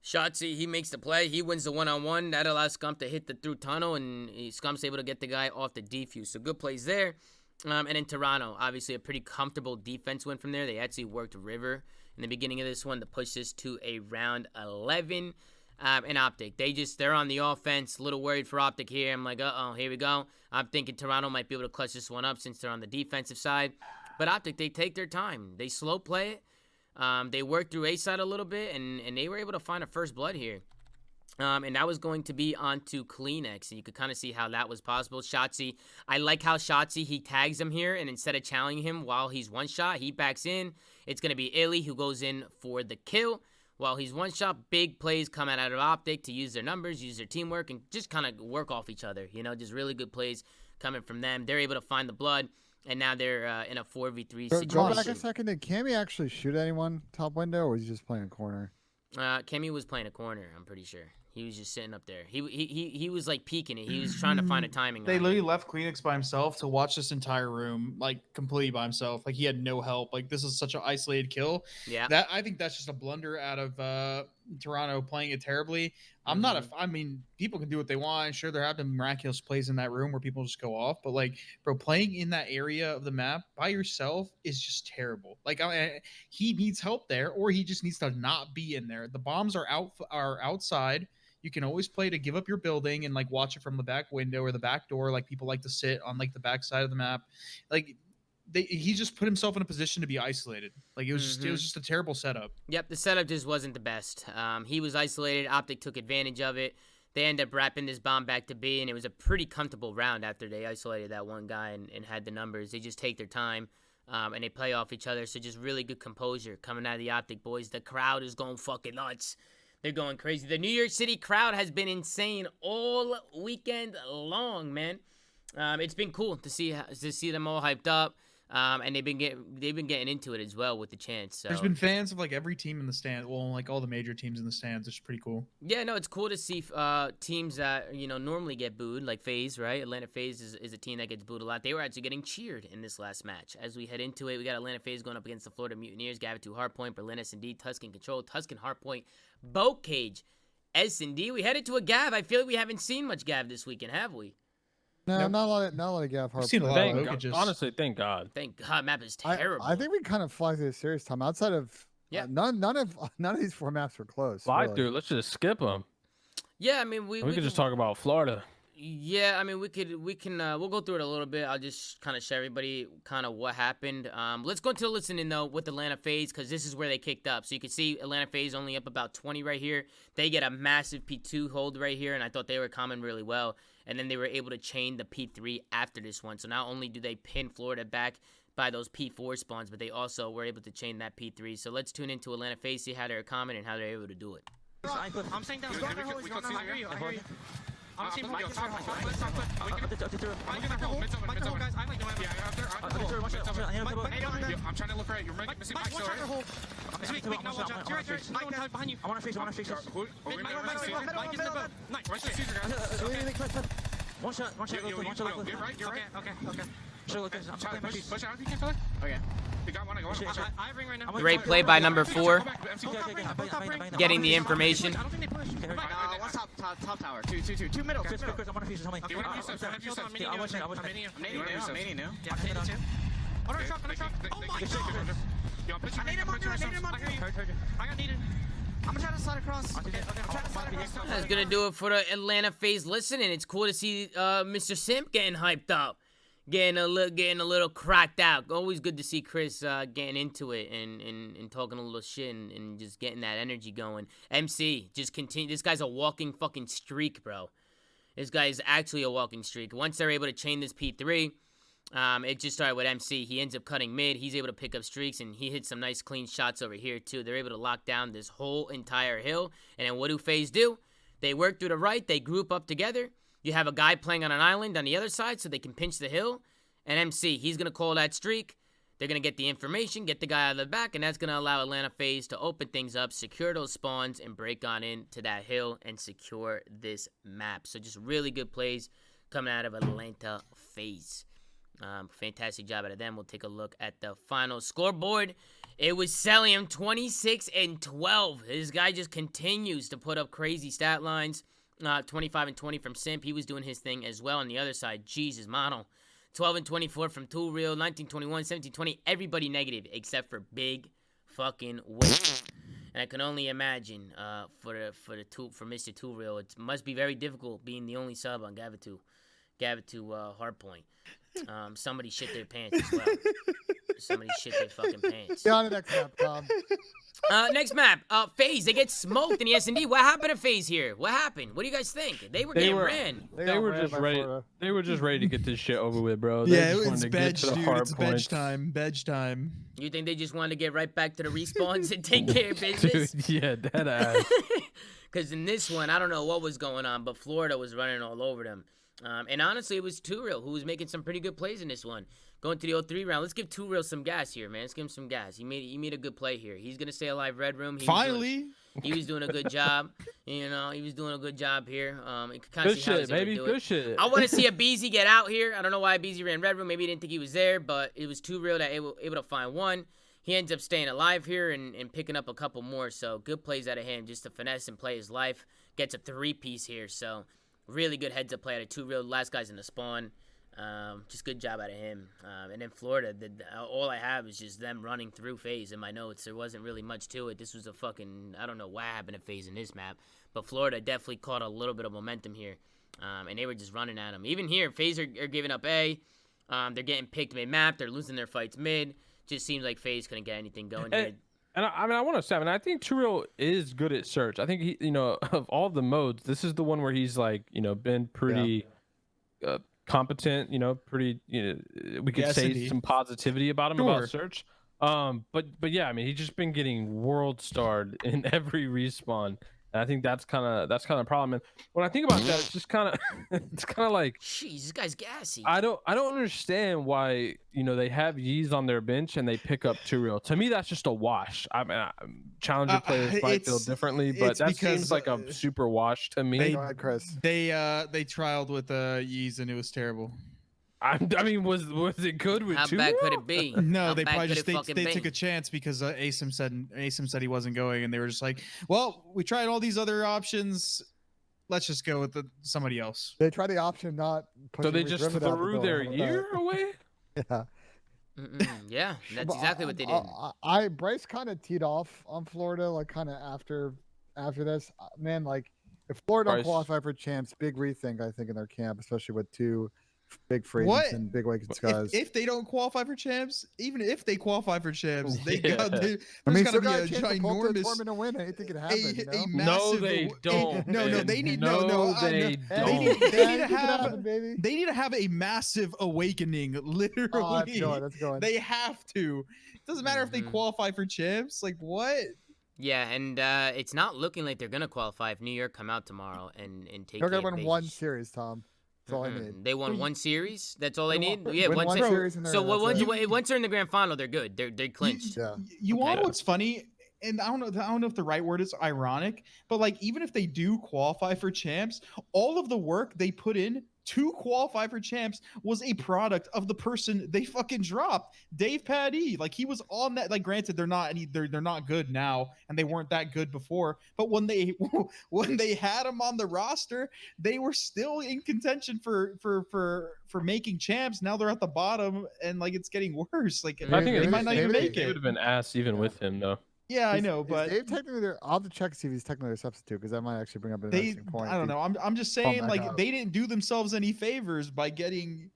Shotzi, he makes the play. He wins the one-on-one. That allows Scump to hit the through tunnel, and Scump's able to get the guy off the defuse. So good plays there. And in Toronto, obviously a pretty comfortable defense win from there. They actually worked River in the beginning of this one to push this to a round 11. And Optic, they're on the offense. A little worried for Optic here. I'm like, uh-oh, here we go. I'm thinking Toronto might be able to clutch this one up since they're on the defensive side. But Optic, they take their time. They slow play it. They worked through A side a little bit, and they were able to find a first blood here. And that was going to be onto Kleenex, and you could kind of see how that was possible. Shotzi, I like how Shotzi, he tags him here, and instead of challenging him while he's one shot, he backs in. It's going to be Illy who goes in for the kill. While he's one shot, big plays coming out of Optic to use their numbers, use their teamwork, and just kind of work off each other. You know, just really good plays coming from them. They're able to find the blood, and now they're in a 4v3 situation. Go back a second. Did Cammy actually shoot anyone top window, or was he just playing a corner? Cammy was playing a corner, I'm pretty sure. He was just sitting up there. He was like peeking it. He was trying to find a timing. They literally left Kleenex by himself to watch this entire room, like completely by himself. Like he had no help. Like this is such an isolated kill. Yeah. That I think that's just a blunder out of Toronto playing it terribly. I'm not a. I mean, people can do what they want. Sure, there have been miraculous plays in that room where people just go off. But like, bro, playing in that area of the map by yourself is just terrible. Like, he needs help there, or he just needs to not be in there. The bombs are outside. You can always play to give up your building and like watch it from the back window or the back door. Like people like to sit on like the back side of the map. Like he just put himself in a position to be isolated. Like it was just a terrible setup. Yep, the setup just wasn't the best. He was isolated. Optic took advantage of it. They end up wrapping this bomb back to B, and it was a pretty comfortable round after they isolated that one guy and had the numbers. They just take their time. And they play off each other. So just really good composure coming out of the Optic boys. The crowd is going fucking nuts. They're going crazy. The New York City crowd has been insane all weekend long, man. It's been cool to see them all hyped up. And they've been getting into it as well with the chance. So. There's been fans of like every team in the stand. Well, like all the major teams in the stands. It's pretty cool. Yeah, no, it's cool to see teams that normally get booed, like Faze, right? Atlanta Faze is a team that gets booed a lot. They were actually getting cheered in this last match. As we head into it, we got Atlanta Faze going up against the Florida Mutineers, Gavitu Hardpoint, Berlin S&D, Tuscan Control, Tuscan Hardpoint, Boat Cage, S&D. We headed to a Gav. I feel like we haven't seen much Gav this weekend, have we? No, not a lot of Gav. I've seen a lot of Lokages. Honestly, thank God. Thank God, map is terrible. I think we kind of fly through a serious time. Outside of none of these 4 maps were close. Fly really. through. Let's just skip them. Yeah, I mean we could just talk about Florida. Yeah, I mean we'll go through it a little bit. I'll just kind of share everybody kind of what happened. Let's go into the listening though with Atlanta Faze, because this is where they kicked up. So you can see Atlanta Faze only up about 20 right here. They get a massive P2 hold right here, and I thought they were coming really well. And then they were able to chain the P3 after this one. So not only do they pin Florida back by those P4 spawns, but they also were able to chain that P3. So let's tune into Atlanta Faze, see how they're coming and how they're able to do it. I'm saying down. I hear you. I'm seeing Mike. Top. Let's talk. Guys. I'm like doing I'm trying to look right. You're missing Mike. This week, no one jump. You're right. Mike behind you. I want to face. Mike is in the boat. Nice. Right to Caesar, guys. One shot. You're right. Okay. I'm trying to push out. You can't play. Okay. You got one. I got one. I ring right now. Great play by number 4. Getting the information. I don't think they push. What's top tower? Two middle. Chris, I want to face something. I'm maining now. Yeah, I'm too. Oh my God. I need him on you. I got needed. I'm gonna try to slide across. Okay. That's gonna do it for the Atlanta Faze listening. It's cool to see Mr. Simp getting hyped up. Getting a little cracked out. Always good to see Chris getting into it and talking a little shit and just getting that energy going. MC, just continue. This guy's a walking fucking streak, bro. This guy is actually a walking streak. Once they're able to chain this P3, it just started with MC. He ends up cutting mid. He's able to pick up streaks, and he hits some nice clean shots over here, too. They're able to lock down this whole entire hill. And then what do Faze do? They work through the right. They group up together. You have a guy playing on an island on the other side so they can pinch the hill. And MC, he's going to call that streak. They're going to get the information, get the guy out of the back, and that's going to allow Atlanta Faze to open things up, secure those spawns, and break on into that hill and secure this map. So just really good plays coming out of Atlanta Faze. Fantastic job out of them. We'll take a look at the final scoreboard. It was Celium 26-12. This guy just continues to put up crazy stat lines. 25-20 from Simp. He was doing his thing as well. On the other side, Jesus, Mono. 12-24 from Tool Real. 19-21, 17-20. Everybody negative except for Big fucking Wick. And I can only imagine for Mr. Tool Real, it must be very difficult being the only sub on Gavitu Hardpoint. Somebody shit their pants as well. somebody shit their fucking pants. Get on the next map, Tom. Next map, Faze. They get smoked in the S&D. What happened to Faze here? What happened? What do you guys think? They were getting ran. They were just ready. They were just ready to get this shit over with, bro. Yeah, just it's wanted to get bench, to the dude. hard It's points. bench time. You think they just wanted to get right back to the respawns and take care of business? Dude, yeah, dead ass. Because in this one, I don't know what was going on, but Florida was running all over them. And honestly, it was 2Real who was making some pretty good plays in this one. Going to the 0-3 round. Let's give 2Real some gas here, man. Let's give him some gas. He made a good play here. He's going to stay alive, Red Room. Finally. He was doing a good job. You know, he was doing a good job here. You could kind of Good see how shit, he's able to baby. do Good it. shit. I want to see a Beezy get out here. I don't know why Beezy ran Red Room. Maybe he didn't think he was there, but it was 2Real that able to find one. He ends up staying alive here and picking up a couple more. So good plays out of him just to finesse and play his life. Gets a 3-piece here. So really good heads-up play out of 2Real. Last guy's in the spawn. Just good job out of him. And then Florida, all I have is just them running through Faze in my notes. There wasn't really much to it. This was a fucking, I don't know what happened to Faze in this map. But Florida definitely caught a little bit of momentum here. And they were just running at him. Even here, Faze are giving up A. They're getting picked mid-map. They're losing their fights mid. Just seems like Faze couldn't get anything going here. And I want to say, I think 2Real is good at search. I think he, of all the modes, this is the one where he's like, been pretty competent. Pretty. We could say indeed. some positivity about him about search. But yeah, I mean, he's just been getting world starred in every respawn. And I think that's kind of a problem. And when I think about that, it's just kind of like, Jeez, this guy's gassy. I don't understand why they have Yeez on their bench and they pick up 2Real. To me, that's just a wash. I mean, challenger players might feel differently, but that seems like a super wash to me. Go ahead, Chris. They trialed with Yeez and it was terrible. I mean, was it good with How 2Real? bad could it be? No, How they bad probably could just it fucking they be? took a chance because Asim said he wasn't going, and they were just like, well, we tried all these other options. Let's just go with somebody else. They tried the option not. So they pushing just Rivet out the threw door. their How about year away? that? Yeah. Yeah, that's But exactly what they did. Bryce kind of teed off on Florida, like kind of after this. Man, like if Florida don't Bryce. qualify for champs, big rethink I think in their camp, especially with two big free What? agents and big Wicked Skies. If they don't qualify for champs, even if they qualify for champs, there's I got mean, to be still a got a chance to pull up to the ginormous. tournament and win. Anything could happen. You know? Massive, they don't. No, man. they need They don't. They need to Anything could have. happen, baby. They need to have a massive awakening. Literally, Oh, that's going. they have to. It doesn't matter if they Mhm. qualify for champs. Like what? Yeah, and it's not looking like they're gonna qualify if New York come out tomorrow and take. They're gonna care of win one business. series, Tom. That's all I need. They won one series. That's all they They need. won- Yeah, win once one they, series and so they're- that's once they're in the grand final, they're good. They're clinched. Yeah. You want Okay. what's funny? And I don't know if the right word is ironic, but like even if they do qualify for champs, all of the work they put in to qualify for champs was a product of the person they fucking dropped, Dave Paddy. Like he was on that. Like granted, they're not good now, and they weren't that good before. But when they had him on the roster, they were still in contention for making champs. Now they're at the bottom, and like it's getting worse. Like I think they might not even make They it. would have been ass even with him though. Yeah, I know, but Dave technically, I'll have to check to see if he's technically a substitute because that might actually bring up an they interesting point. I don't know. I'm just Bum saying back like out. they didn't do themselves any favors by getting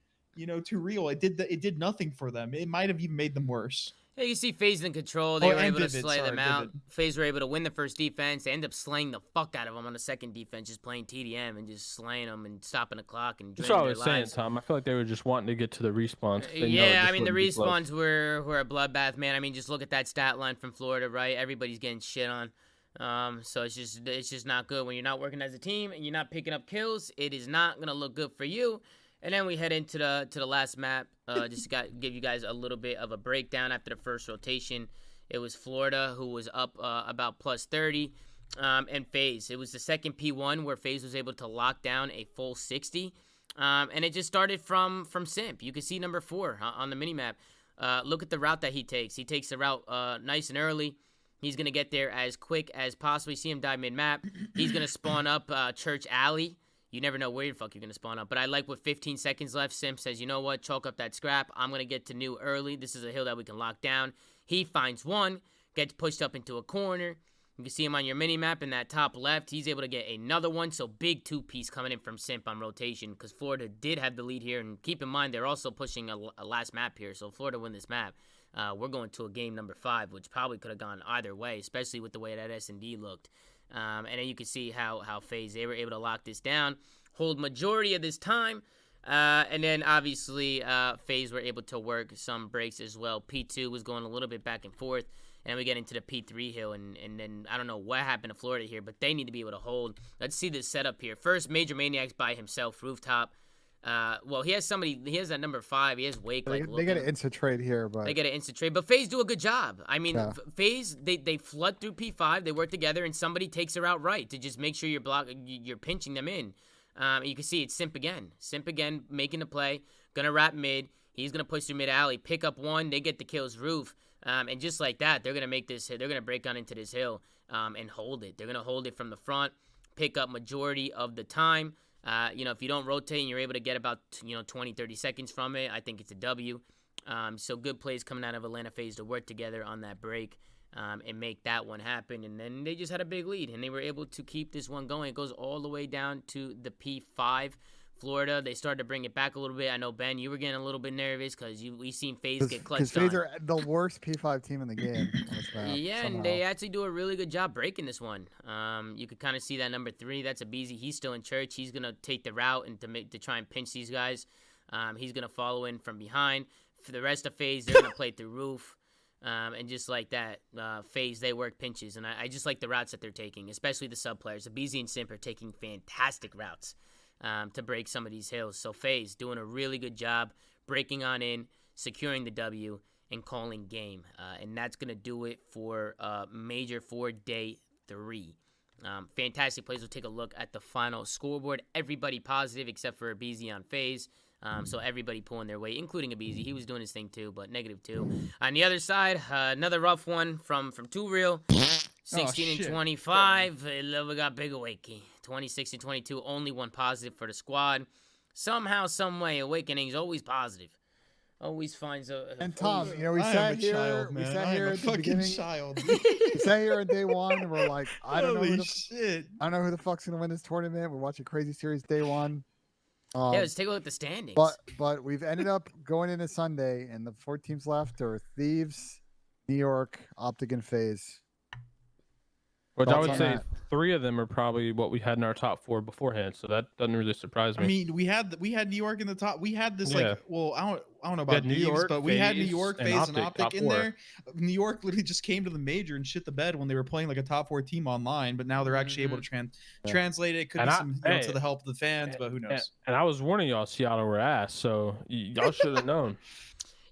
too real. It did nothing for them. It might have even made them worse. Yeah, you see Faze in control. They were and able to Vivid, slay sorry, them out. Vivid. Faze were able to win the first defense. They end up slaying the fuck out of them on the second defense, just playing TDM and just slaying them and stopping the clock and That's draining what I their was saying, lives. Tom. I feel like they were just wanting to get to the respawns. They know it Yeah, just I mean the wouldn't be close. respawns were a bloodbath, man. I mean just look at that stat line from Florida, right? Everybody's getting shit on. So it's just not good when you're not working as a team and you're not picking up kills. It is not gonna look good for you. And then we head into the last map. Just give you guys a little bit of a breakdown after the first rotation. It was Florida who was up about plus 30, and Faze. It was the second P1 where Faze was able to lock down a full 60, and it just started from Simp. You can see number 4 on the minimap. Look at the route that he takes. He takes the route nice and early. He's going to get there as quick as possible. You see him die mid-map. He's going to spawn up Church Alley. You never know where the fuck you're going to spawn up. But I like with 15 seconds left, Simp says, you know what, chalk up that scrap. I'm going to get to New early. This is a hill that we can lock down. He finds one, gets pushed up into a corner. You can see him on your mini-map in that top left. He's able to get another one. So big 2-piece coming in from Simp on rotation because Florida did have the lead here. And keep in mind, they're also pushing a last map here. So Florida win this map. we're going to a game number 5, which probably could have gone either way, especially with the way that S&D looked. And then you can see how Faze, they were able to lock this down, hold majority of this time. And then obviously Faze were able to work some breaks as well. P2 was going a little bit back and forth. And we get into the P3 hill, and then I don't know what happened to Florida here, but they need to be able to hold. Let's see this setup here. First, Major Maniacs by himself, rooftop. Well, he has somebody. He has that number 5. He has Wake. They get an instant trade here, but they get an instant trade. But Faze do a good job. I mean, yeah. Faze they flood through P5. They work together, and somebody takes her out right to just make sure you're pinching them in. You can see it's Simp again. Simp again making the play. Gonna wrap mid. He's gonna push through mid alley. Pick up one. They get the kills roof. And just like that, they're gonna make this. They're gonna break on into this hill and hold it. They're gonna hold it from the front. Pick up majority of the time. If you don't rotate and you're able to get about 20, 30 seconds from it, I think it's a W. So good plays coming out of Atlanta Faze to work together on that break and make that one happen. And then they just had a big lead, and they were able to keep this one going. It goes all the way down to the P5. Florida, they started to bring it back a little bit. I know, Ben, you were getting a little bit nervous because we seen Faze get clutched on. Faze are the worst P5 team in the game. Yeah, and they actually do a really good job breaking this one. You could kind of see that number 3. That's Abizi. He's still in church. He's gonna take the route and to try and pinch these guys. He's gonna follow in from behind. For the rest of Faze, they're gonna play through roof. And just like that, Faze, they work pinches. And I just like the routes that they're taking, especially the sub players. Abizi and Simp are taking fantastic routes to break some of these hills. So Faze doing a really good job breaking on in, securing the W, and calling game. And that's going to do it for Major 4 Day 3. Fantastic plays. We'll take a look at the final scoreboard. Everybody positive except for Abizi on Faze. So everybody pulling their weight, including Abizi. He was doing his thing too, but -2. On the other side, another rough one from Too Real. 16 and 25. We got Big Awakey. 26 and 22. Only one positive for the squad. Somehow, some way, Awakening's always positive. Always finds a. And Tom, we sat here. Child, we man. sat I here am a at the fucking beginning. child. We sat here on day 1, and we're like, I don't know. Holy shit! I don't know who the fuck's gonna win this tournament. We're watching Crazy Series day 1. Yeah, let's take a look at the standings. But we've ended up going into Sunday, and the 4 teams left are Thieves, New York, Optic, and Faze. Which I would say that? 3 of them are probably what we had in our top 4 beforehand, so that doesn't really surprise me. I mean, we had New York in the top. We had this Yeah. I don't know about New Thieves, York, but we had New Faze, York, and Faze, and Optic, Optic top in 4. there. New York literally just came to the major and shit the bed when they were playing like a top 4 team online, but now they're actually able to translate it. Could be to the help of the fans, but who knows? And I was warning y'all, Seattle were ass, so y'all should have known.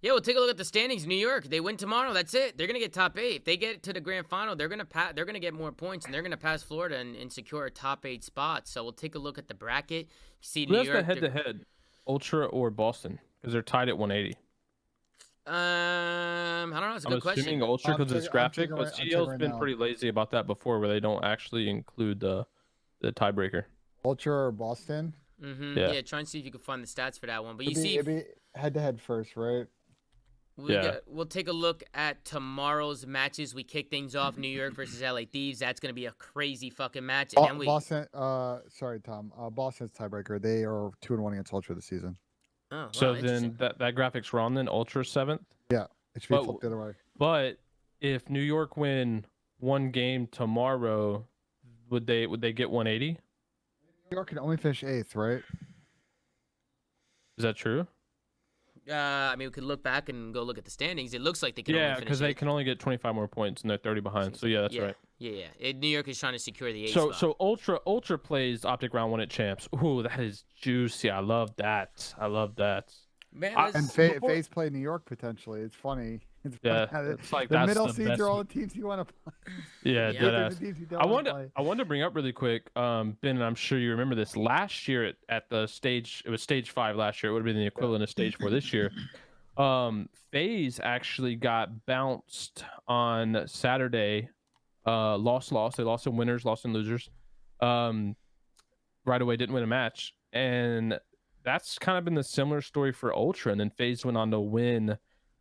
Yeah, we'll take a look at the standings. New York, they win tomorrow. That's it. They're gonna get top 8. If they get to the grand final, they're gonna get more points, and they're gonna pass Florida and secure a top 8 spot. So we'll take a look at the bracket. See Who New has York. the head-to-head, Ultra or Boston? Because they're tied at 180. I don't know. It's a good question. I'm assuming Ultra because it's graphic, but CDL's been now. pretty lazy about that before, where they don't actually include the tiebreaker. Ultra or Boston? Yeah, try and see if you can find the stats for that one. But It'd be head-to-head first, right? We'll take a look at tomorrow's matches. We kick things off. New York versus LA Thieves. That's going to be a crazy fucking match. And then Boston. Sorry, Tom. Boston's tiebreaker. They are 2-1 against Ultra this season. Oh, So wow, then that graphic's wrong. Then Ultra 7th. Yeah, it should be flipped the other way. But if New York win one game tomorrow, would they get 180? New York can only finish 8th, right? Is that true? I mean, we could look back and go look at the standings. It looks like they can only Yeah, finish because they 8th. can only get 25 more points, and they're 30 behind. So yeah, that's right. Yeah. New York is trying to secure the 8th So spot. so Ultra plays Optic round 1 at champs. Ooh, that is juicy. I love that. Man, And Faze play New York potentially. It's funny. It's Yeah, funny. it's like the that's middle the seeds best. are all the teams you want to play. Yeah, Yeah. deadass. The teams you don't I wanna wanted play. to bring up really quick, Ben, and I'm sure you remember this. Last year at the stage, it was stage 5 last year. It would have been the equivalent of stage 4 this year. Faze actually got bounced on Saturday. Lost. They lost in winners, lost in losers. Right away, didn't win a match, and that's kind of been the similar story for Ultra. And then Faze went on to win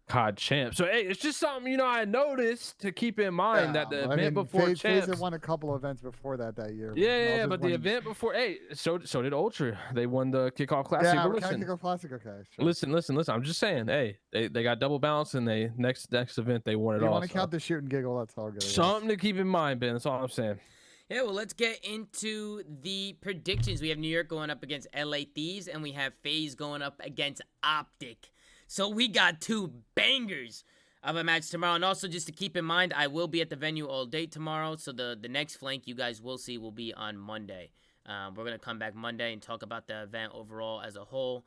COD champ. So hey, it's just something, you know, I noticed to keep in mind that the event before Faze champs. had won a couple of events before that year. Yeah, but the event before, hey, so did Ultra. They won the kickoff classic. Yeah, But kind listen, of classic. Okay. Sure. listen. I'm just saying, hey, they got double bounce, and they next event they won it all. You want to count the shoot and giggle? That's all good. Something to keep in mind, Ben. That's all I'm saying. Yeah, well, let's get into the predictions. We have New York going up against LA Thieves, and we have Faze going up against Optic. So we got two bangers of a match tomorrow. And also, just to keep in mind, I will be at the venue all day tomorrow. So the next flank you guys will see will be on Monday. We're going to come back Monday and talk about the event overall as a whole.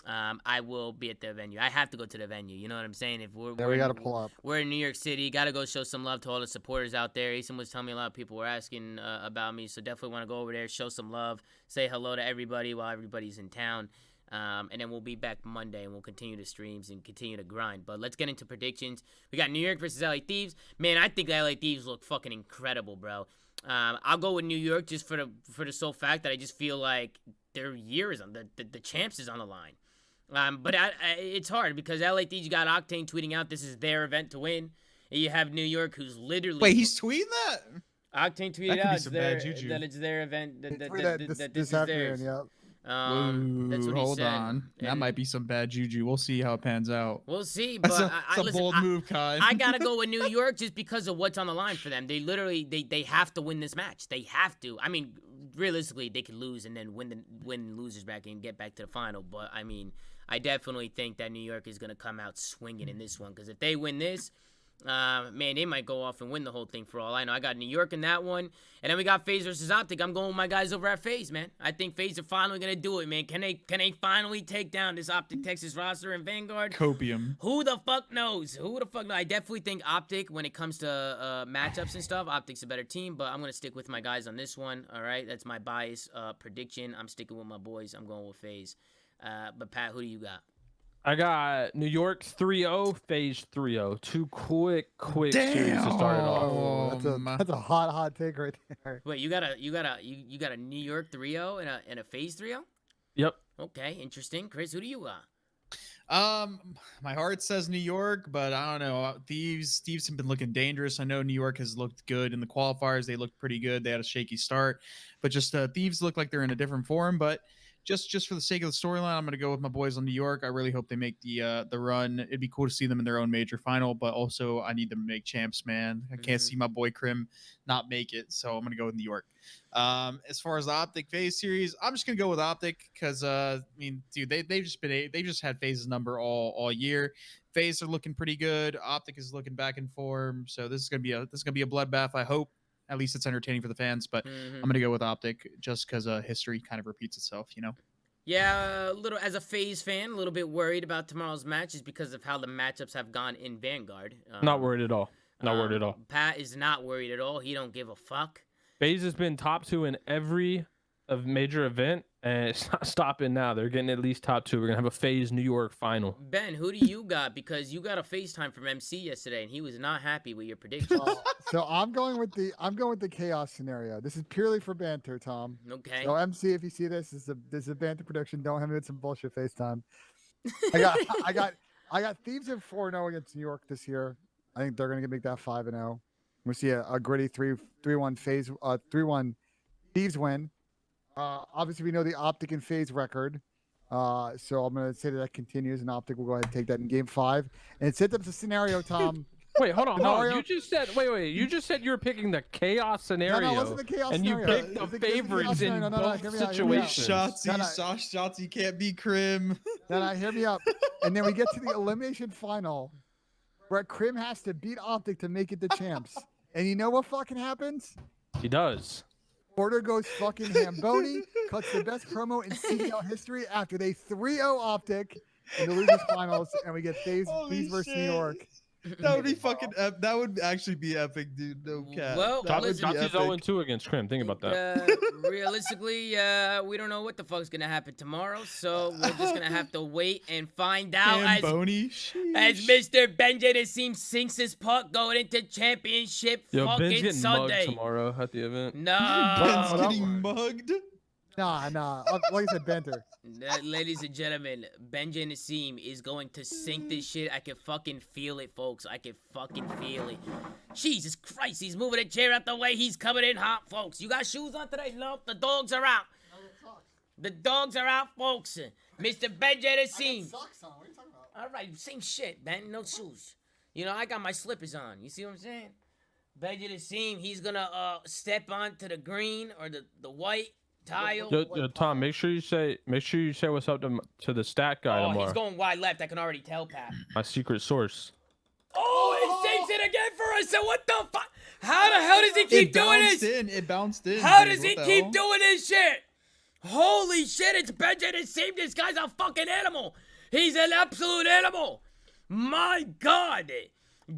I will be at the venue. I have to go to the venue. You know what I'm saying? If we got to pull up. We're in New York City. Got to go show some love to all the supporters out there. Asim was telling me a lot of people were asking about me. So definitely want to go over there, show some love, say hello to everybody while everybody's in town. And then we'll be back Monday, and we'll continue the streams and continue to grind. But let's get into predictions. We got New York versus LA Thieves. Man, I think the LA Thieves look fucking incredible, bro. I'll go with New York just for the sole fact that I just feel like their year is on the champs is on the line. But it's hard because LA Thieves got Octane tweeting out this is their event to win. And you have New York, who's literally Wait, he's tweeting that? Octane tweeted out that it's their event. That this is theirs. Yeah. That's what he hold said. on. That might be some bad juju. We'll see how it pans out. We'll see, but That's a bold move, Kai. I gotta go with New York just because of what's on the line for them. They literally they have to win this match. They have to. I mean, realistically, they could lose and then win losers bracket and get back to the final. But I mean, I definitely think that New York is gonna come out swinging in this one because if they win this. Man, they might go off and win the whole thing for all I know. I got New York in that one. And then we got Faze versus Optic. I'm going with my guys over at Faze, man. I think Faze are finally going to do it, man. Can they finally take down this Optic Texas roster in Vanguard? Copium. Who the fuck knows? I definitely think Optic, when it comes to matchups and stuff, Optic's a better team. But I'm going to stick with my guys on this one, all right? That's my bias prediction. I'm sticking with my boys. I'm going with Faze. But, Pat, who do you got? I got New York 3-0, Faze 3-0. Two quick series to start it off. That's a hot take right there. Wait, you got a New York 3-0 and a Faze 3-0? Yep. Okay, interesting. Chris, who do you got? My heart says New York, but I don't know. Thieves have been looking dangerous. I know New York has looked good in the qualifiers. They looked pretty good. They had a shaky start, but just Thieves look like they're in a different form. But just for the sake of the storyline, I'm going to go with my boys on New York. I really hope they make the run. It'd be cool to see them in their own major final, but also I need them to make champs, man. I can't see my boy Krim not make it, so I'm going to go with New York. As far as the Optic Faze series, I'm just going to go with Optic because, I mean, dude, they've just had Faze's number all year. Faze are looking pretty good. Optic is looking back in form, so this is going to be a bloodbath, I hope. At least it's entertaining for the fans, but I'm going to go with Optic just because history kind of repeats itself, you know? Yeah, as a Faze fan, a little bit worried about tomorrow's match just because of how the matchups have gone in Vanguard. Not worried at all. Not worried at all. Pat is not worried at all. He don't give a fuck. Faze has been top 2 in every major event, and it's not stopping now. They're getting at least top 2. We're going to have a Faze New York final. Ben, who do you got? Because you got a FaceTime from MC yesterday, and he was not happy with your predictions. So I'm going with the chaos scenario. This is purely for banter, Tom. Okay. So MC, if you see this is a banter prediction. Don't have me with some bullshit FaceTime. I got Thieves at 4-0 against New York this year. I think they're gonna make that 5-0. We'll see a gritty 3-1 Faze 3-1 Thieves win. Obviously, we know the Optic and Faze record. So I'm going to say that continues, and Optic will go ahead and take that in Game 5. And it sets up the scenario, Tom. Wait, hold on. You just said you just said you were picking the chaos scenario. No, it wasn't the chaos and scenario. You picked the favorites in both situations. Shotzi can't be Krim. Hear me up. And then we get to the elimination final, where Krim has to beat Optic to make it the champs. And you know what fucking happens? He does. Porter goes fucking Hamboni, cuts the best promo in CDL history after they 3-0 Optic in the losers finals, and we get Faze versus New York. That would be fucking. That would actually be epic, dude. No cap. Well, Shotzi's 0-2 against Krim. Think about that. Realistically, we don't know what the fuck's gonna happen tomorrow, so we're just gonna have to wait and find out. As Mr. Benji Nassim sinks his puck going into championship Ben's fucking getting Sunday mugged tomorrow at the event. No, Ben's getting mugged. Nah. Like I said, banter. Ladies and gentlemen, Benji Nassim is going to sink this shit. I can fucking feel it, folks. I can fucking feel it. Jesus Christ, he's moving the chair out the way. He's coming in hot, folks. You got shoes on today? No, the dogs are out. The dogs are out, folks. Mr. Benji Nassim. Socks on. What are you talking about? All right, same shit, man. No shoes. You know, I got my slippers on. You see what I'm saying? Benji Nassim, he's gonna step onto the green or the white tile. Yo, Tom, make sure you say what's up to the stat guy Oh, tomorrow. he's going wide left. I can already tell, Pat. My secret source. Oh, it sinks it again for us. So what the fuck? How the hell does he keep doing this? It bounced in. How dude. does he What the keep hell? doing this shit? Holy shit, it's Benji Nassim. This guy's a fucking animal. He's an absolute animal. My God.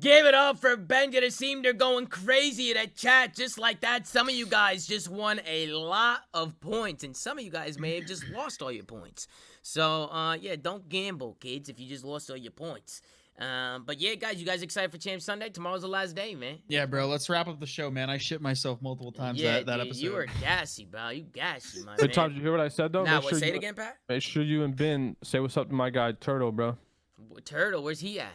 Give it up for Benji Nassim. They're going crazy in that chat just like that. Some of you guys just won a lot of points, and some of you guys may have just lost all your points. So, yeah, don't gamble, kids, if you just lost all your points. But yeah, guys, you guys excited for Champ Sunday? Tomorrow's the last day, man. Yeah, bro. Let's wrap up the show, man. I shit myself multiple times Yeah, that dude, episode. you were gassy, bro. You gassy, my Hey, man. Tom, did you hear what I said though? Nah, Make sure say it you- again, Pat? Make sure you and Ben say what's up to my guy Turtle, bro. Turtle, where's he at?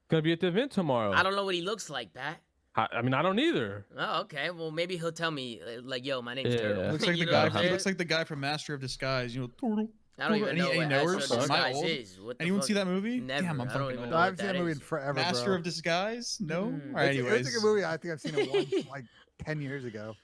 Gonna be at the event tomorrow. I don't know what he looks like, Pat. I mean, I don't either. Oh, okay. Well, maybe he'll tell me, like, yo, my name's Yeah. Turtle. Looks like You the know guy. what I'm He saying? looks like the guy from Master of Disguise. You know, Turtle. I don't even know Any what knowers? Astro Am I Disguise old? is. What the Anyone fuck? see that movie? Never. Damn, I'm I don't fucking even old. know I what haven't seen that movie in is. forever, Master bro. of Disguise? No. Mm. All right, It's anyways. a good movie. I think I've seen it once, like 10 years ago.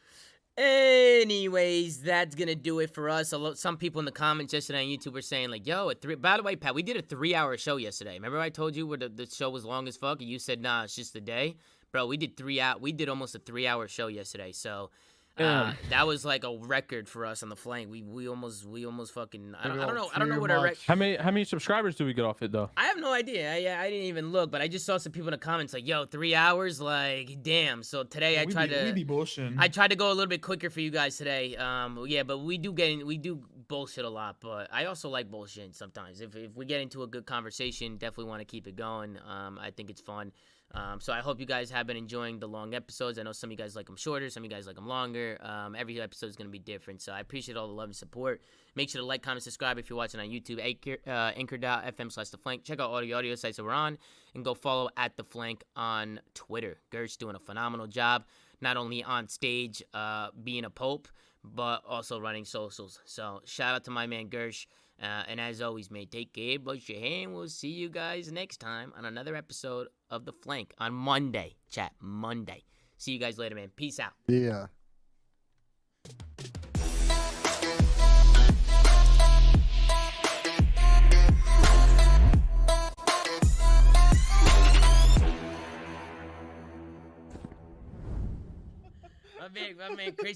Anyways, that's gonna do it for us. Some people in the comments yesterday on YouTube were saying, like, yo, by the way, Pat, we did a 3-hour show yesterday. Remember I told you where the show was long as fuck and you said, nah, it's just a day? Bro, we did almost a 3-hour show yesterday. So that was like a record for us on the flank. We almost fucking I don't know what our much. How many subscribers do we get off it though? I have no idea. I didn't even look, but I just saw some people in the comments like, yo, 3 hours, like, damn. So today I tried We be to bullshitting. I tried to go a little bit quicker for you guys today. Yeah, but we do bullshit a lot, but I also like bullshit sometimes. If we get into a good conversation, definitely want to keep it going. I think it's fun. So I hope you guys have been enjoying the long episodes. I know some of you guys like them shorter, some of you guys like them longer. Every episode is going to be different. So I appreciate all the love and support. Make sure to like, comment, subscribe if you're watching on YouTube. Anchor.fm/theflank. Check out all the audio sites that we're on. And go follow at The Flank on Twitter. Gert's doing a phenomenal job, not only on stage being a pope, but also running socials. So shout out to my man Gersh. And as always, man, take care, brush your hand. We'll see you guys next time on another episode of The Flank on Monday, chat. Monday. See you guys later, man. Peace out. Yeah. My man Chris